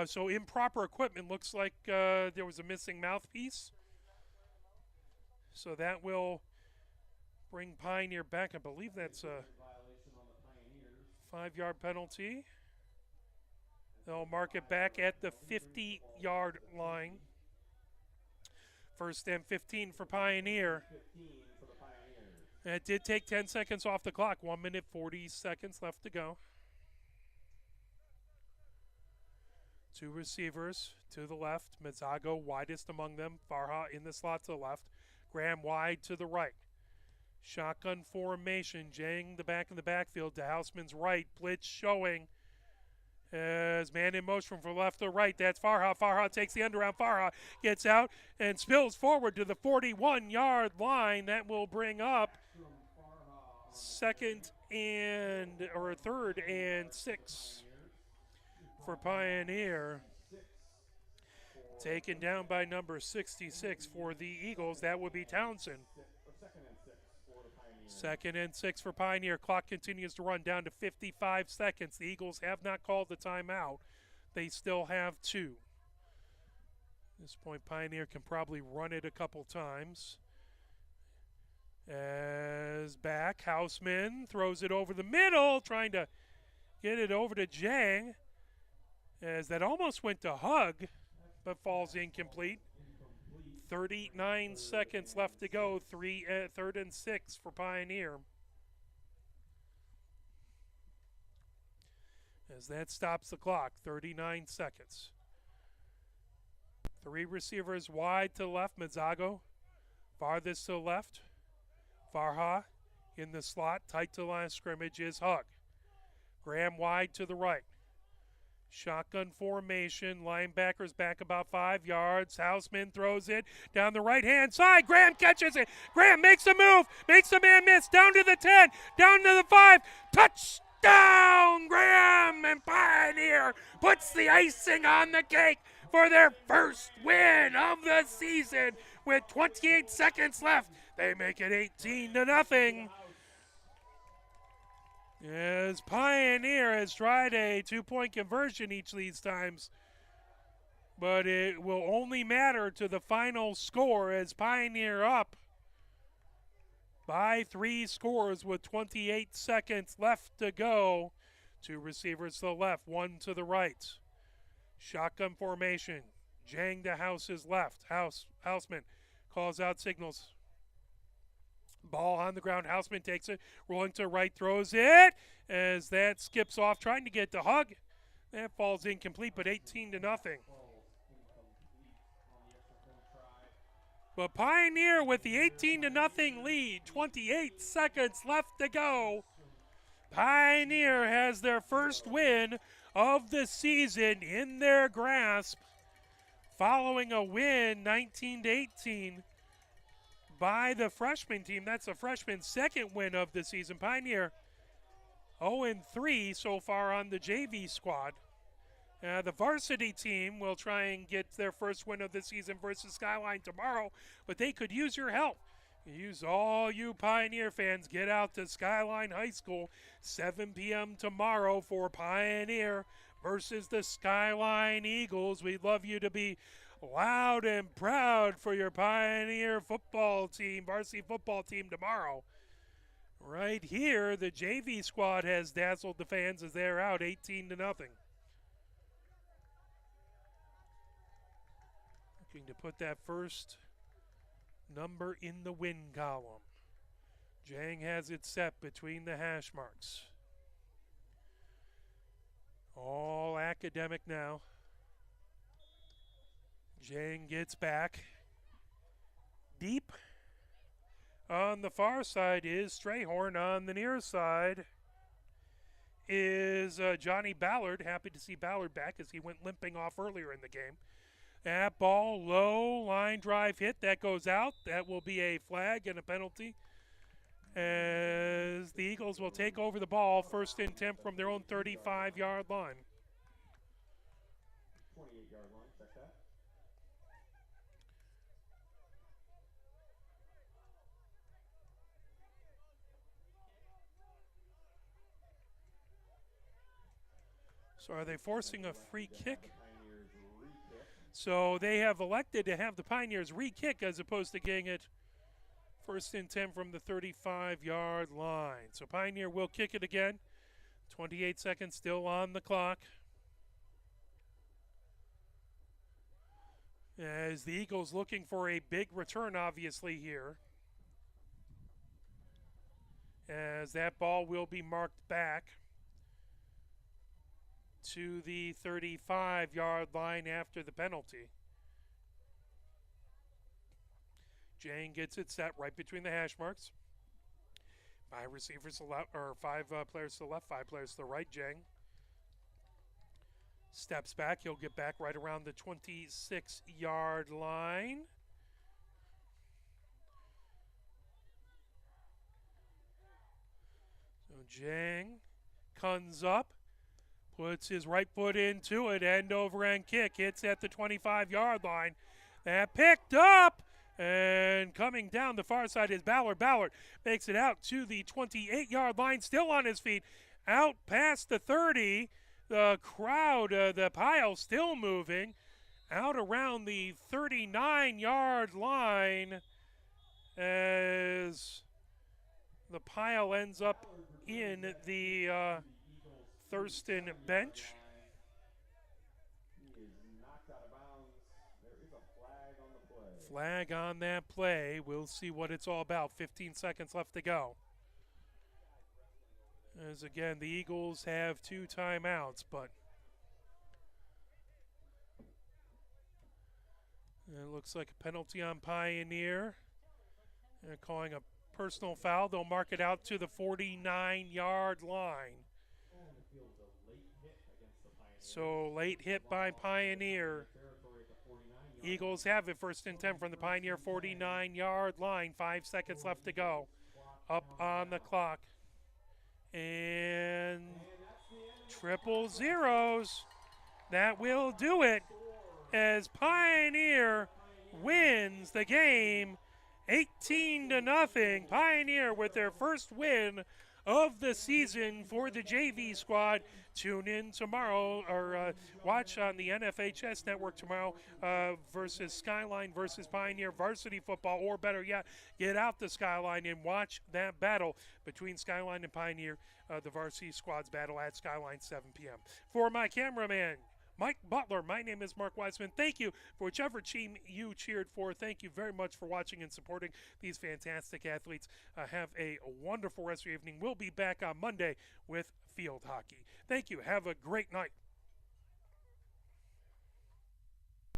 so improper equipment, looks like there was a missing mouthpiece. So that will bring Pioneer back. I believe that's a 5-yard penalty. They'll mark it back at the 50-yard line. First and 15 for Pioneer. And it did take 10 seconds off the clock. 1 minute 40 seconds left to go. 2 receivers to the left. Mazzago widest among them. Farha in the slot to the left. Graham wide to the right. Shotgun formation. Jang the back in the backfield to Houseman's right. Blitz showing. As man in motion from left to right, that's Farha. Farha takes the underround. Farha gets out and spills forward to the 41-yard line. That will bring up 3rd and 6 for Pioneer. Taken down by number 66 for the Eagles. That would be Townsend. 2nd and 6 for Pioneer. Clock continues to run down to 55 seconds. The Eagles have not called the timeout. They still have 2. At this point, Pioneer can probably run it a couple times. As back, Houseman throws it over the middle, trying to get it over to Jang. As that almost went to Hug, but falls incomplete. 39 seconds left to go. 3rd and 6 for Pioneer. As that stops the clock, 39 seconds. 3 receivers wide to the left. Mazzago farthest to the left. Farha in the slot, tight to the line of scrimmage is Hug. Graham wide to the right. Shotgun formation, linebackers back about 5 yards. Houseman throws it down the right-hand side. Graham catches it. Graham makes a move, makes the man miss, down to the 10, down to the 5. Touchdown, Graham! And Pioneer puts the icing on the cake for their first win of the season. With 28 seconds left, they make it 18-0. As Pioneer has tried a 2-point conversion each of these times, but it will only matter to the final score as Pioneer up by 3 scores with 28 seconds left to go. 2 receivers to the left, 1 to the right. Shotgun formation. Jang to House's left. Houseman calls out signals. Ball on the ground. Houseman takes it, rolling to right, throws it as that skips off, trying to get to Hug. That falls incomplete, but 18-0. But Pioneer with the 18-0 lead, 28 seconds left to go. Pioneer has their first win of the season in their grasp, following a win 19-18 by the freshman team. That's the freshman's second win of the season. Pioneer 0-3 so far on the JV squad. The varsity team will try and get their first win of the season versus Skyline tomorrow, but they could use your help. Use all you Pioneer fans. Get out to Skyline High School, 7 p.m. tomorrow for Pioneer versus the Skyline Eagles. We'd love you to be loud and proud for your Pioneer football team, varsity football team tomorrow. Right here, the JV squad has dazzled the fans as they're out 18-0. Looking to put that first number in the win column. Jang has it set between the hash marks. All academic now. Jang gets back. Deep. On the far side is Strayhorn. On the near side is Johnny Ballard. Happy to see Ballard back as he went limping off earlier in the game. That ball, low line drive hit. That goes out. That will be a flag and a penalty as the Eagles will take over the ball, 1st and 10 from their own 35-yard line. 28-yard line, check that. So are they forcing a free kick? So they have elected to have the Pioneers re-kick as opposed to getting it 1st and 10 from the 35-yard line. So Pioneer will kick it again. 28 seconds still on the clock. As the Eagles looking for a big return, obviously, here. As that ball will be marked back to the 35-yard line after the penalty. Jang gets it set right between the hash marks. 5 receivers to the left, or 5 players to the left, 5 players to the right. Jang steps back. He'll get back right around the 26-yard line. So Jang comes up. Puts his right foot into it, end over end kick, hits at the 25-yard line. That picked up, and coming down the far side is Ballard. Ballard makes it out to the 28-yard line, still on his feet, out past the 30. The crowd, the pile still moving, out around the 39-yard line as the pile ends up in the Thurston bench. He is knocked out of bounds. There is a flag on the play. Flag on that play. We'll see what it's all about. 15 seconds left to go. As again, the Eagles have 2 timeouts, but it looks like a penalty on Pioneer. They're calling a personal foul. They'll mark it out to the 49-yard line. So late hit by Pioneer. Eagles have it 1st and 10 from the Pioneer 49-yard line. 5 seconds left to go. Up on the clock. And triple zeros. That will do it as Pioneer wins the game 18-0. Pioneer with their first win of the season for the JV squad. Tune in tomorrow, or watch on the NFHS network tomorrow versus Skyline versus Pioneer varsity football, or better yet, get out the Skyline and watch that battle between Skyline and Pioneer, the varsity squads battle at Skyline, 7 p.m. For my cameraman, Mike Butler, my name is Mark Wiseman. Thank you for whichever team you cheered for. Thank you very much for watching and supporting these fantastic athletes. Have a wonderful rest of your evening. We'll be back on Monday with field hockey. Thank you. Have a great night.